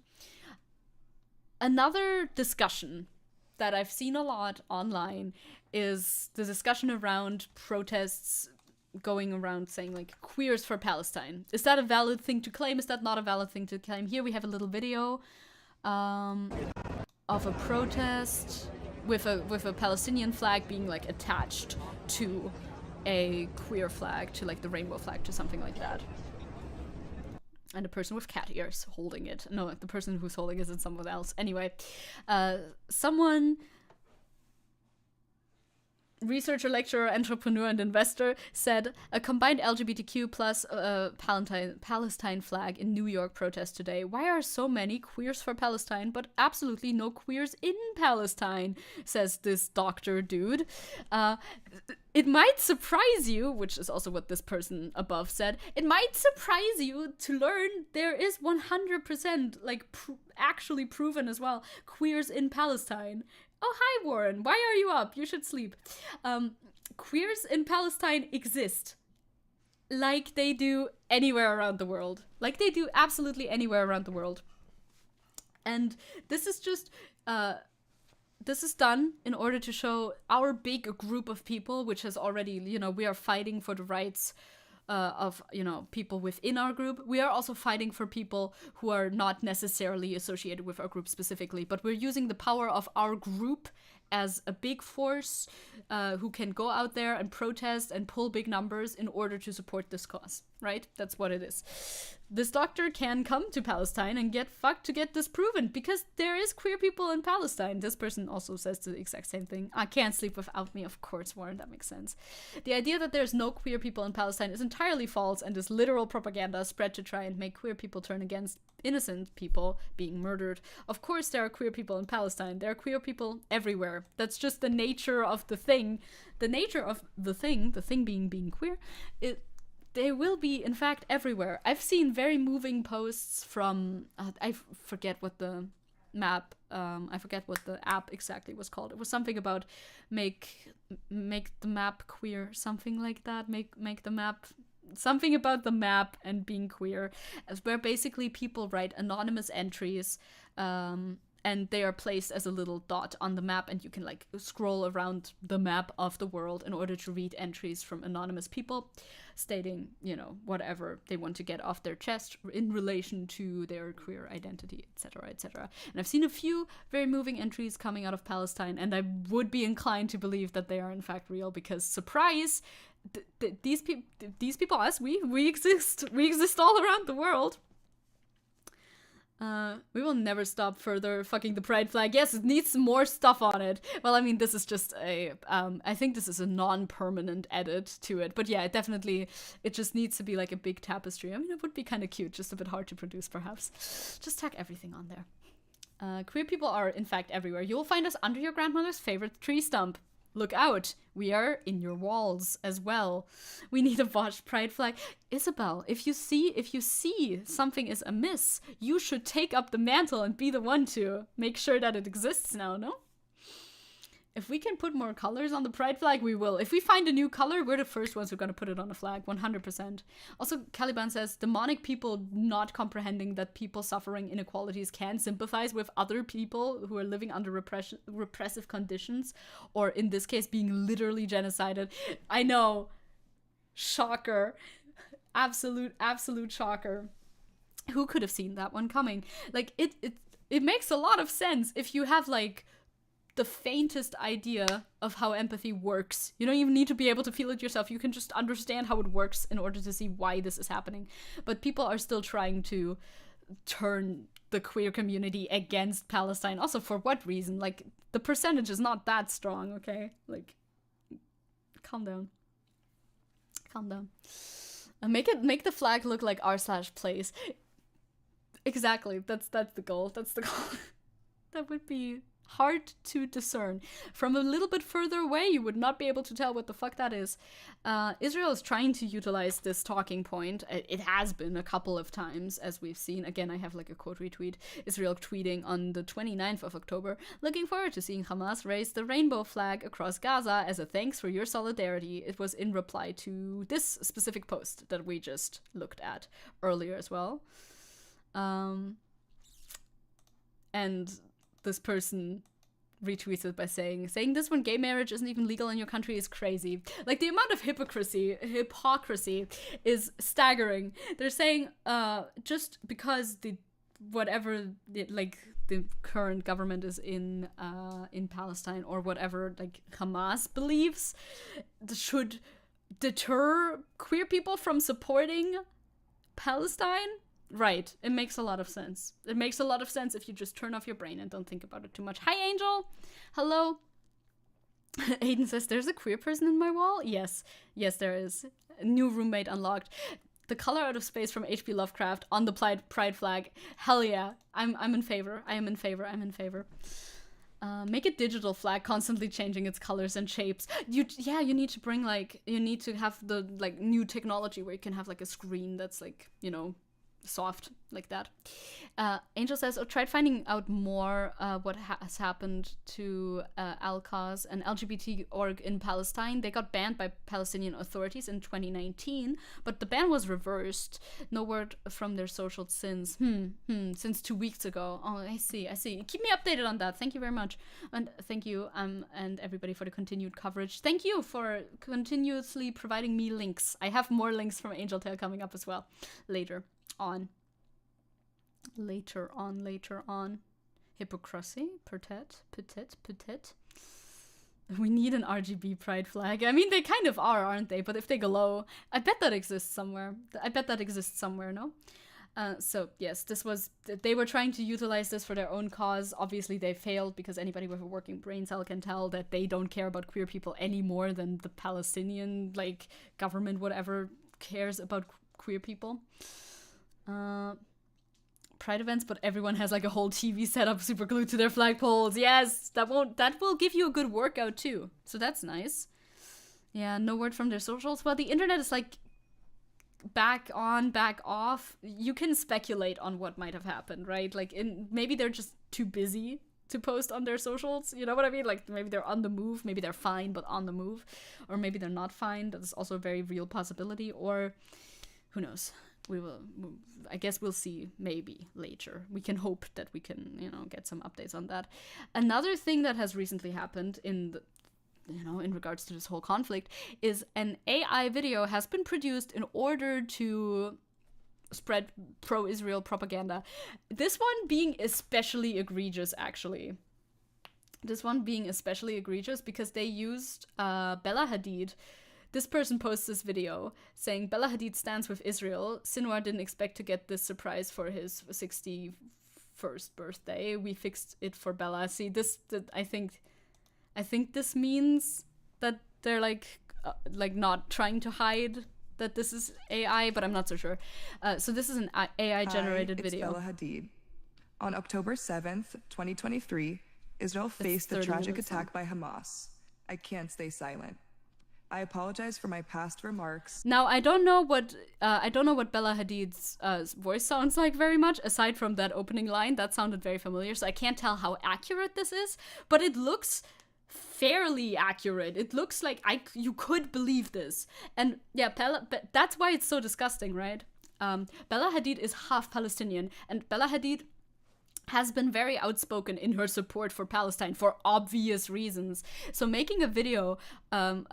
Another discussion that I've seen a lot online is the discussion around protests going around saying, like, queers for Palestine. Is that a valid thing to claim? Is that not a valid thing to claim? Here we have a little video of a protest with a Palestinian flag being, like, attached to a queer flag, to, like, the rainbow flag, to something like that. And a person with cat ears holding it. No, the person who's holding it is someone else. Anyway, someone, researcher, lecturer, entrepreneur, and investor, said a combined LGBTQ plus Palestine flag in New York protest today. Why are so many queers for Palestine, but absolutely no queers in Palestine, says this doctor dude. It might surprise you, which is also what this person above said, it might surprise you to learn there is 100%, like, actually proven as well, queers in Palestine. Oh, hi, Warren. Why are you up? You should sleep. Queers in Palestine exist. Like they do anywhere around the world. Like they do absolutely anywhere around the world. And this is just... this is done in order to show our big group of people, which has already, you know, we are fighting for the rights of, you know, people within our group. We are also fighting for people who are not necessarily associated with our group specifically, but we're using the power of our group as a big force who can go out there and protest and pull big numbers in order to support this cause, right? That's what it is. This doctor can come to Palestine and get fucked to get this proven, because there is queer people in Palestine. This person also says the exact same thing. I can't sleep without me, of course, Warren, that makes sense. The idea that there's no queer people in Palestine is entirely false and is literal propaganda spread to try and make queer people turn against innocent people being murdered. Of course there are queer people in Palestine. There are queer people everywhere. That's just the nature of the thing. The nature of the thing being queer, they will be, in fact, everywhere. I've seen very moving posts from, I forget what the map, I forget what the app exactly was called. It was something about make the map queer, something like that. Make the map, something about the map and being queer, where basically people write anonymous entries, and they are placed as a little dot on the map, and you can, like, scroll around the map of the world in order to read entries from anonymous people stating, you know, whatever they want to get off their chest in relation to their queer identity, etc., etc. And I've seen a few very moving entries coming out of Palestine, and I would be inclined to believe that they are in fact real, because, surprise, these people, us, we exist all around the world. We will never stop further fucking the pride flag. Yes, it needs more stuff on it. Well, I mean, this is just a, I think this is a non-permanent edit to it. But yeah, it just needs to be like a big tapestry. I mean, it would be kind of cute, just a bit hard to produce, perhaps. Just tack everything on there. Queer people are, in fact, everywhere. You will find us under your grandmother's favorite tree stump. Look out, we are in your walls as well. We need a washed pride flag. Isabel, if you see something is amiss, you should take up the mantle and be the one to make sure that it exists now, no? If we can put more colors on the pride flag, we will. If we find a new color, we're the first ones who are going to put it on a flag, 100%. Also, Caliban says, demonic people not comprehending that people suffering inequalities can sympathize with other people who are living under repressive conditions, or in this case, being literally genocided. I know. Shocker. Absolute shocker. Who could have seen that one coming? Like, it makes a lot of sense if you have, like, the faintest idea of how empathy works. You don't even need to be able to feel it yourself. You can just understand how it works in order to see why this is happening. But people are still trying to turn the queer community against Palestine. Also, for what reason? Like, the percentage is not that strong, okay? Like, calm down. Calm down. Make the flag look like r/place. Exactly. That's the goal. That's the goal. That would be hard to discern. From a little bit further away, you would not be able to tell what the fuck that is. Israel is trying to utilize this talking point. It has been a couple of times, as we've seen. Again, I have like a quote retweet. Israel tweeting on the 29th of October, looking forward to seeing Hamas raise the rainbow flag across Gaza as a thanks for your solidarity. It was in reply to this specific post that we just looked at earlier as well. And this person retweeted by saying this when gay marriage isn't even legal in your country is crazy. Like, the amount of hypocrisy is staggering. They're saying just because the current government is in Palestine, or whatever like Hamas believes, should deter queer people from supporting Palestine. Right. It makes a lot of sense. It makes a lot of sense if you just turn off your brain and don't think about it too much. Hi, Angel. Hello. Aiden says, there's a queer person in my wall? Yes. Yes, there is. A new roommate unlocked. The color out of space from H.P. Lovecraft on the pride flag. Hell yeah. I'm in favor. I am in favor. I'm in favor. Make a digital flag constantly changing its colors and shapes. You need to bring, like, you need to have the, like, new technology where you can have, like, a screen that's, like, you know, soft like that. Angel says, tried finding out more what has happened to Al-Qas, an LGBT org in Palestine. They got banned by Palestinian authorities in 2019, but the ban was reversed. No word from their socials since. Since 2 weeks ago. Oh, I see. Keep me updated on that. Thank you very much. And thank you, and everybody, for the continued coverage. Thank you for continuously providing me links. I have more links from Angel Tale coming up as well later on. Hypocrisy, peut-être. We need an RGB pride flag. I mean, they kind of are, aren't they? But if they glow, I bet that exists somewhere. No? So yes, they were trying to utilize this for their own cause. Obviously they failed, because anybody with a working brain cell can tell that they don't care about queer people any more than the Palestinian, like, government, whatever, cares about queer people. Pride events, but everyone has like a whole TV setup super glued to their flagpoles. Yes, that will give you a good workout too. So that's nice. Yeah, no word from their socials. Well, the internet is like back on, back off. You can speculate on what might have happened, right? Like, maybe they're just too busy to post on their socials. You know what I mean? Like, maybe they're on the move. Maybe they're fine, but on the move. Or maybe they're not fine. That is also a very real possibility. Or who knows? I guess we'll see maybe later. We can hope that we can, get some updates on that. Another thing that has recently happened in regards to this whole conflict is an AI video has been produced in order to spread pro-Israel propaganda. This one being especially egregious, actually. Because they used Bella Hadid. This person posts this video saying, Bella Hadid stands with Israel. Sinwar didn't expect to get this surprise for his first birthday. We fixed it for Bella. See, I think this means that they're like not trying to hide that this is AI, but I'm not so sure. So this is an AI generated video. Bella Hadid. On October 7th, 2023, Israel faced the tragic attack by Hamas. I can't stay silent. I apologize for my past remarks. Now, I don't know what Bella Hadid's voice sounds like very much, aside from that opening line. That sounded very familiar, so I can't tell how accurate this is, but it looks fairly accurate. It looks like you could believe this. And yeah, that's why it's so disgusting, right? Bella Hadid is half Palestinian, and Bella Hadid has been very outspoken in her support for Palestine for obvious reasons. So making a video, an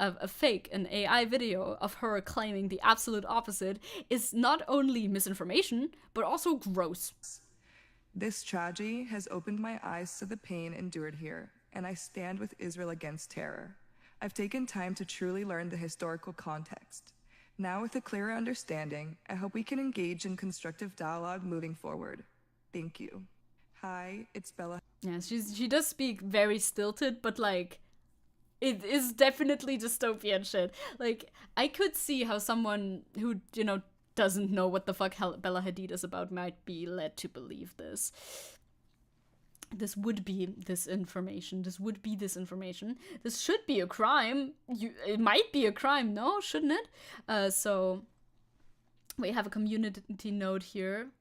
AI video of her claiming the absolute opposite is not only misinformation, but also gross. This tragedy has opened my eyes to the pain endured here, and I stand with Israel against terror. I've taken time to truly learn the historical context. Now, with a clearer understanding, I hope we can engage in constructive dialogue moving forward. Thank you. Hi, it's Bella. Yeah, she does speak very stilted, but like, it is definitely dystopian shit. Like, I could see how someone who, doesn't know what the fuck Bella Hadid is about might be led to believe this. This would be disinformation. This should be a crime. It might be a crime, no? Shouldn't it? So, we have a community node here.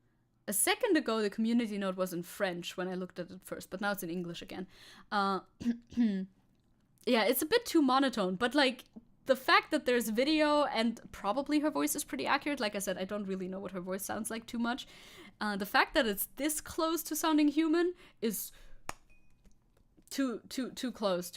A second ago, the community node was in French when I looked at it first, but now it's in English again. Yeah, it's a bit too monotone, but like the fact that there's video and probably her voice is pretty accurate. Like I said, I don't really know what her voice sounds like too much. The fact that it's this close to sounding human is too close.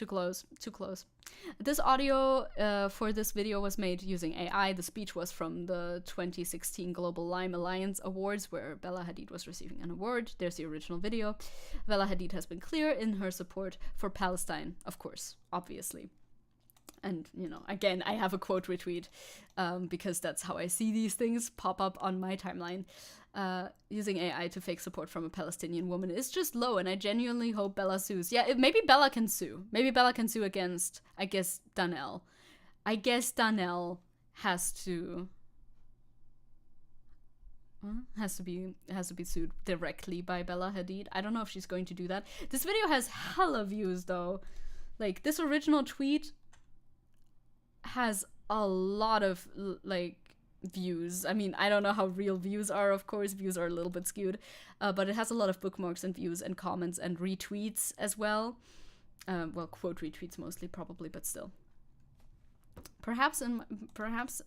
This audio for this video was made using AI. The speech was from the 2016 Global Lyme Alliance Awards, where Bella Hadid was receiving an award. There's the original video. Bella Hadid has been clear in her support for Palestine, of course, obviously. And, again, I have a quote retweet because that's how I see these things pop up on my timeline. Using AI to fake support from a Palestinian woman is just low, and I genuinely hope Bella sues. Yeah, maybe Bella can sue. Maybe Bella can sue against, I guess, Danelle. I guess Danelle has to be sued directly by Bella Hadid. I don't know if she's going to do that. This video has hella views, though. Like, this original tweet has a lot of, views. I mean, I don't know how real views are, of course. Views are a little bit skewed. But it has a lot of bookmarks and views and comments and retweets as well. Well, quote retweets mostly, probably, but still. Perhaps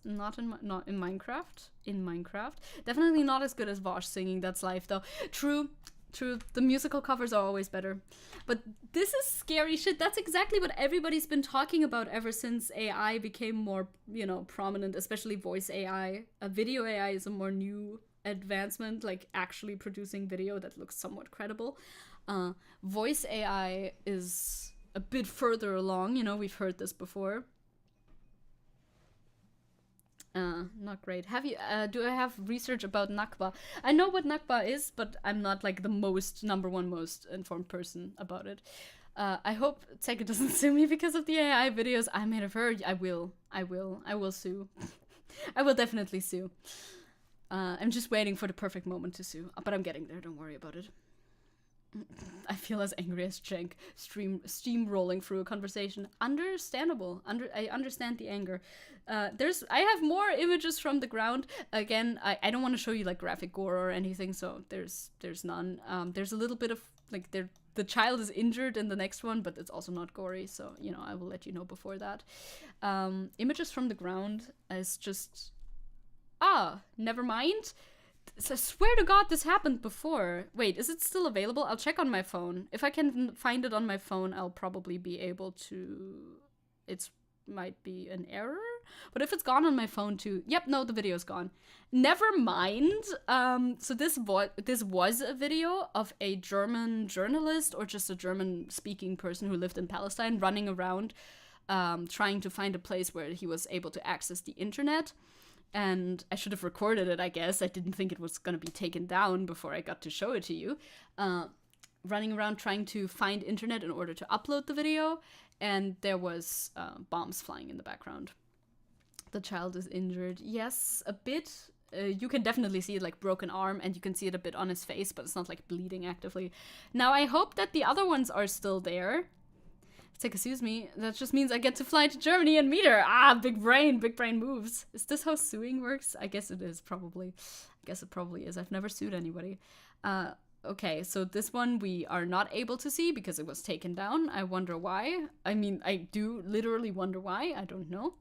not in Minecraft. In Minecraft. Definitely not as good as Vosh singing That's Life, though. True. The musical covers are always better. But this is scary shit. That's exactly what everybody's been talking about ever since AI became more, prominent, especially voice AI. Video AI is a more new advancement, like actually producing video that looks somewhat credible. Voice AI is a bit further along. We've heard this before. Not great. Do I have research about Nakba? I know what Nakba is, but I'm not like the number one most informed person about it. I hope Zecke doesn't sue me because of the AI videos I made of her. I will sue. I will definitely sue. I'm just waiting for the perfect moment to sue, but I'm getting there. Don't worry about it. I feel as angry as Cenk, steamrolling through a conversation. Understandable. I understand the anger. I have more images from the ground. Again, I don't want to show you like graphic gore or anything, so there's none. There's a little bit of like the child is injured in the next one, but it's also not gory, so I will let you know before that. Images from the ground is just never mind. So I swear to God this happened before. Wait, is it still available? I'll check on my phone. If I can find it on my phone, I'll probably be able to... It might be an error? But if it's gone on my phone too... Yep, no, the video's gone. Never mind. So this was a video of a German journalist or just a German-speaking person who lived in Palestine running around trying to find a place where he was able to access the internet. and I should have recorded it, I guess. I didn't think it was going to be taken down before I got to show it to you. Running around trying to find internet in order to upload the video, and there was bombs flying in the background. The child is injured. Yes, a bit. You can definitely see it, like, broken arm, and you can see it a bit on his face, but it's not, like, bleeding actively. Now, I hope that the other ones are still there. It's like, excuse me, that just means I get to fly to Germany and meet her. Ah, big brain moves. Is this how suing works? I guess it is, probably. I guess it probably is. I've never sued anybody. Okay, so this one we are not able to see because it was taken down. I wonder why. I mean, I do literally wonder why. I don't know.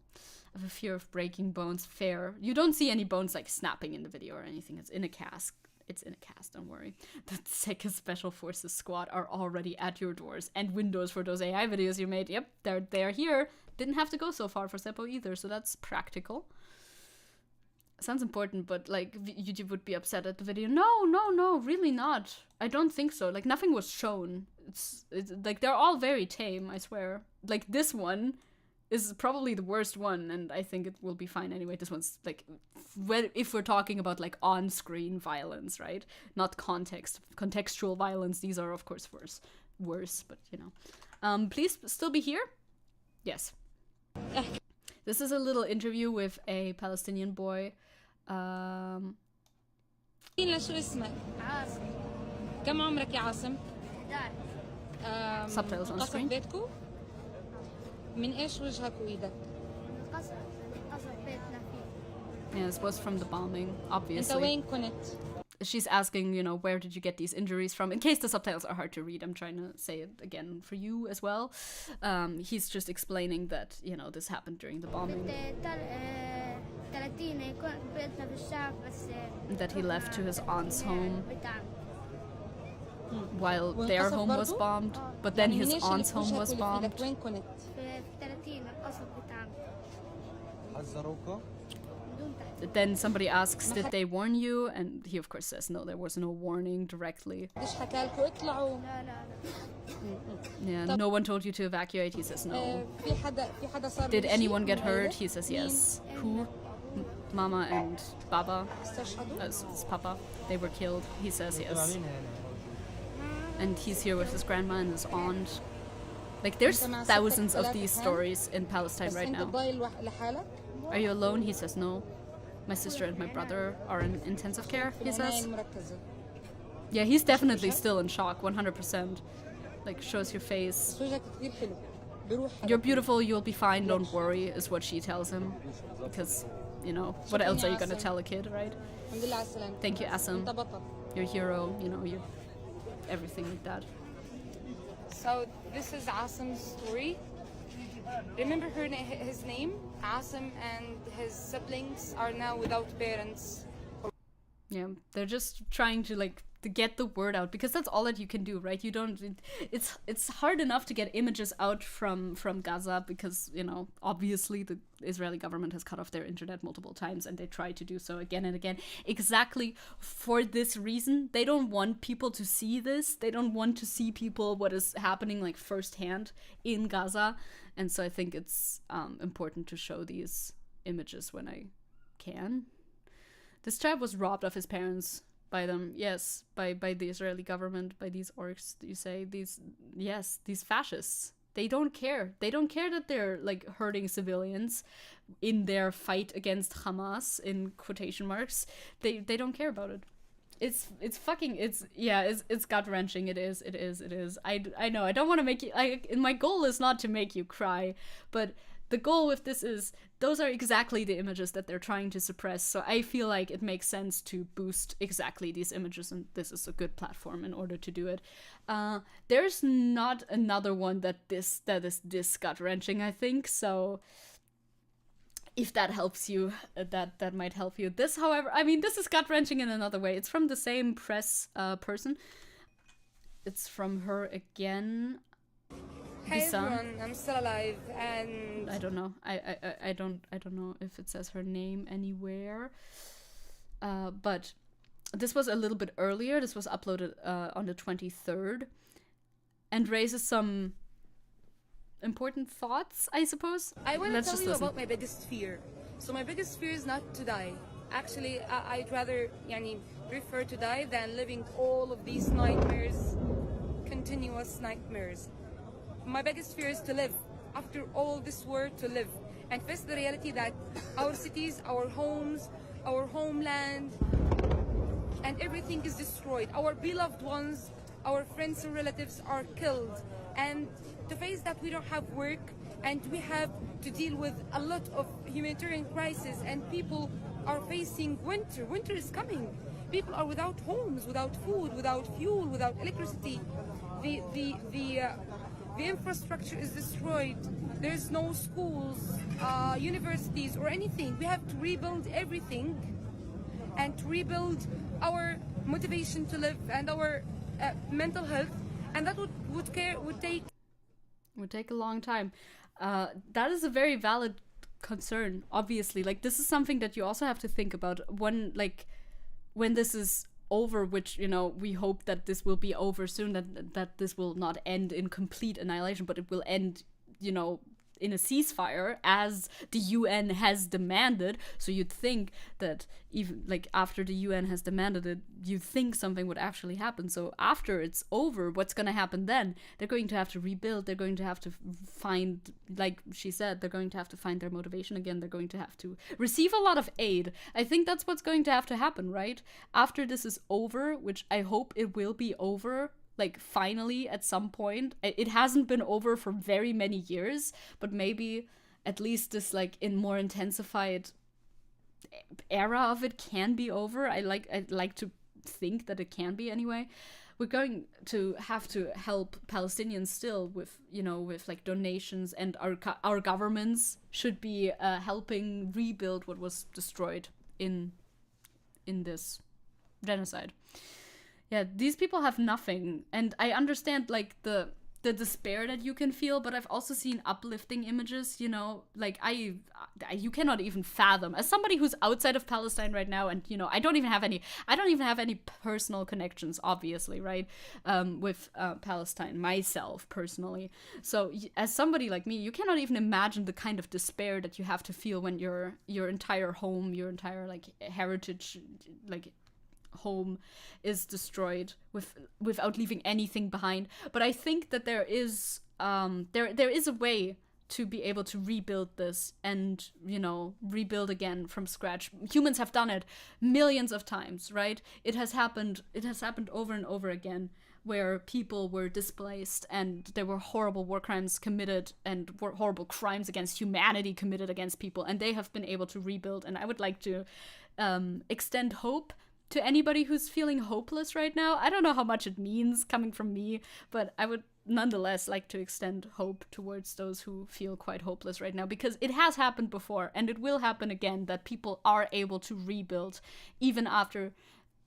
I have a fear of breaking bones. Fair. You don't see any bones, like, snapping in the video or anything. It's in a cast. It's in a cast, don't worry. The Zecke Special Forces squad are already at your doors and windows for those AI videos you made. Yep, they're here. Didn't have to go so far for Seppo either, so that's practical. Sounds important, but, like, YouTube would be upset at the video. No, really not. I don't think so. Like, nothing was shown. It's like, they're all very tame, I swear. Like, this one is probably the worst one, and I think it will be fine anyway. This one's, like, if we're talking about, like, on-screen violence, right? Not contextual violence. These are, of course, worse, but, you know. Please still be here? Yes. This is a little interview with a Palestinian boy. شو اسمك؟ عاصم. كم عمرك يا عاصم؟ 11. Subtitles on screen. بيتكو؟ من ايش وجهك وايدك؟ قصر بيتنا فيه. Yeah, this was from the bombing, انت obviously. وين كنت؟ She's asking, you know, where did you get these injuries from? In case the subtitles are hard to read, I'm trying to say it again for you as well. He's just explaining that, you know, this happened during the bombing. That he left to his aunt's home while their home was bombed, but then his aunt's home was bombed. Then somebody asks, did they warn you? And he of course says no, there was no warning directly. Yeah, no one told you to evacuate, he says no. Did anyone get hurt? He says yes. Who? Mama and Baba, his papa, they were killed. He says yes. And he's here with his grandma and his aunt. Like, there's thousands of these stories in Palestine right now. Are you alone? He says no. My sister and my brother are in intensive care, he says. Yeah, he's definitely still in shock, 100%. Like, shows your face. You're beautiful, you'll be fine, don't worry, is what she tells him. Because, you know, what else are you gonna tell a kid, right? Thank you, Assam. You're a hero, you know, you're everything like that. So, this is Asim's story. Remember his name? Asim and his siblings are now without parents. Yeah, they're just trying to, like, to get the word out, because that's all that you can do, right? You don't, it's hard enough to get images out from Gaza because, you know, obviously the Israeli government has cut off their internet multiple times, and they try to do so again and again, exactly for this reason. They don't want people to see this. They don't want to see people what is happening, like, firsthand in Gaza. And so I think it's important to show these images when I can. This child was robbed of his parents by them, yes, by the Israeli government, by these orcs, you say, these fascists. They don't care. They don't care that they're, like, hurting civilians in their fight against Hamas, in quotation marks. They don't care about it. It's gut-wrenching. It is. I know, I don't want to make you, my goal is not to make you cry, but the goal with this is, those are exactly the images that they're trying to suppress, so I feel like it makes sense to boost exactly these images, and this is a good platform in order to do it. There's not another one that is this gut-wrenching, I think, so if that helps you, that might help you. This, however, I mean, this is gut-wrenching in another way. It's from the same press person. It's from her again. Hi everyone, I'm still alive, and I don't know. I don't know if it says her name anywhere. But this was a little bit earlier. This was uploaded on the 23rd, and raises some important thoughts, I suppose. I want to tell you about my biggest fear. So my biggest fear is not to die. Actually, I'd rather prefer to die than living all of these nightmares, continuous nightmares. My biggest fear is to live. After all this war, to live and face the reality that our cities, our homes, our homeland, and everything is destroyed. Our beloved ones, our friends and relatives are killed. And to face that, we don't have work, and we have to deal with a lot of humanitarian crisis, and people are facing winter. Winter is coming. People are without homes, without food, without fuel, without electricity. The infrastructure is destroyed. There's no schools, universities, or anything. We have to rebuild everything, and to rebuild our motivation to live and our mental health, and that would take a long time. That is a very valid concern, obviously. Like, this is something that you also have to think about when this is over, which, you know, we hope that this will be over soon, that this will not end in complete annihilation, but it will end, you know, in a ceasefire as the UN has demanded. So you'd think that even like after the UN has demanded it, you'd think something would actually happen. So after it's over, what's going to happen then? They're going to have to rebuild. They're going to have to find, like she said, they're going to have to find their motivation again. They're going to have to receive a lot of aid. I think that's what's going to have to happen, right? After this is over, which I hope it will be over, like finally at some point. It hasn't been over for very many years, but maybe at least this like in more intensified era of it can be over. I'd like to think that it can be anyway. We're going to have to help Palestinians still with, you know, with like donations, and our governments should be helping rebuild what was destroyed in this genocide. Yeah, these people have nothing, and I understand like the despair that you can feel, but I've also seen uplifting images, you know, like you cannot even fathom, as somebody who's outside of Palestine right now, and you know, I don't even have any personal connections, obviously, right, with Palestine myself personally. So as somebody like me, you cannot even imagine the kind of despair that you have to feel when your entire home, your entire like heritage, like home is destroyed without leaving anything behind. But I think that there is a way to be able to rebuild this and, you know, rebuild again from scratch. Humans have done it millions of times, right? It has happened over and over again, where people were displaced and there were horrible war crimes committed and horrible crimes against humanity committed against people, and they have been able to rebuild. And I would like to extend hope to anybody who's feeling hopeless right now. I don't know how much it means coming from me, but I would nonetheless like to extend hope towards those who feel quite hopeless right now, because it has happened before and it will happen again, that people are able to rebuild even after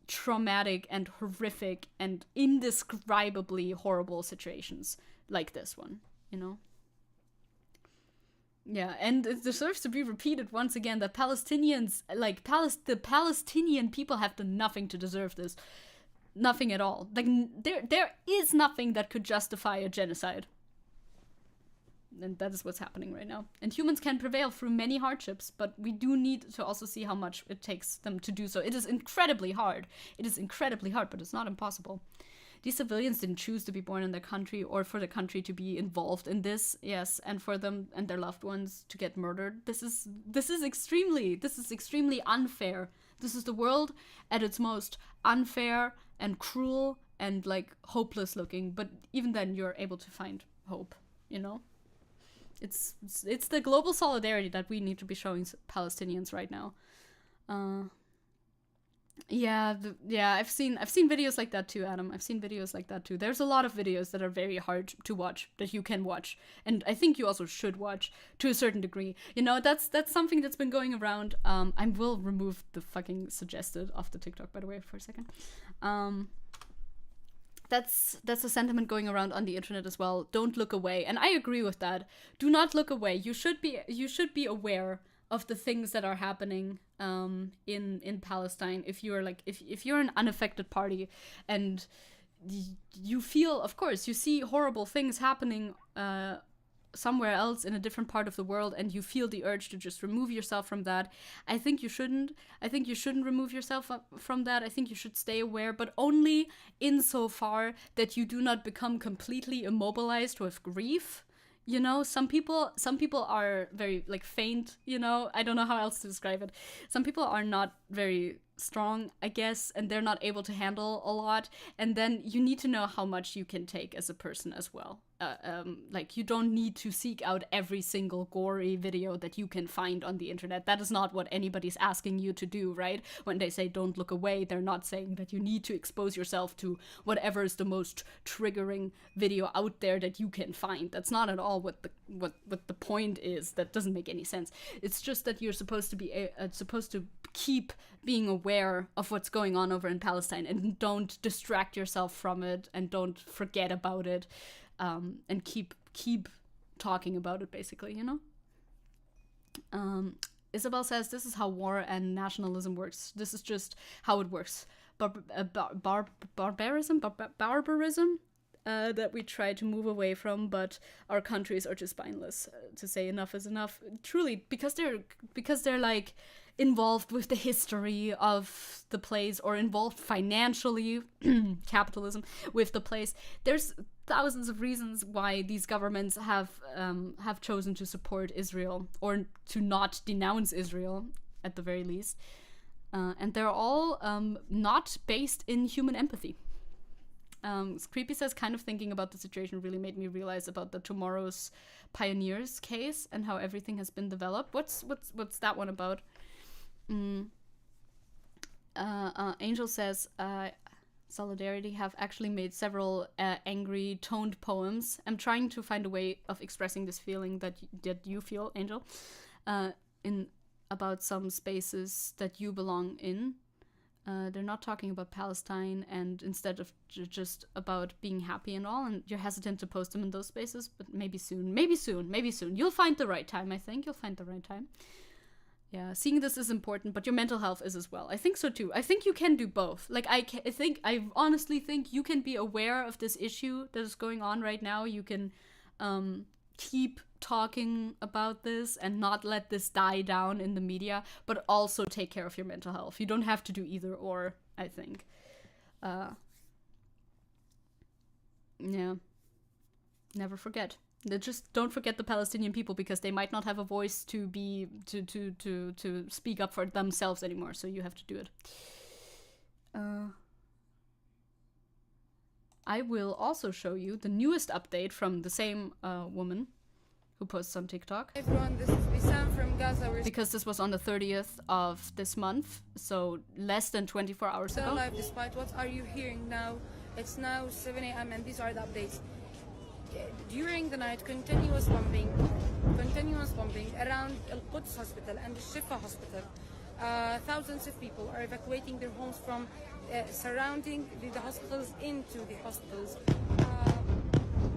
traumatic and horrific and indescribably horrible situations like this one, you know? Yeah, and it deserves to be repeated once again that Palestinians, like the Palestinian people, have done nothing to deserve this. Nothing at all. Like, there is nothing that could justify a genocide. And that is what's happening right now. And humans can prevail through many hardships, but we do need to also see how much it takes them to do so. It is incredibly hard. It is incredibly hard, but it's not impossible. These civilians didn't choose to be born in their country or for the country to be involved in this, yes, and for them and their loved ones to get murdered. This is extremely unfair. This is the world at its most unfair and cruel and like hopeless looking, but even then you're able to find hope, you know? It's the global solidarity that we need to be showing Palestinians right now. I've seen videos like that too, Adam. I've seen videos like that too. There's a lot of videos that are very hard to watch, that you can watch, and I think you also should watch to a certain degree. You know, that's something that's been going around. I will remove the fucking suggested off the TikTok, by the way, for a second. That's a sentiment going around on the internet as well. Don't look away, and I agree with that. Do not look away. You should be aware of the things that are happening in Palestine. If you're like if you're an unaffected party and you feel, of course, you see horrible things happening somewhere else in a different part of the world and you feel the urge to just remove yourself from that, I think you shouldn't. I think you shouldn't remove yourself from that. I think you should stay aware, but only insofar that you do not become completely immobilized with grief. You know, some people are very, like, faint, you know, I don't know how else to describe it. Some people are not very strong, I guess, and they're not able to handle a lot. And then you need to know how much you can take as a person as well. Like, you don't need to seek out every single gory video that you can find on the internet. That is not what anybody's asking you to do, right? When they say don't look away, they're not saying that you need to expose yourself to whatever is the most triggering video out there that you can find. That's not at all what the point is. That doesn't make any sense. It's just that you're supposed to be supposed to keep being aware of what's going on over in Palestine and don't distract yourself from it and don't forget about it. And keep talking about it, basically, you know? Isabel says, this is how war and nationalism works. This is just how it works. Barbarism that we try to move away from, but our countries are just spineless to say enough is enough. Truly, because they're like involved with the history of the place or involved financially, capitalism, with the place. There's thousands of reasons why these governments have chosen to support Israel or to not denounce Israel at the very least, and they're all not based in human empathy. Creepy says, kind of thinking about the situation really made me realize about the Tomorrow's Pioneers case and how everything has been developed. What's that one about? Angel says, Solidarity have actually made several angry, toned poems. I'm trying to find a way of expressing this feeling that you feel, Angel, in about some spaces that you belong in. They're not talking about Palestine, and instead of just about being happy and all, and you're hesitant to post them in those spaces, but maybe soon. You'll find the right time, I think. You'll find the right time. Yeah, seeing this is important, but your mental health is as well. I think so too. I think you can do both. Like, I honestly think you can be aware of this issue that is going on right now. You can keep talking about this and not let this die down in the media, but also take care of your mental health. You don't have to do either or, I think. Yeah. Never forget. Just don't forget the Palestinian people, because they might not have a voice to speak up for themselves anymore, so you have to do it. I will also show you the newest update from the same woman who posts on TikTok. Hey everyone, this is Bissam from Gaza. Because this was on the 30th of this month, so less than 24 hours ago. Still alive despite what are you hearing now? It's now 7 a.m. and these are the updates. During the night, continuous bombing around Al-Quds Hospital and the Shifa Hospital. Thousands of people are evacuating their homes from surrounding the hospitals into the hospitals.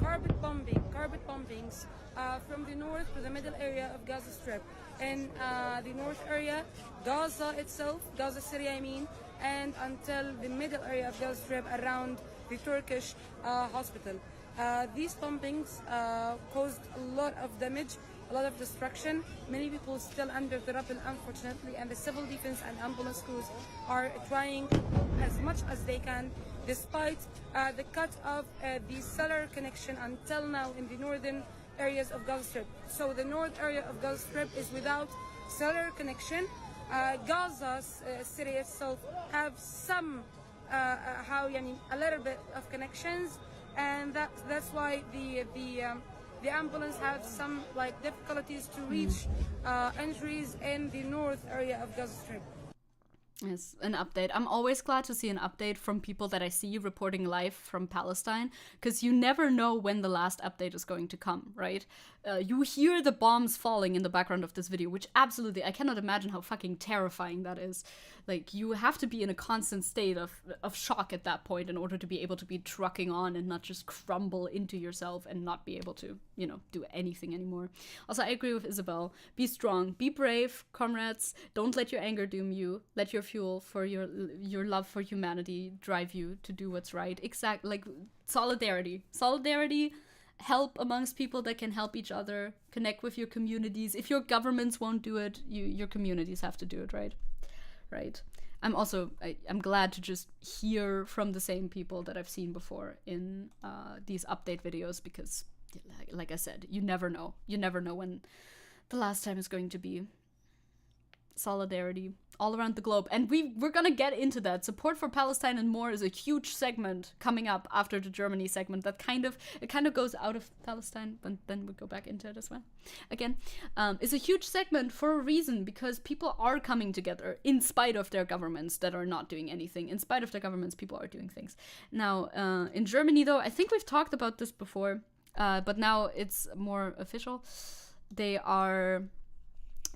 Carpet bombings from the north to the middle area of Gaza Strip. In the north area, Gaza itself, Gaza City I mean, and until the middle area of Gaza Strip around the Turkish hospital. These bombings caused a lot of damage, a lot of destruction. Many people still under the rubble, unfortunately, and the civil defense and ambulance crews are trying as much as they can, despite the cut of the cellular connection until now in the northern areas of Gaza Strip. So the north area of Gaza Strip is without cellular connection. Gaza city itself have some, a little bit of connections, and that's why the ambulance have some difficulties to reach injuries in the north area of Gaza Strip. Yes, an update. I'm always glad to see an update from people that I see reporting live from Palestine, because you never know when the last update is going to come, right? You hear the bombs falling in the background of this video, which absolutely, I cannot imagine how fucking terrifying that is. Like, you have to be in a constant state of shock at that point in order to be able to be trucking on and not just crumble into yourself and not be able to, do anything anymore. Also, I agree with Isabel. Be strong, be brave, comrades. Don't let your anger doom you. Let your fuel for your love for humanity drive you to do what's right. Solidarity help amongst people that can help each other, connect with your communities. If your governments won't do it, your communities have to do it, right? Right. I'm glad to just hear from the same people that I've seen before in these update videos, because like I said, you never know when the last time is going to be. Solidarity all around the globe, and we're gonna get into that. Support for Palestine and more is a huge segment coming up after the Germany segment that kind of goes out of Palestine, but then we go back into it as well again. It's a huge segment for a reason, because people are coming together in spite of their governments that are not doing anything. In spite of their governments, people are doing things. Now in Germany, though, I think we've talked about this before, but now it's more official.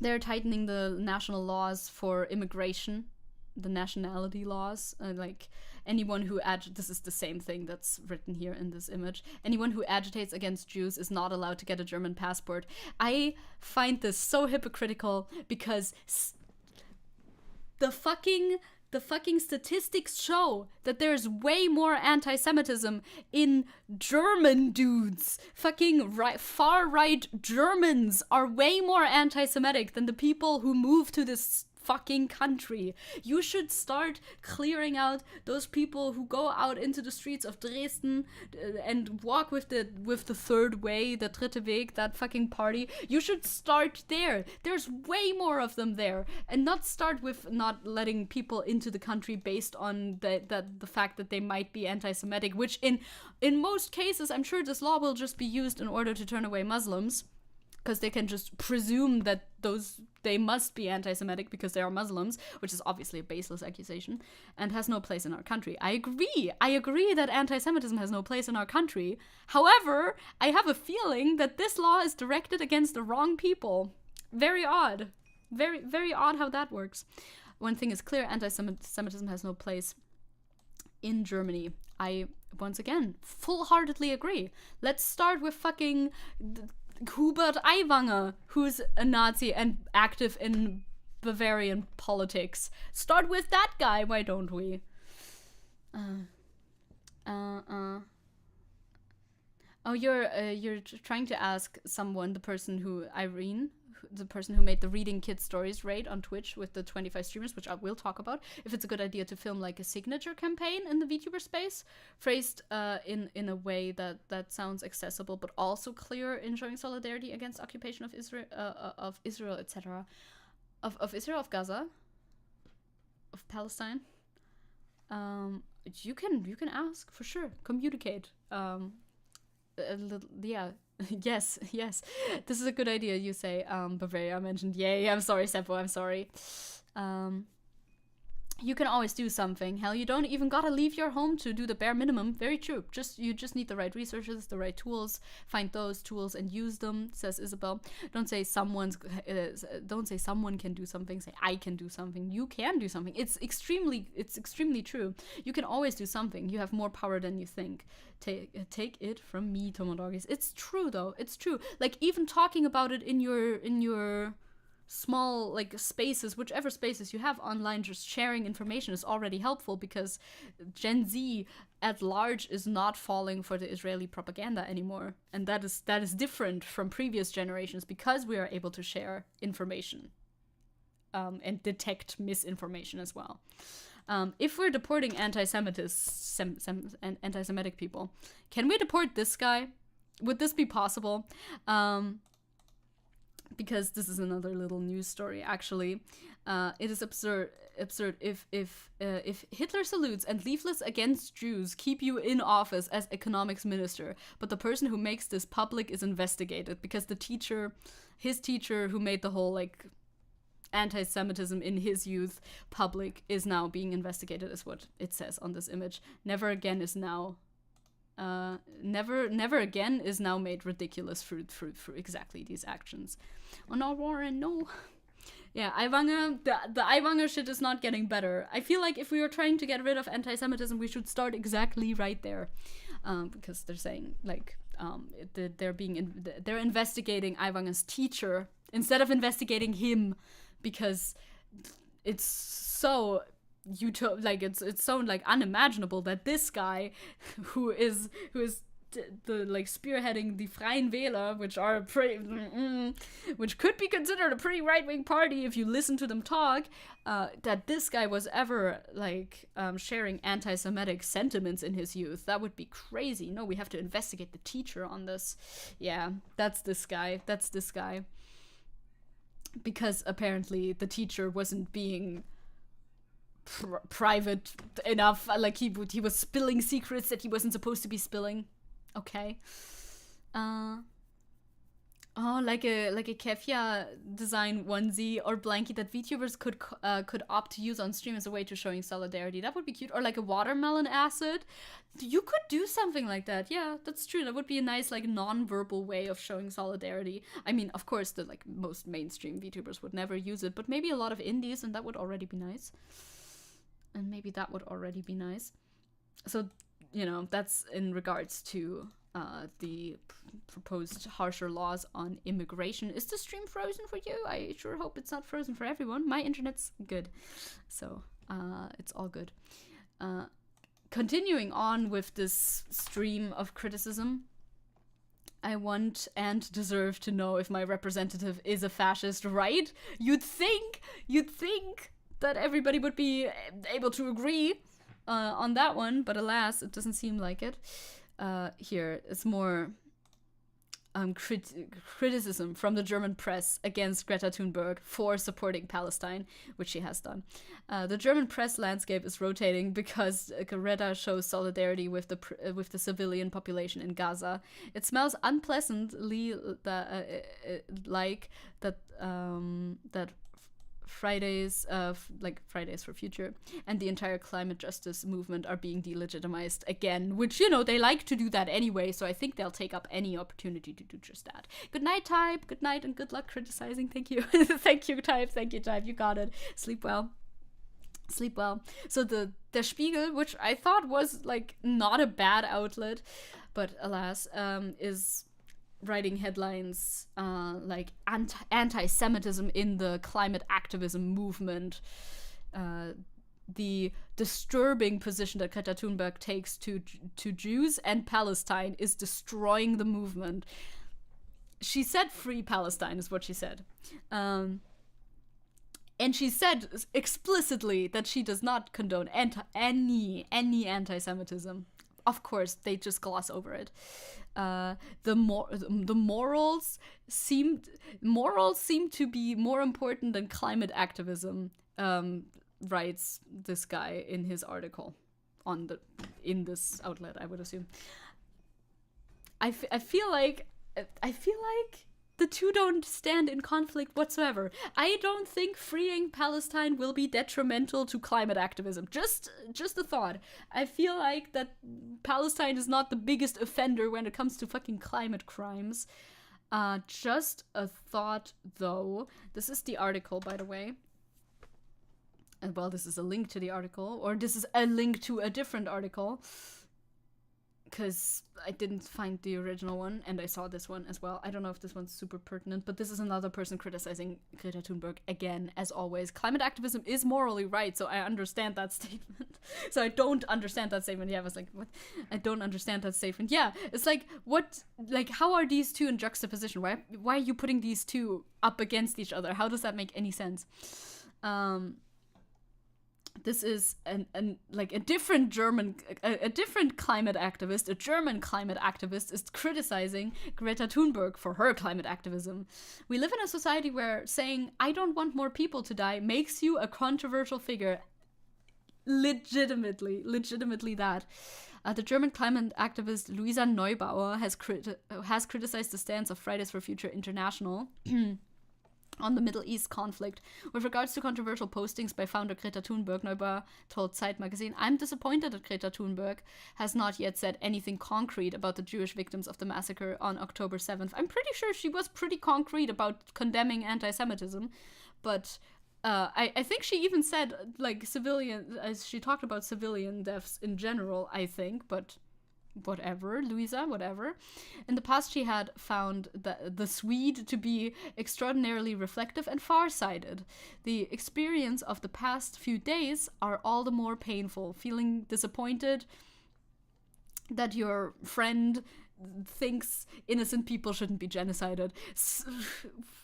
They're tightening the national laws for immigration, the nationality laws. Like anyone who this is the same thing that's written here in this image. Anyone who agitates against Jews is not allowed to get a German passport. I find this so hypocritical, because the fucking statistics show that there's way more anti-Semitism in German dudes. Fucking far-right Germans are way more anti-Semitic than the people who move to this fucking country. You should start clearing out those people who go out into the streets of Dresden and walk with the third way, the Dritte Weg, that fucking party. You should start there. There's way more of them there, and not start with not letting people into the country based on the fact that they might be anti-Semitic, which in most cases, I'm sure this law will just be used in order to turn away Muslims, because they can just presume that they must be anti-Semitic because they are Muslims, which is obviously a baseless accusation and has no place in our country. I agree that anti-Semitism has no place in our country. However, I have a feeling that this law is directed against the wrong people. Very odd. Very, very odd how that works. One thing is clear, anti-Semitism has no place in Germany. I, once again, full-heartedly agree. Let's start with fucking Hubert Aiwanger, who's a Nazi and active in Bavarian politics. Start with that guy, why don't we? Oh, you're trying to ask someone, the person who made the reading kids stories raid on Twitch with the 25 streamers, which I will talk about, if it's a good idea to film like a signature campaign in the VTuber space, phrased in a way that sounds accessible but also clear in showing solidarity against occupation of Israel, etc. Of Israel, of Gaza, of Palestine. You can ask for sure, communicate. Yeah. Yes. This is a good idea, you say. Bavaria mentioned. Yay, I'm sorry, Seppo, I'm sorry. You can always do something. Hell, you don't even gotta leave your home to do the bare minimum. Very true. You just need the right resources, the right tools. Find those tools and use them, says Isabel. Don't say someone can do something. Say I can do something. You can do something. It's extremely true. You can always do something. You have more power than you think. Take it from me, Tomodogis. It's true though. It's true. Like even talking about it in your small like spaces, whichever spaces you have online, just sharing information is already helpful, because Gen Z at large is not falling for the Israeli propaganda anymore, and that is different from previous generations, because we are able to share information and detect misinformation as well. If we're deporting anti-Semitic people, can we deport this guy? Would this be possible? Because this is another little news story, actually. It is absurd if Hitler salutes and leaflets against Jews keep you in office as economics minister, but the person who makes this public is investigated, because his teacher who made the whole like anti-Semitism in his youth public is now being investigated, is what it says on this image. Never again is now made ridiculous through exactly these actions. Oh no, Warren, no. Yeah, Aiwanger, the Aiwanger shit is not getting better. I feel like if we were trying to get rid of anti-Semitism, we should start exactly right there, because they're saying like they're investigating Aiwanger's teacher instead of investigating him, because it's so it's so like unimaginable that this guy who is like spearheading the Freien Wähler, which are which could be considered a pretty right-wing party if you listen to them talk, that this guy was ever like sharing anti-Semitic sentiments in his youth. That would be crazy. No, we have to investigate the teacher on this. Yeah, that's this guy. Because apparently the teacher wasn't being private enough. Like he was spilling secrets that he wasn't supposed to be spilling. Okay. Like a Kefia design onesie or blanket that VTubers could opt to use on stream as a way to showing solidarity. That would be cute. Or like a watermelon acid. You could do something like that. Yeah, that's true. That would be a nice like non-verbal way of showing solidarity. I mean, of course, the like most mainstream VTubers would never use it, but maybe a lot of indies, and that would already be nice. So, you know, that's in regards to the proposed harsher laws on immigration. Is the stream frozen for you? I sure hope it's not frozen for everyone. My internet's good, so it's all good. Continuing on with this stream of criticism, I want and deserve to know if my representative is a fascist, right? You'd think that everybody would be able to agree on that one, but alas, it doesn't seem like it. Here, it's more criticism from the German press against Greta Thunberg for supporting Palestine, which she has done. The German press landscape is rotating because Greta shows solidarity with the civilian population in Gaza. It smells unpleasantly like that Fridays for Future and the entire climate justice movement are being delegitimized again, which, you know, they like to do that anyway, so I think they'll take up any opportunity to do just that. Good night, Type. Good night and good luck criticizing. Thank you. Thank you, Type. You got it. Sleep well. So the Der Spiegel, which I thought was like not a bad outlet, but alas, is writing headlines like anti-Semitism in the climate activism movement, the disturbing position that Greta Thunberg takes to Jews and Palestine is destroying the movement. She said free Palestine is what she said. And she said explicitly that she does not condone any anti-Semitism. Of course, they just gloss over it. The morals seem to be more important than climate activism, writes this guy in his article in this outlet, I would assume. I feel like the two don't stand in conflict whatsoever. I don't think freeing Palestine will be detrimental to climate activism. Just a thought. I feel like that Palestine is not the biggest offender when it comes to fucking climate crimes. Just a thought, though. This is the article, by the way. And well, this is a link to the article, or this is a link to a different article, because I didn't find the original one, and I saw this one as well. I don't know if this one's super pertinent, but this is another person criticizing Greta Thunberg again, as always. Climate activism is morally right, so I understand that statement. So I don't understand that statement. Yeah, I was like, what? I don't understand that statement. Yeah, it's like, what? Like, how are these two in juxtaposition? Why are you putting these two up against each other? How does that make any sense? This is a different climate activist, a German climate activist, is criticizing Greta Thunberg for her climate activism. We live in a society where saying, I don't want more people to die, makes you a controversial figure. Legitimately that. The German climate activist Luisa Neubauer has criticized the stance of Fridays for Future International on the Middle East conflict. With regards to controversial postings by founder Greta Thunberg, Neubauer told Zeit magazine, I'm disappointed that Greta Thunberg has not yet said anything concrete about the Jewish victims of the massacre on October 7th. I'm pretty sure she was pretty concrete about condemning anti-Semitism, but I think she even said, like, she talked about civilian deaths in general, I think, but whatever, Luisa, whatever. In the past, she had found the Swede to be extraordinarily reflective and far-sighted. The experience of the past few days are all the more painful. Feeling disappointed that your friend thinks innocent people shouldn't be genocided.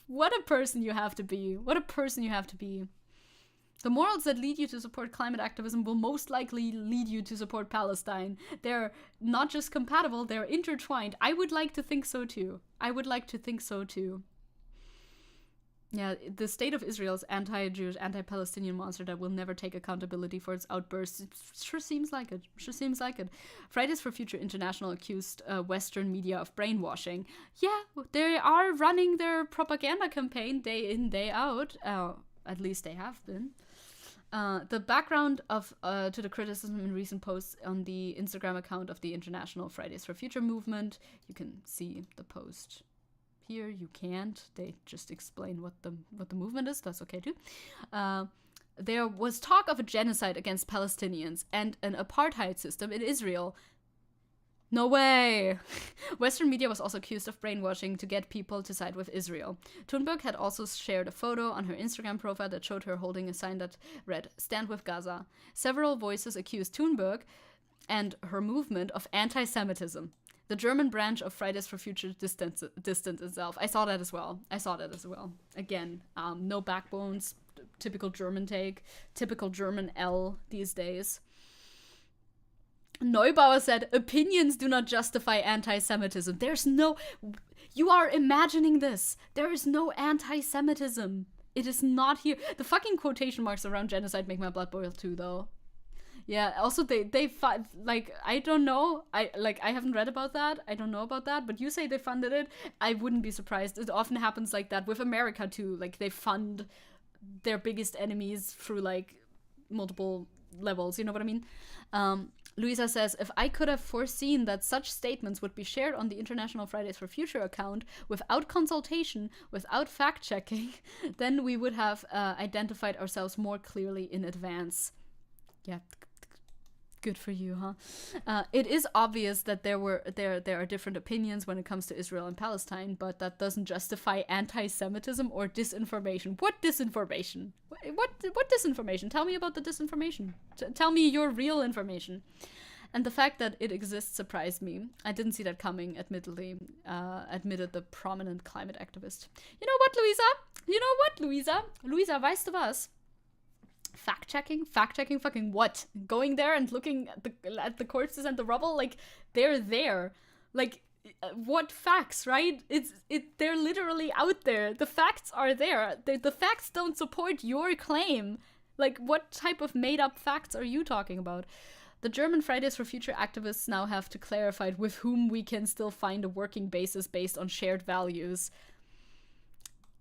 What a person you have to be. What a person you have to be. The morals that lead you to support climate activism will most likely lead you to support Palestine. They're not just compatible, they're intertwined. I would like to think so too. Yeah, the state of Israel's anti-Jewish, anti-Palestinian monster that will never take accountability for its outbursts. It sure seems like it. Fridays for Future International accused Western media of brainwashing. Yeah, they are running their propaganda campaign day in, day out. At least they have been. The background to the criticism in recent posts on the Instagram account of the International Fridays for Future movement. You can see the post here. You can't. They just explain what the movement is. That's okay too. There was talk of a genocide against Palestinians and an apartheid system in Israel. No way! Western media was also accused of brainwashing to get people to side with Israel. Thunberg had also shared a photo on her Instagram profile that showed her holding a sign that read, "Stand with Gaza." Several voices accused Thunberg and her movement of anti-Semitism. The German branch of Fridays for Future distanced itself. I saw that as well. Again, no backbones, typical German take, typical German L these days. Neubauer said, opinions do not justify anti-Semitism. You are imagining this. There is no anti-Semitism. It is not here. The fucking quotation marks around genocide make my blood boil too, though. Yeah, also I don't know. I haven't read about that. I don't know about that, but you say they funded it. I wouldn't be surprised. It often happens like that with America too. Like they fund their biggest enemies through like multiple levels, you know what I mean? Luisa says, if I could have foreseen that such statements would be shared on the International Fridays for Future account without consultation, without fact-checking, then we would have identified ourselves more clearly in advance. Yeah, good for you, huh? It is obvious that there are different opinions when it comes to Israel and Palestine, but that doesn't justify anti-Semitism or disinformation. What disinformation? What disinformation? Tell me about the disinformation. Tell me your real information. And the fact that it exists surprised me. I didn't see that coming, admittedly, admitted the prominent climate activist. You know what, Luisa? Luisa, weißt du was? Fact-checking fucking what? Going there and looking at the corpses and the rubble? Like, they're there. Like, what facts, right? They're literally out there. The facts are there. The facts don't support your claim. Like, what type of made-up facts are you talking about? The German Fridays for Future activists now have to clarify with whom we can still find a working basis based on shared values.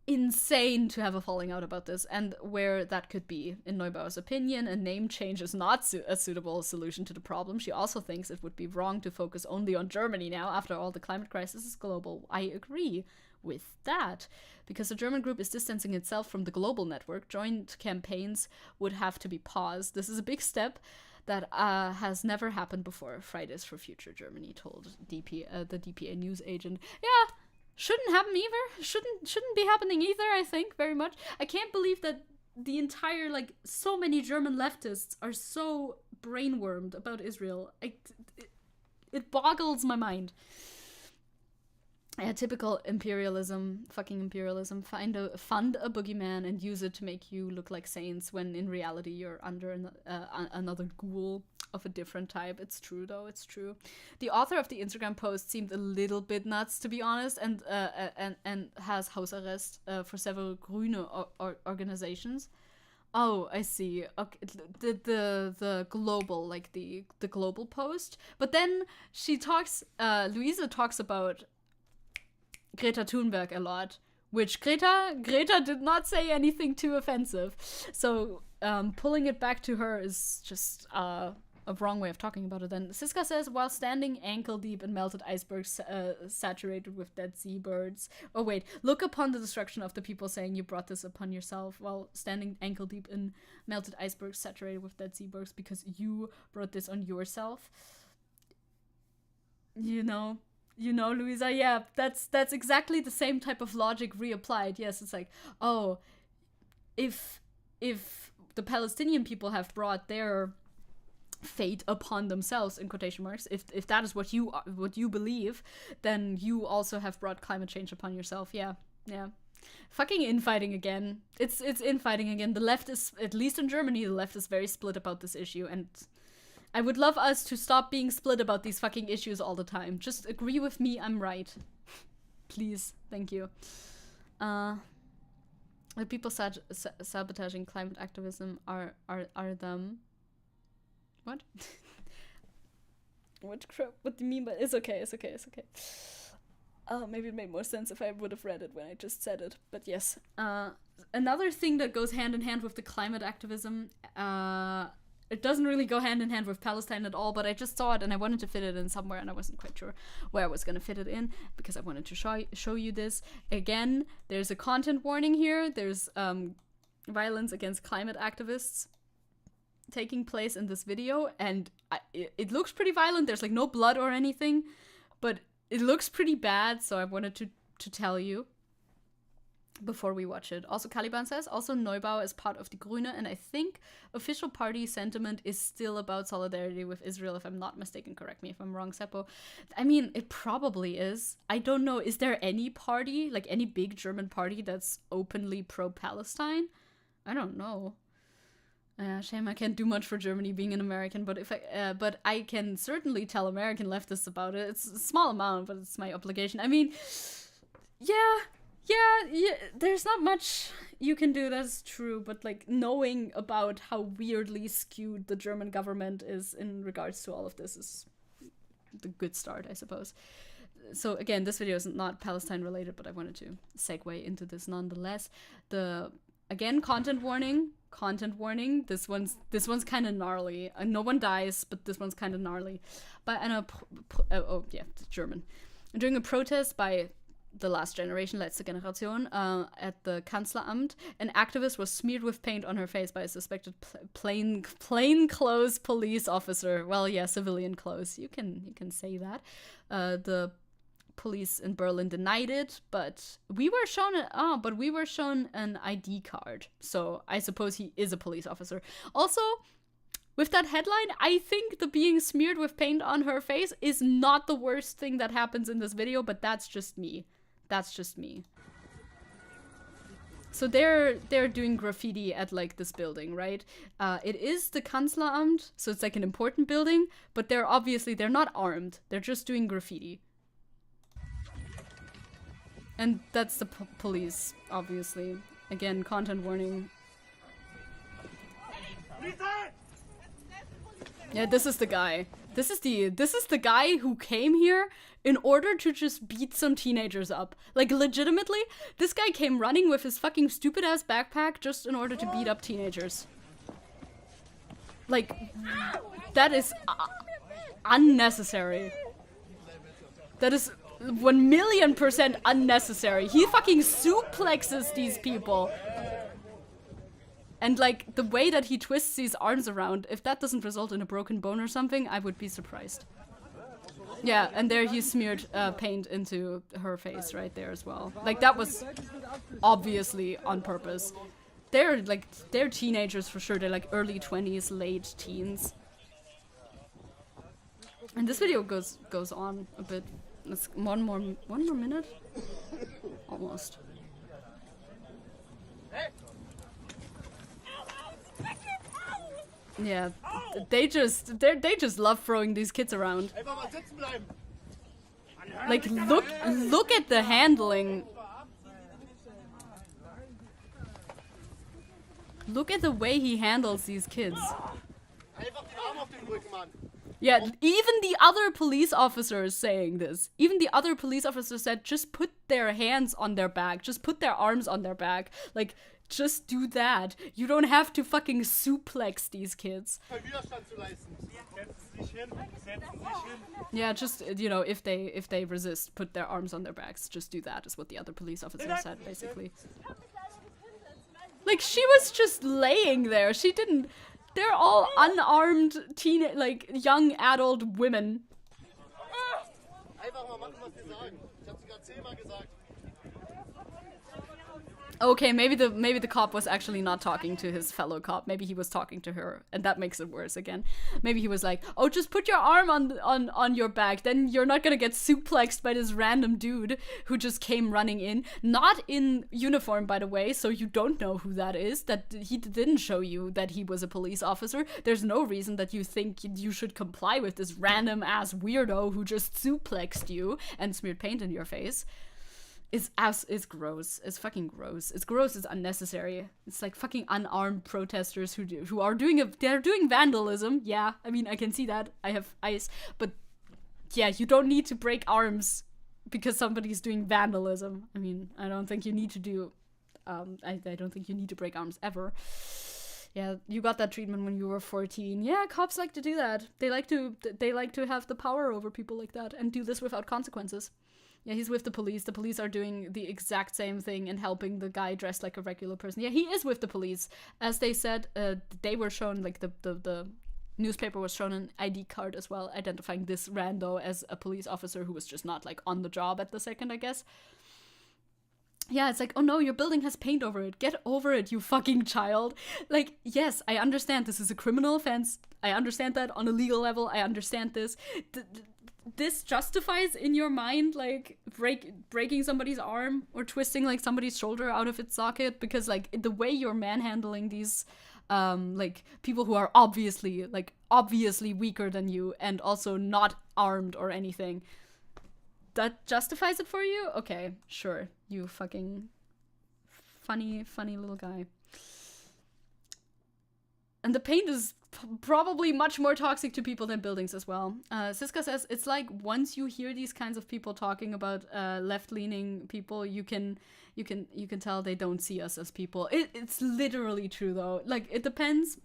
Insane to have a falling out about this, and where that could be. In Neubauer's opinion, a name change is not a suitable solution to the problem. She also thinks it would be wrong to focus only on Germany now. After all, the climate crisis is global. I agree with that. Because the German group is distancing itself from the global network, joint campaigns would have to be paused. This is a big step that has never happened before, Fridays for Future Germany told the DPA news agent. Yeah, shouldn't happen either. Shouldn't be happening either, I think, very much. I can't believe that the entire, like, so many German leftists are so brainwormed about Israel. It boggles my mind. Yeah, typical imperialism, fucking imperialism. Fund a boogeyman and use it to make you look like saints when in reality you're under another ghoul of a different type. It's true, though. It's true. The author of the Instagram post seemed a little bit nuts, to be honest, and has Hausarrest for several Grüne organizations. Oh, I see. Okay, the global, like the global post. But then she talks. Luisa talks about Greta Thunberg a lot, which Greta did not say anything too offensive. So pulling it back to her is just a wrong way of talking about it. Then Siska says, while standing ankle deep in melted icebergs saturated with dead seabirds. Oh wait, look upon the destruction of the people saying you brought this upon yourself while standing ankle deep in melted icebergs saturated with dead seabirds because you brought this on yourself. You know, Luisa, yeah, that's exactly the same type of logic reapplied. Yes, it's like, oh, if the Palestinian people have brought their fate upon themselves, in quotation marks. If that is what you believe, then you also have brought climate change upon yourself. Yeah. Fucking infighting again. It's infighting again. The left is, at least in Germany, the left is very split about this issue, and I would love us to stop being split about these fucking issues all the time. Just agree with me, I'm right. Please, thank you. The people sabotaging climate activism are them. What? What crap? What do you mean by it's okay? Maybe it made more sense if I would have read it when I just said it. But yes. Another thing that goes hand in hand with the climate activism, it doesn't really go hand in hand with Palestine at all, but I just saw it and I wanted to fit it in somewhere, and I wasn't quite sure where I was going to fit it in because I wanted to show you this. Again, there's a content warning here. There's violence against climate activists taking place in this video, and it looks pretty violent. There's like no blood or anything, but it looks pretty bad, so I wanted to tell you before we watch it. Also, Caliban says, also Neubauer is part of the Grüne, and I think official party sentiment is still about solidarity with Israel, if I'm not mistaken. Correct me if I'm wrong, Seppo. I mean, it probably is. I don't know. Is there any party, like any big German party that's openly pro-Palestine? I don't know. Shame I can't do much for Germany being an American, but but I can certainly tell American leftists about it. It's a small amount, but it's my obligation. I mean, yeah, there's not much you can do, that's true, but like knowing about how weirdly skewed the German government is in regards to all of this is the good start, I suppose. So again, this video is not Palestine related, but I wanted to segue into this nonetheless. Again, content warning. This one's kind of gnarly. No one dies, but this one's kind of gnarly. But it's German. During a protest by the last generation, letzte Generation, at the Kanzleramt, an activist was smeared with paint on her face by a suspected plainclothes police officer. Well, yeah, civilian clothes. You can say that. The police in Berlin denied it, but we were shown an ID card. So I suppose he is a police officer. Also, with that headline, I think the being smeared with paint on her face is not the worst thing that happens in this video, but that's just me. So they're doing graffiti at like this building, right? It is the Kanzleramt, so it's like an important building, but they're not armed. They're just doing graffiti. And that's the police, obviously. Again, content warning. Yeah, this is the guy. This is the guy who came here in order to just beat some teenagers up. Like, legitimately, this guy came running with his fucking stupid ass backpack just in order to beat up teenagers. Like, that is unnecessary. That is 1,000,000% unnecessary. He fucking suplexes these people. And like the way that he twists his arms around, if that doesn't result in a broken bone or something, I would be surprised. Yeah, and there he smeared paint into her face right there as well. Like that was obviously on purpose. They're teenagers for sure. They're like early 20s, late teens. And this video goes on a bit. Let's one more minute? Almost. Yeah, they just love throwing these kids around. Like look at the handling. Look at the way he handles these kids. Yeah, even the other police officer is saying this. Even the other police officer said, just put their hands on their back. Just put their arms on their back. Like, just do that. You don't have to fucking suplex these kids. Yeah, just, you know, if they resist, put their arms on their backs. Just do that, is what the other police officer said, basically. Like, she was just laying there. She didn't... They're all unarmed young adult women. Okay, maybe the cop was actually not talking to his fellow cop. Maybe he was talking to her, and that makes it worse again. Maybe he was like, "Oh, just put your arm on your back, then you're not gonna get suplexed by this random dude who just came running in, not in uniform, by the way, so you don't know who that is. That he didn't show you that he was a police officer. There's no reason that you think you should comply with this random ass weirdo who just suplexed you and smeared paint in your face." It's gross. It's fucking gross. It's gross. It's unnecessary. It's like fucking unarmed protesters who are doing vandalism. Yeah, I mean, I can see that. I have eyes, but yeah, you don't need to break arms because somebody's doing vandalism. I mean, I don't think you need to do. I don't think you need to break arms ever. Yeah, you got that treatment when you were 14. Yeah, cops like to do that. They like to have the power over people like that and do this without consequences. Yeah, he's with the police. The police are doing the exact same thing and helping the guy dressed like a regular person. Yeah, he is with the police. As they said, they were shown, like, the newspaper was shown an ID card as well, identifying this rando as a police officer who was just not, like, on the job at the second, I guess. Yeah, it's like, oh no, your building has paint over it. Get over it, you fucking child. Like, yes, I understand this is a criminal offense. I understand that on a legal level. I understand this. This justifies in your mind, like, breaking somebody's arm or twisting, like, somebody's shoulder out of its socket, because, like, the way you're manhandling these like, people who are obviously weaker than you and also not armed or anything, that justifies it for you? Okay, sure, you fucking funny little guy. And the paint is probably much more toxic to people than buildings as well. Siska says, it's like once you hear these kinds of people talking about left-leaning people, you can tell they don't see us as people. It's literally true though. Like, it depends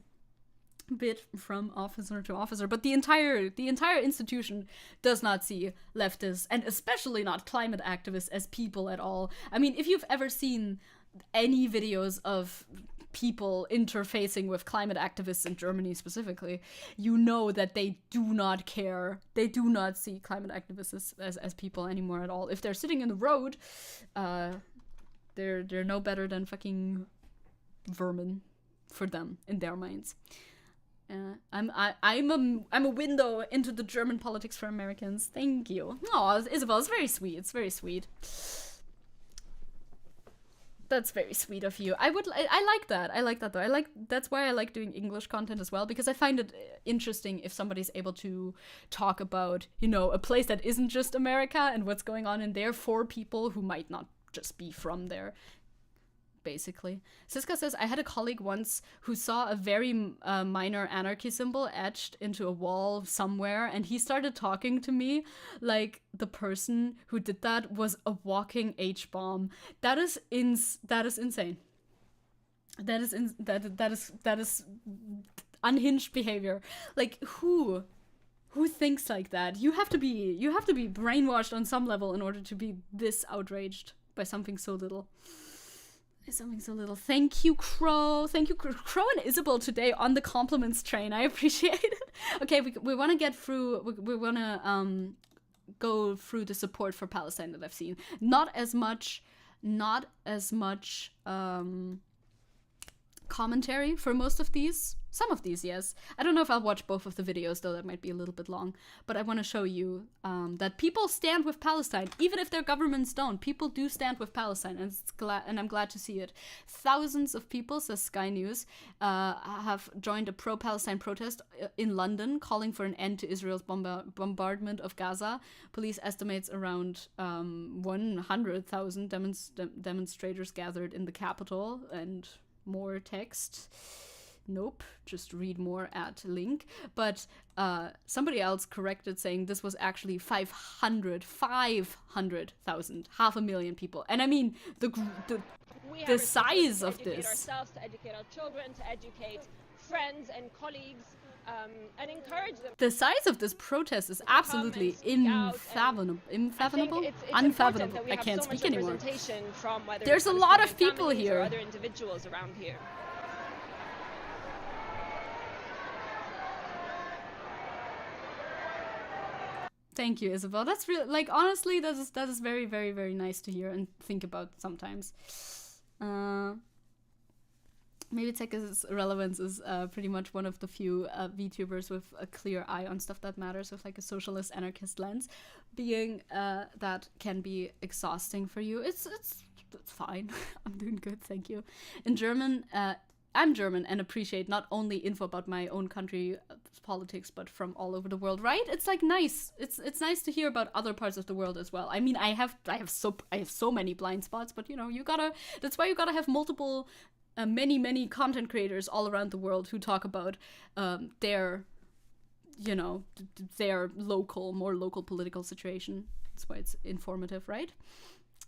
a bit from officer to officer, but the entire institution does not see leftists, and especially not climate activists, as people at all. I mean, if you've ever seen any videos of people interfacing with climate activists in Germany specifically, you know that they do not care. They do not see climate activists as people anymore at all. If they're sitting in the road, they're no better than fucking vermin for them in their minds. I'm a window into the German politics for Americans. Thank you. Oh, Isabel, it's very sweet. It's very sweet. That's very sweet of you. I like that. I like that though. That's why I like doing English content as well, because I find it interesting if somebody's able to talk about, you know, a place that isn't just America and what's going on in there for people who might not just be from there, basically. Siska says, I had a colleague once who saw a very minor anarchy symbol etched into a wall somewhere, and he started talking to me like the person who did that was a walking H-bomb. That is insane. That is unhinged behavior. Like, who thinks like that? You have to be brainwashed on some level in order to be this outraged by something so little. Thank you, Crow. Thank you, Crow and Isabel today on the compliments train. I appreciate it. Okay, we want to get through. We want to go through the support for Palestine that I've seen. Not as much commentary for most of these. Some of these, yes. I don't know if I'll watch both of the videos, though that might be a little bit long. But I want to show you that people stand with Palestine. Even if their governments don't, people do stand with Palestine, and I'm glad to see it. Thousands of people, says Sky News, have joined a pro-Palestine protest in London, calling for an end to Israel's bombardment of Gaza. Police estimates around 100,000 demonstrators gathered in the capital, and more text. Nope, just read more at link. But somebody else corrected, saying this was actually 500,000, 500,000 people. And I mean, the size of this. To educate ourselves, to educate our children, to educate friends and colleagues, and encourage them. The size of this protest is absolutely unfathomable. Unfathomable. I can't speak anymore. There's a lot of people here. Other individuals around here. Thank you, Isabel. That's really, like, honestly, that is very, very, very nice to hear and think about sometimes. Maybe Zecke's relevance is pretty much one of the few VTubers with a clear eye on stuff that matters, with like a socialist anarchist lens, being that can be exhausting for you. It's fine. I'm doing good, thank you. In German, I'm German and appreciate not only info about my own country politics, but from all over the world, right? It's like nice. It's nice to hear about other parts of the world as well. I mean, I have so many blind spots, but you know, that's why you gotta have multiple many content creators all around the world who talk about their their more local political situation. That's why it's informative, right?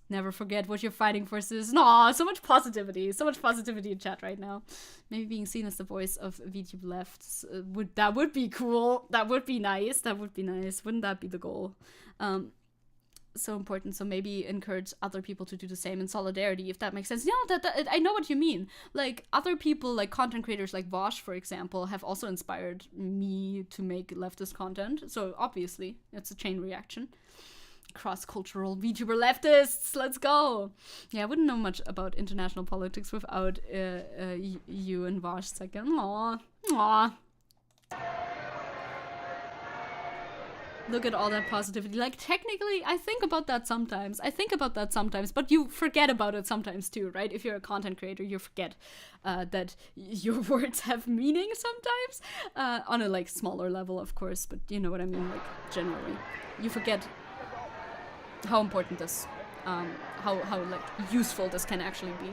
Never forget what you're fighting for, sis. Aw, so much positivity in chat right now. Maybe being seen as the voice of VTube lefts would be cool. That would be nice. Wouldn't that be the goal? So important. So maybe encourage other people to do the same in solidarity, if that makes sense. Yeah, that I know what you mean. Like other people, like content creators like Vosh, for example, have also inspired me to make leftist content. So obviously, it's a chain reaction. Cross-cultural VTuber leftists, let's go. Yeah, I wouldn't know much about international politics without you and Vosh second. Aww. Look at all that positivity. Like, technically, I think about that sometimes, but you forget about it sometimes too, right? If you're a content creator, you forget that your words have meaning sometimes, on a, like, smaller level, of course, but you know what I mean, like, generally. You forget how important this, how like useful this can actually be.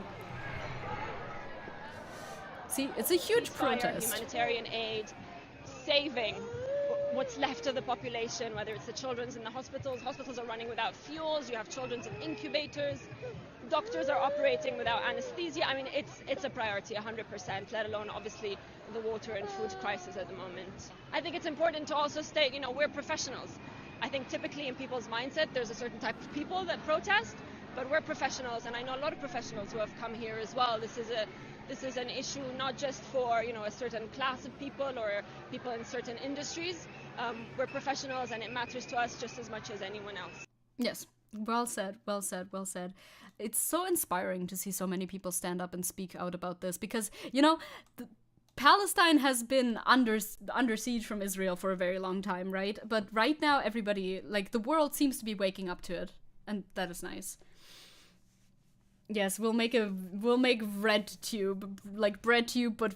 See, it's a huge protest. Humanitarian aid, saving what's left of the population, whether it's the children's in the hospitals. Hospitals are running without fuels. You have children's in incubators. Doctors are operating without anesthesia. I mean, it's a priority, 100%, let alone obviously the water and food crisis at the moment. I think it's important to also state, you know, we're professionals. I think typically in people's mindset, there's a certain type of people that protest, but we're professionals, and I know a lot of professionals who have come here as well. This is an issue not just for, you know, a certain class of people or people in certain industries. We're professionals, and it matters to us just as much as anyone else. Yes, well said. It's so inspiring to see so many people stand up and speak out about this, because, you know, Palestine has been under siege from Israel for a very long time, right? But right now, everybody, like, the world seems to be waking up to it, and that is nice. Yes, we'll make bread tube, like bread tube, but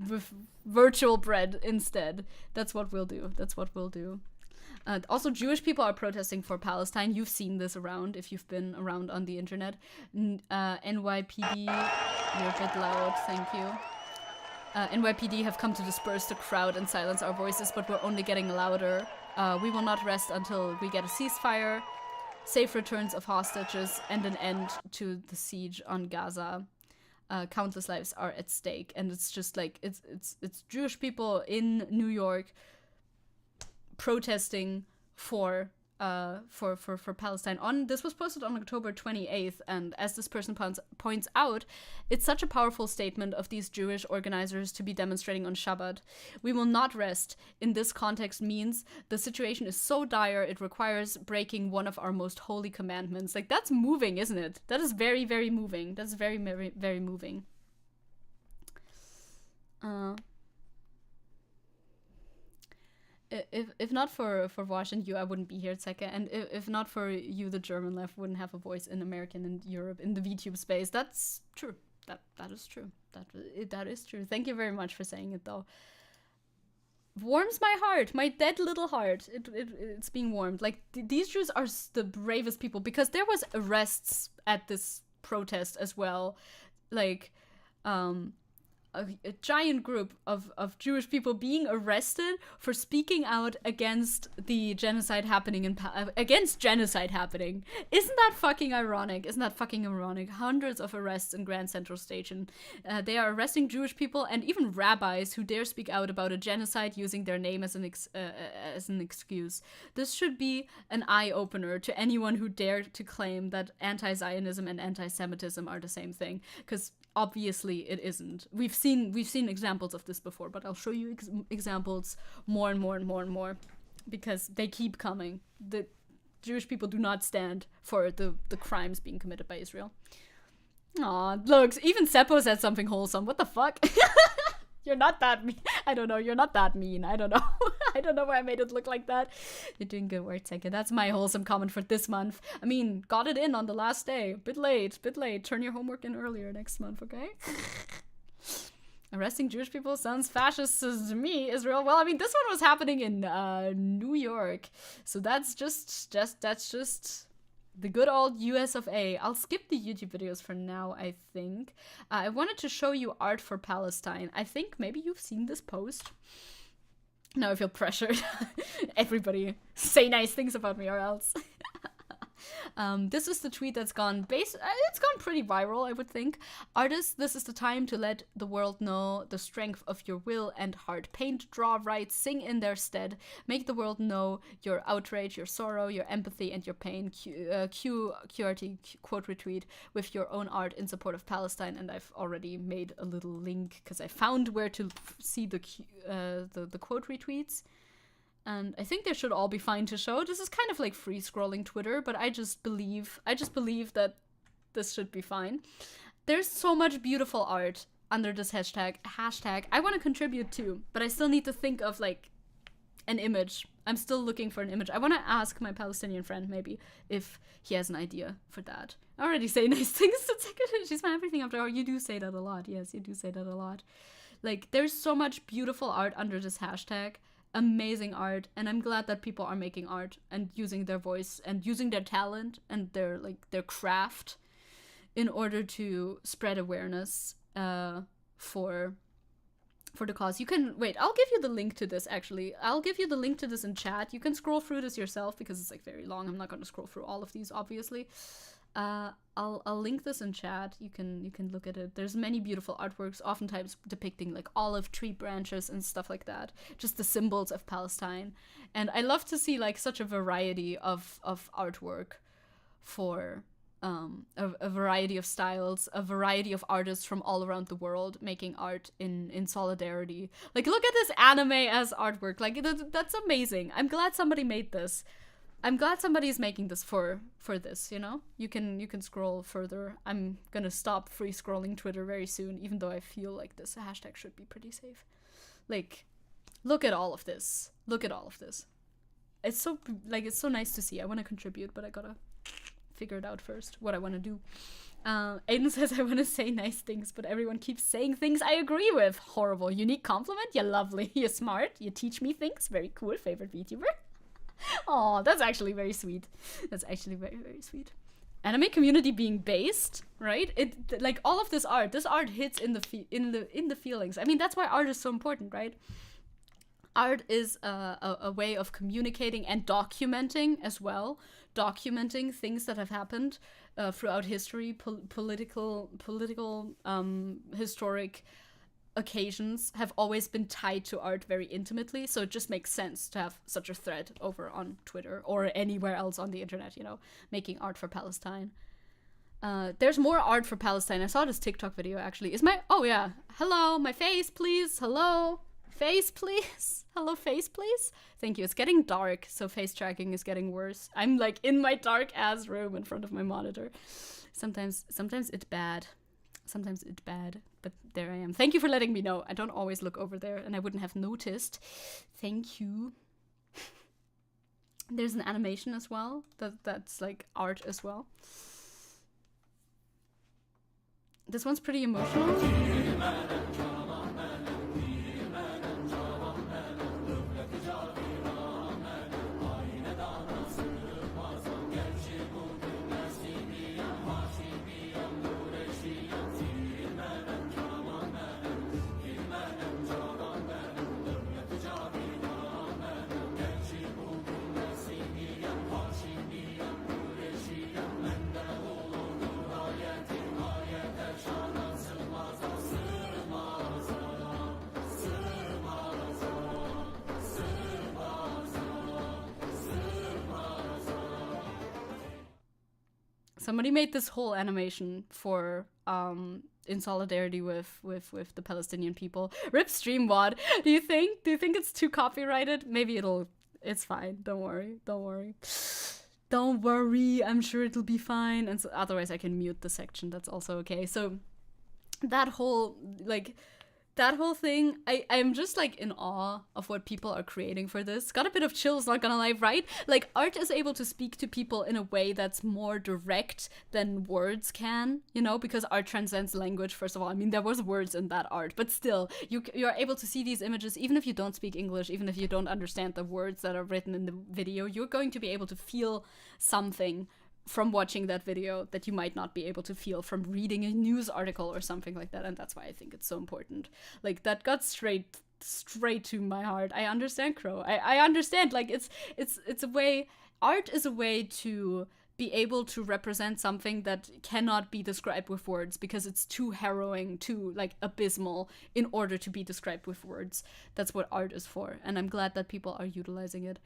with virtual bread instead. That's what we'll do. Also, Jewish people are protesting for Palestine. You've seen this around if you've been around on the internet. NYPD, you're a bit loud, thank you. NYPD have come to disperse the crowd and silence our voices, but we're only getting louder. We will not rest until we get a ceasefire, safe returns of hostages, and an end to the siege on Gaza. Countless lives are at stake, and it's just like it's Jewish people in New York protesting for Palestine. This was posted on October 28th, and as this person points out, it's such a powerful statement of these Jewish organizers to be demonstrating on Shabbat. We will not rest in this context means the situation is so dire it requires breaking one of our most holy commandments. Like, that's moving, isn't it? That is very, very moving. That's very, very, very moving. If not for Vosh and you, I wouldn't be here, Zecke. And if not for you, the German left wouldn't have a voice in American and Europe in the VTube space. That's true. That is true. That is true. Thank you very much for saying it, though. Warms my heart, my dead little heart. It's being warmed. Like, these Jews are the bravest people, because there was arrests at this protest as well. Like, a giant group of Jewish people being arrested for speaking out against the genocide happening against genocide happening. Isn't that fucking ironic? Hundreds of arrests in Grand Central Station. They are arresting Jewish people and even rabbis who dare speak out about a genocide using their name as an excuse. This should be an eye-opener to anyone who dare to claim that anti-Zionism and anti-Semitism are the same thing, because obviously it isn't. We've seen examples of this before, but I'll show you examples more and more, because they keep coming. The Jewish people do not stand for the crimes being committed by Israel. Aw, looks, even Seppo said something wholesome. What the fuck? You're not that mean. I don't know. You're not that mean. I don't know. I don't know why I made it look like that. You're doing good work, Zecke. That's my wholesome comment for this month. I mean, got it in on the last day. Bit late. Turn your homework in earlier next month, okay? Arresting Jewish people sounds fascist to me, Israel. Well, I mean, this one was happening in New York. So that's just the good old US of A. I'll skip the YouTube videos for now, I think. I wanted to show you art for Palestine. I think maybe you've seen this post. Now I feel pressured. Everybody say nice things about me or else. This is the tweet that's gone it's gone pretty viral, I would think. Artists, this is the time to let the world know the strength of your will and heart. Paint, draw, write, sing in their stead. Make the world know your outrage, your sorrow, your empathy, and your pain. QRT, quote retweet, with your own art in support of Palestine. And I've already made a little link because I found where to see the quote retweets. And I think they should all be fine to show. This is kind of like free scrolling Twitter, but I just believe that this should be fine. There's so much beautiful art under this hashtag. I want to contribute too, but I still need to think of like an image. I'm still looking for an image. I want to ask my Palestinian friend maybe if he has an idea for that. I already say nice things to Zecke. She's my everything after all. You do say that a lot. Yes, you do say that a lot. Like, there's so much beautiful art under this hashtag. Amazing art, and I'm glad that people are making art and using their voice and using their talent and their craft in order to spread awareness for the cause. You can wait, I'll give you the link to this. Actually, I'll give you the link to this in chat. You can scroll through this yourself because it's like very long. I'm not going to scroll through all of these, obviously. I'll link this in chat. You can look at it. There's many beautiful artworks, oftentimes depicting like olive tree branches and stuff like that. Just the symbols of Palestine. And I love to see like such a variety of artwork for a variety of styles, a variety of artists from all around the world making art in solidarity. Like, look at this anime as artwork. Like, that's amazing. I'm glad somebody made this. I'm glad somebody's making this for this, you know? You can scroll further. I'm gonna stop free scrolling Twitter very soon, even though I feel like this hashtag should be pretty safe. Like, look at all of this. Look at all of this. It's so nice to see. I want to contribute, but I gotta figure it out first, what I want to do. Aiden says, I want to say nice things, but everyone keeps saying things I agree with. Horrible. Unique compliment? You're lovely. You're smart. You teach me things. Very cool. Favorite VTuber. Oh, that's actually very sweet. That's actually very, very sweet. Anime community being based, right? It like all of this art hits in the feelings. I mean, that's why art is so important, right? Art is a way of communicating and documenting as well. Documenting things that have happened throughout history, political, historic occasions have always been tied to art very intimately, so it just makes sense to have such a thread over on Twitter or anywhere else on the internet, you know, making art for Palestine. There's more art for Palestine. I saw this TikTok video, actually. Oh yeah, hello, my face, please, hello, face, please, hello, face, please. Thank you. It's getting dark, so face tracking is getting worse. I'm like in my dark ass room in front of my monitor. Sometimes it's bad. Sometimes it's bad, but there I am. Thank you for letting me know. I don't always look over there, and I wouldn't have noticed. Thank you. There's an animation as well. That's like art as well. This one's pretty emotional. Somebody made this whole animation for in solidarity with the Palestinian people. Rip StreamWad. Do you think it's too copyrighted? Maybe it's fine. Don't worry. don't worry, I'm sure it'll be fine. And so otherwise I can mute the section. That's also okay. So that whole thing, I'm just like in awe of what people are creating for this. Got a bit of chills, not gonna lie, right? Like, art is able to speak to people in a way that's more direct than words can, you know, because art transcends language, first of all. I mean, there was words in that art, but still, you're able to see these images, even if you don't speak English, even if you don't understand the words that are written in the video, you're going to be able to feel something from watching that video that you might not be able to feel from reading a news article or something like that. And that's why I think it's so important. Like, that got straight to my heart. I understand, Crow. I understand. Like, it's a way, art is a way to be able to represent something that cannot be described with words because it's too harrowing, too like abysmal in order to be described with words. That's what art is for. And I'm glad that people are utilizing it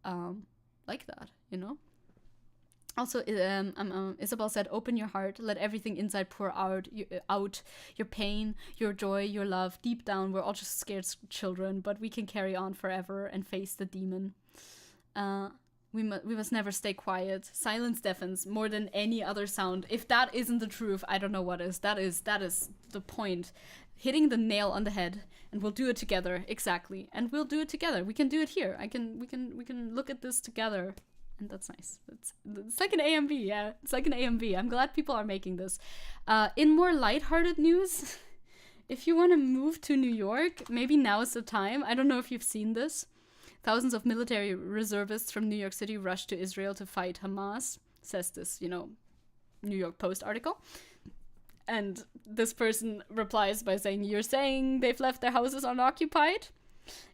like that, you know? Also, Isabel said, open your heart, let everything inside pour out, your pain, your joy, your love. Deep down, we're all just scared children, but we can carry on forever and face the demon. We must never stay quiet. Silence deafens more than any other sound. If that isn't the truth, I don't know what is. That is the point. Hitting the nail on the head, and we'll do it together. Exactly. And we'll do it together. We can do it here. We can look at this together. And that's nice. It's like an AMV, yeah. It's like an AMV. I'm glad people are making this. In more lighthearted news, if you want to move to New York, maybe now is the time. I don't know if you've seen this. Thousands of military reservists from New York City rushed to Israel to fight Hamas, says this, you know, New York Post article. And this person replies by saying, you're saying they've left their houses unoccupied?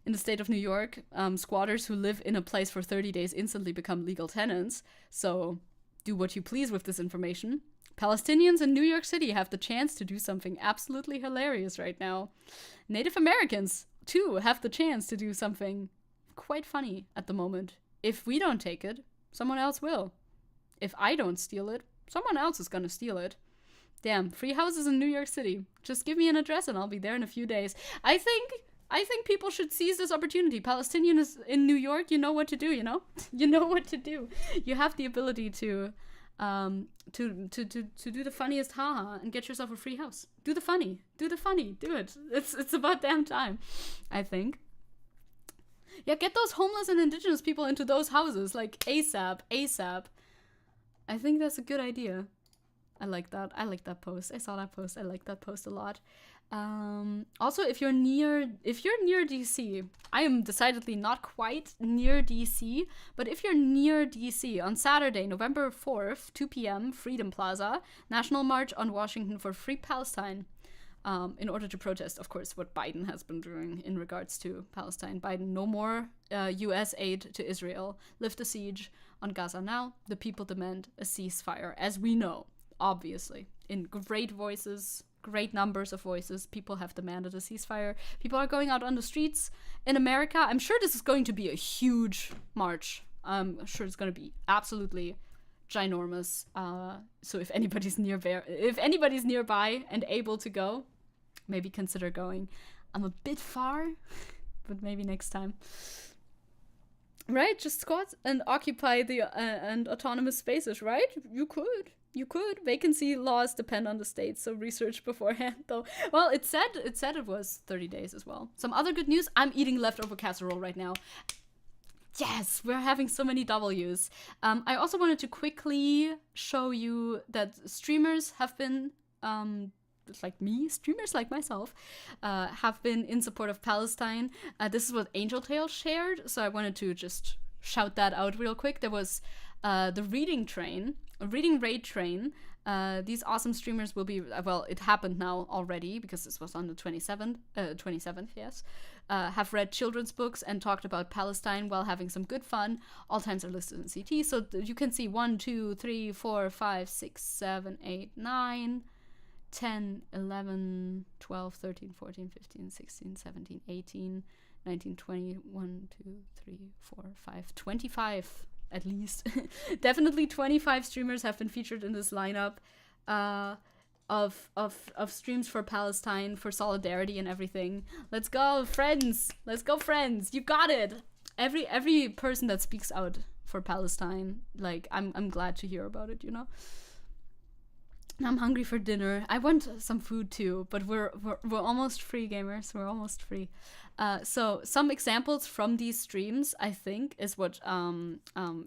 In the state of New York, squatters who live in a place for 30 days instantly become legal tenants. So do what you please with this information. Palestinians in New York City have the chance to do something absolutely hilarious right now. Native Americans, too, have the chance to do something quite funny at the moment. If we don't take it, someone else will. If I don't steal it, someone else is gonna steal it. Damn, free houses in New York City. Just give me an address and I'll be there in a few days. I think people should seize this opportunity. Palestinians in New York, you know what to do, you know? You know what to do. You have the ability to do the funniest haha and get yourself a free house. Do the funny. Do it. It's about damn time, I think. Yeah, get those homeless and indigenous people into those houses, like ASAP. I think that's a good idea. I like that post. I saw that post. I like that post a lot. Also, if you're near DC, I am decidedly not quite near DC, but if you're near DC, on Saturday, November 4th, 2 p.m., Freedom Plaza, National March on Washington for Free Palestine, in order to protest, of course, what Biden has been doing in regards to Palestine. Biden, no more U.S. aid to Israel. Lift the siege on Gaza now. The people demand a ceasefire, as we know, obviously, in great voices. Great numbers of voices. People have demanded a ceasefire. People are going out on the streets in America. I'm sure this is going to be a huge march. I'm sure it's going to be absolutely ginormous. So if anybody's nearby and able to go, maybe consider going. I'm a bit far, but maybe next time. Right? Just squat and occupy the and autonomous spaces, right? You could. Vacancy laws depend on the state, so research beforehand, though. Well, it said it was 30 days as well. Some other good news, I'm eating leftover casserole right now. Yes, we're having so many W's. I also wanted to quickly show you that streamers have been, like me, streamers like myself, have been in support of Palestine. This is what Angel Tail shared, so I wanted to just shout that out real quick. There was the reading raid train. These awesome streamers will be, well, it happened now already because this was on the 27th, yes. Have read children's books and talked about Palestine while having some good fun. All times are listed in CT, so you can see 1, 2, 3, 4, 5, 6, 7, 8, 9, 10, 11, 12, 13, 14, 15, 16, 17, 18, 19, 20, 1, 2, 3, 4, 5, 25 at least. Definitely 25 streamers have been featured in this lineup of streams for Palestine, for solidarity and everything. Let's go, friends! You got it! Every person that speaks out for Palestine. Like, I'm glad to hear about it, you know. I'm hungry for dinner. I want some food too, but we're almost free, gamers. We're almost free. So some examples from these streams, I think, is what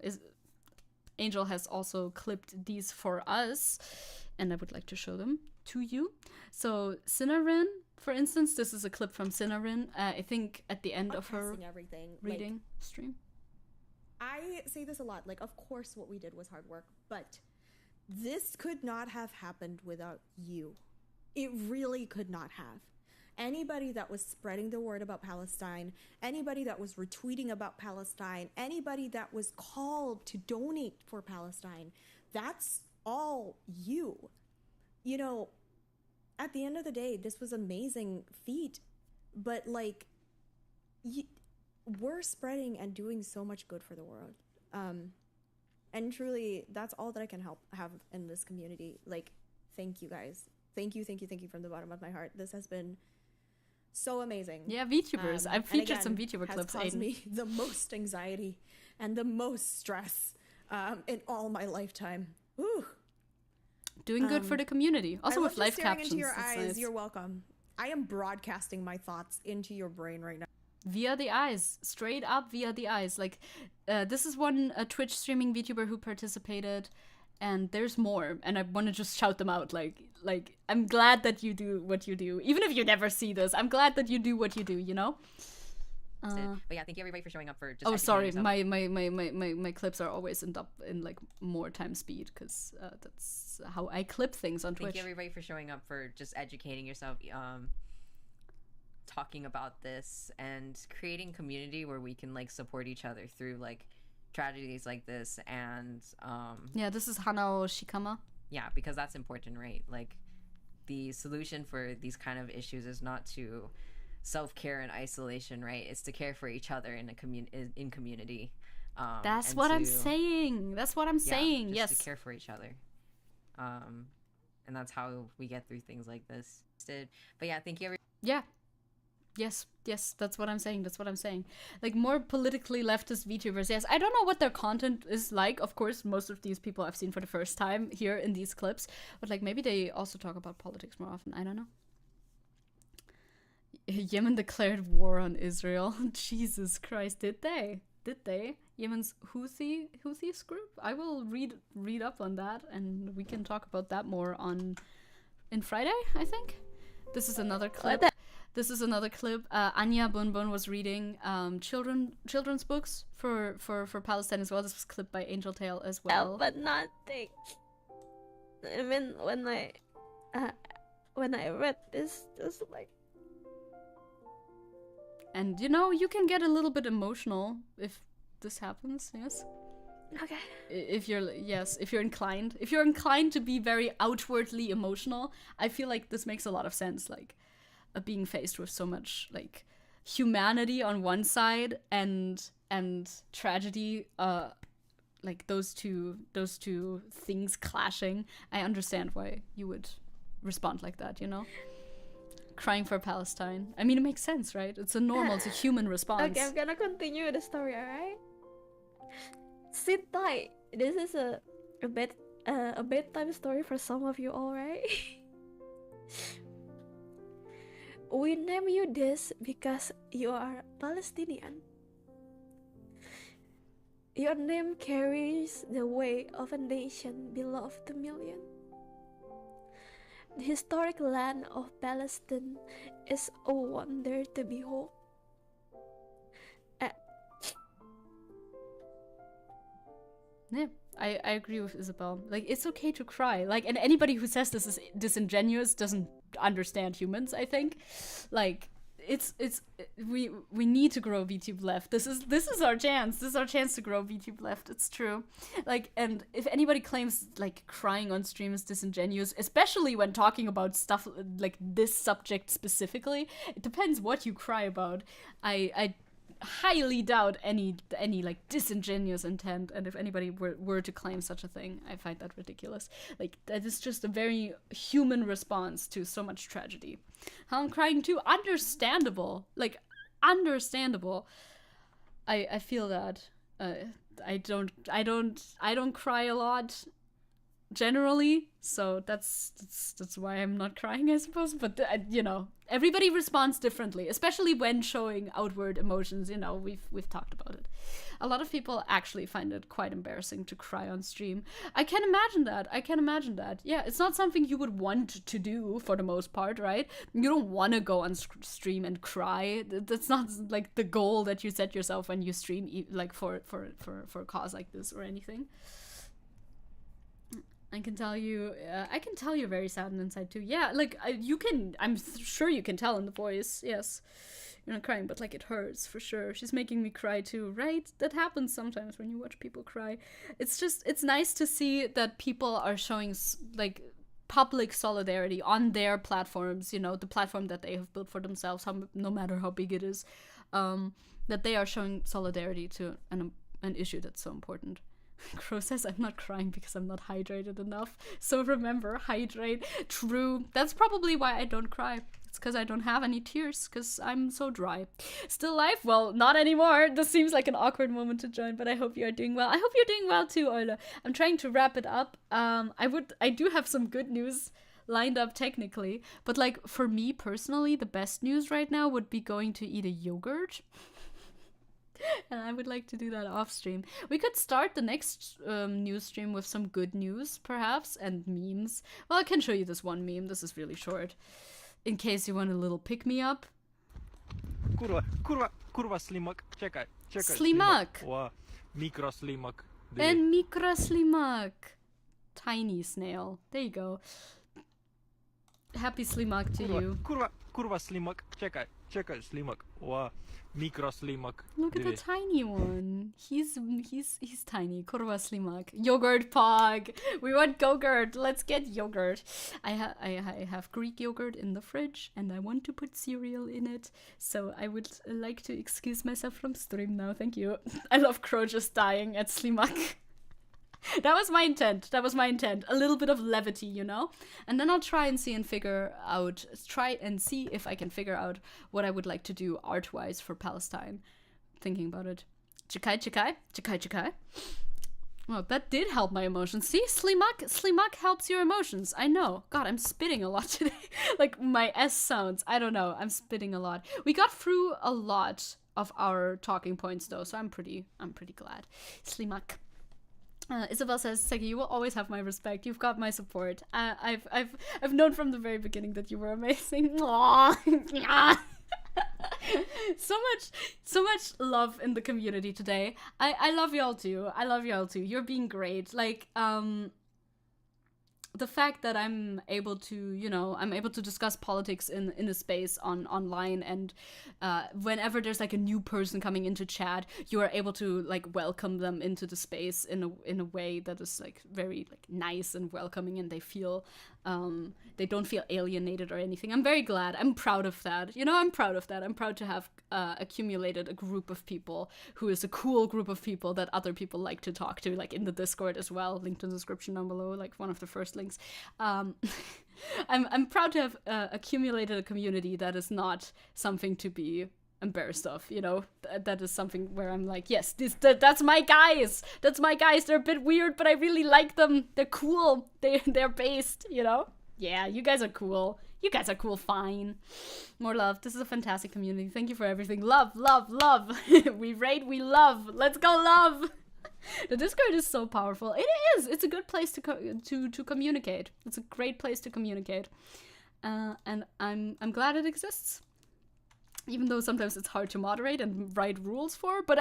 is Angel has also clipped these for us, and I would like to show them to you. So Cinnarin, for instance, this is a clip from Cinnarin. I think at the end of her reading stream. I say this a lot. Like, of course, what we did was hard work, but this could not have happened without you. It really could not have. Anybody that was spreading the word about Palestine, anybody that was retweeting about Palestine, anybody that was called to donate for Palestine, that's all you. You know, at the end of the day, this was an amazing feat, but like, we're spreading and doing so much good for the world. And truly, that's all that I can have in this community. Like, thank you guys. Thank you from the bottom of my heart. This has been so amazing. Yeah, VTubers. I've featured some VTuber clips. Has caused me the most anxiety and the most stress in all my lifetime. Whew. Doing good for the community. Also with live captions. Into your eyes. Nice. You're welcome. I am broadcasting my thoughts into your brain right now. Via the eyes, straight up via the eyes. Like, this is one Twitch streaming VTuber who participated, and there's more, and I want to just shout them out. Like, I'm glad that you do what you do, even if you never see this. I'm glad that you do what you do. You know. But yeah, thank you everybody for showing up for. Just oh, sorry, my clips are always in like more time speed because that's how I clip things on Twitch. Thank you everybody for showing up for just educating yourself. Talking about this and creating community where we can like support each other through like tragedies like this. And yeah, this is Hanao Shikama. Yeah, because that's important, right? Like, the solution for these kind of issues is not to self-care and isolation, right? It's to care for each other in a community. That's what I'm saying. That's what I'm saying. Just yes, to care for each other. And that's how we get through things like this. But yeah, thank you everybody. Yeah. Yes, that's what I'm saying. That's what I'm saying. Like, more politically leftist VTubers. Yes, I don't know what their content is like. Of course, most of these people I've seen for the first time here in these clips. But, like, maybe they also talk about politics more often. I don't know. Yemen declared war on Israel. Jesus Christ, did they? Did they? Yemen's Houthis group? I will read up on that, and we can talk about that more in Friday, I think. This is another clip. Anya Bunbun was reading children's books for Palestine as well. This was clipped by Angel Tail as well. But nothing. I mean, when I read this, just like. And you know, you can get a little bit emotional if this happens. Yes. Okay. If you're inclined to be very outwardly emotional, I feel like this makes a lot of sense. Like, being faced with so much like humanity on one side and tragedy, like those two things clashing. I understand why you would respond like that. You know, crying for Palestine. I mean, it makes sense, right? It's a human response. Okay, I'm gonna continue the story. All right. Sit tight. This is a bedtime story for some of you, all right? We name you this because you are Palestinian. Your name carries the weight of a nation beloved to millions. The historic land of Palestine is a wonder to behold. Yeah, I agree with Isabel. Like, it's okay to cry. Like, and anybody who says this is disingenuous doesn't understand humans, I think. Like, we need to grow VTube left. This is our chance. This is our chance to grow VTube left. It's true. Like, and if anybody claims like crying on stream is disingenuous, especially when talking about stuff like this subject specifically, it depends what you cry about. I highly doubt any like disingenuous intent, and if anybody were to claim such a thing, I find that ridiculous. Like, that is just a very human response to so much tragedy. How I'm crying too, understandable. Like, understandable. I feel that I don't cry a lot generally, so that's why I'm not crying, I suppose. But you know, everybody responds differently, especially when showing outward emotions. You know, we've talked about it. A lot of people actually find it quite embarrassing to cry on stream. I can imagine that. Yeah, it's not something you would want to do for the most part, right? You don't want to go on stream and cry. That's not like the goal that you set yourself when you stream, like for a cause like this or anything. I can tell you're very saddened inside too. Yeah, like I'm sure you can tell in the voice. Yes, you're not crying, but like it hurts for sure. She's making me cry too, right? That happens sometimes when you watch people cry. It's nice to see that people are showing like public solidarity on their platforms. You know, the platform that they have built for themselves, no matter how big it is, that they are showing solidarity to an issue that's so important. Crow says, I'm not crying because I'm not hydrated enough. So remember, hydrate. True. That's probably why I don't cry. It's because I don't have any tears, because I'm so dry. Still alive? Well, not anymore. This seems like an awkward moment to join, but I hope you are doing well. I hope you're doing well too, Euler. I'm trying to wrap it up. I do have some good news lined up technically, but like for me personally, the best news right now would be going to eat a yogurt. And I would like to do that off stream. We could start the next news stream with some good news, perhaps, and memes. Well, I can show you this one meme. This is really short. In case you want a little pick-me-up. Kurwa slimak. Czekaj. Slimak. Wow. Mikro slimak. And micro slimak. Tiny snail. There you go. Happy slimak to you. Kurwa slimak. Czekaj slimak. Wow. Mikro slimak. Look at the tiny one. He's tiny. Kurwa slimak. Yogurt pog. We want yogurt. Let's get yogurt. I have Greek yogurt in the fridge, and I want to put cereal in it. So I would like to excuse myself from stream now. Thank you. I love Crow just dying at slimak. That was my intent. A little bit of levity, you know? And then I'll try and see if I can figure out what I would like to do art-wise for Palestine. Thinking about it. Chikai. Well, that did help my emotions. See? Slimak helps your emotions. I know. God, I'm spitting a lot today. Like, my S sounds. I don't know. I'm spitting a lot. We got through a lot of our talking points, though, so I'm pretty glad. Slimak. Isabel says, Zecke, you will always have my respect. You've got my support. I've known from the very beginning that you were amazing. Aww. so much love in the community today. I love y'all too. You're being great. Like, the fact that I'm able to discuss politics in a space online, and whenever there's like a new person coming into chat, you are able to like welcome them into the space in a way that is like very like nice and welcoming, and they don't feel alienated or anything. I'm very glad. I'm proud of that. I'm proud of that. I'm proud to have accumulated a group of people who is a cool group of people that other people like to talk to, like in the Discord as well, linked in the description down below, like one of the first links. I'm proud to have accumulated a community that is not something to be embarrassed of, that is something where I'm like, yes, that's my guys. They're a bit weird, but I really like them. They're cool. They're based, Yeah, you guys are cool. Fine. More love. This is a fantastic community. Thank you for everything. Love. We raid, we love. Let's go, love. The Discord is so powerful. It is. It's a good place to communicate. It's a great place to communicate. And I'm glad it exists. Even though sometimes it's hard to moderate and write rules for, but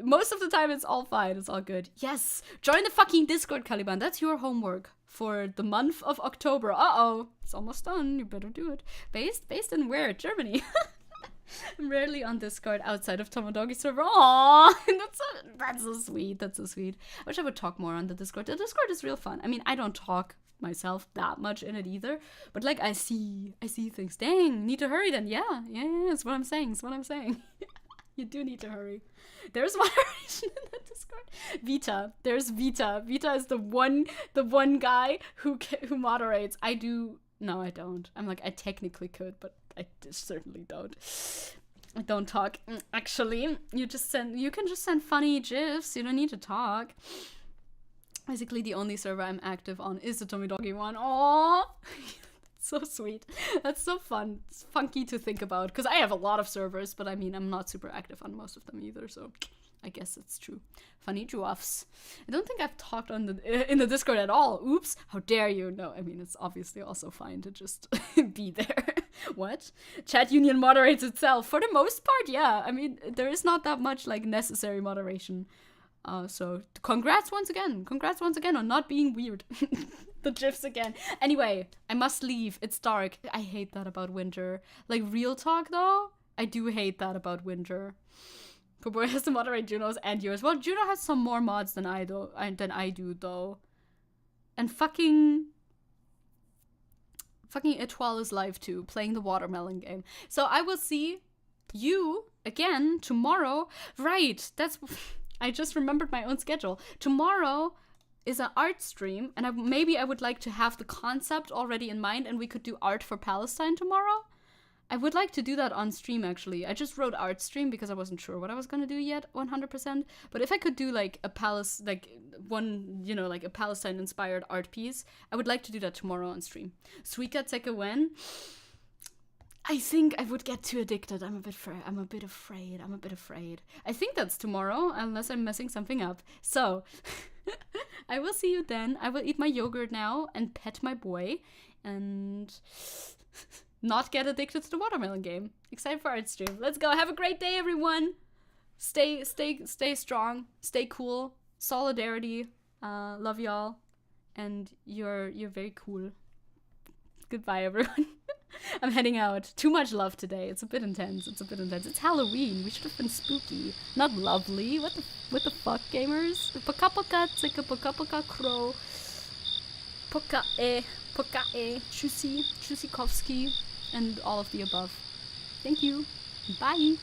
most of the time it's all fine. It's all good. Yes, join the fucking Discord, Caliban. That's your homework for the month of October. It's almost done. You better do it. Based in where? Germany. I'm rarely on Discord outside of Tomodogi server. Aww, that's so sweet. I wish I would talk more on the Discord. The Discord is real fun. I mean, I don't talk myself that much in it either, but like I see things. Dang, need to hurry then. Yeah, that's what I'm saying. You do need to hurry. There's moderation in the Discord. There's Vita. Vita is the one guy who moderates. No, I don't. I'm like, I technically could, but I certainly don't. Don't talk. Actually, you can just send funny gifs. You don't need to talk. Basically, the only server I'm active on is the Tommy Doggy one. Aww. So sweet. That's so fun. It's funky to think about because I have a lot of servers, but I mean, I'm not super active on most of them either, so I guess it's true. Funny dwarfs. I don't think I've talked on in the Discord at all. Oops, how dare you? No, I mean, it's obviously also fine to just be there. What? Chat union moderates itself. For the most part, yeah. I mean, there is not that much like necessary moderation. So congrats once again. Congrats once again on not being weird. The gifs again. Anyway, I must leave. It's dark. I hate that about winter. Like, real talk, though, I do hate that about winter. Poor has to moderate Juno's and yours. Well, Juno has some more mods than I do, though. And fucking Etoile is live, too, playing the watermelon game. So I will see you again tomorrow. Right, that's... I just remembered my own schedule. Tomorrow is an art stream, and maybe I would like to have the concept already in mind, and we could do art for Palestine tomorrow. I would like to do that on stream, actually. I just wrote art stream because I wasn't sure what I was gonna do yet, 100%. But if I could do like a Palestine inspired art piece, I would like to do that tomorrow on stream. Suika Zecke when? I think I would get too addicted. I'm a bit afraid. I think that's tomorrow, unless I'm messing something up. So, I will see you then. I will eat my yogurt now and pet my boy and not get addicted to the watermelon game. Excited for art stream. Let's go. Have a great day, everyone. Stay strong. Stay cool. Solidarity. Love y'all. And you're very cool. Goodbye, everyone. I'm heading out. Too much love today. It's a bit intense. It's Halloween. We should have been spooky. Not lovely. What the fuck, gamers? Poka poka, zicka poka poka, crow. Poka Chusi, Chusikowski, and all of the above. Thank you. Bye.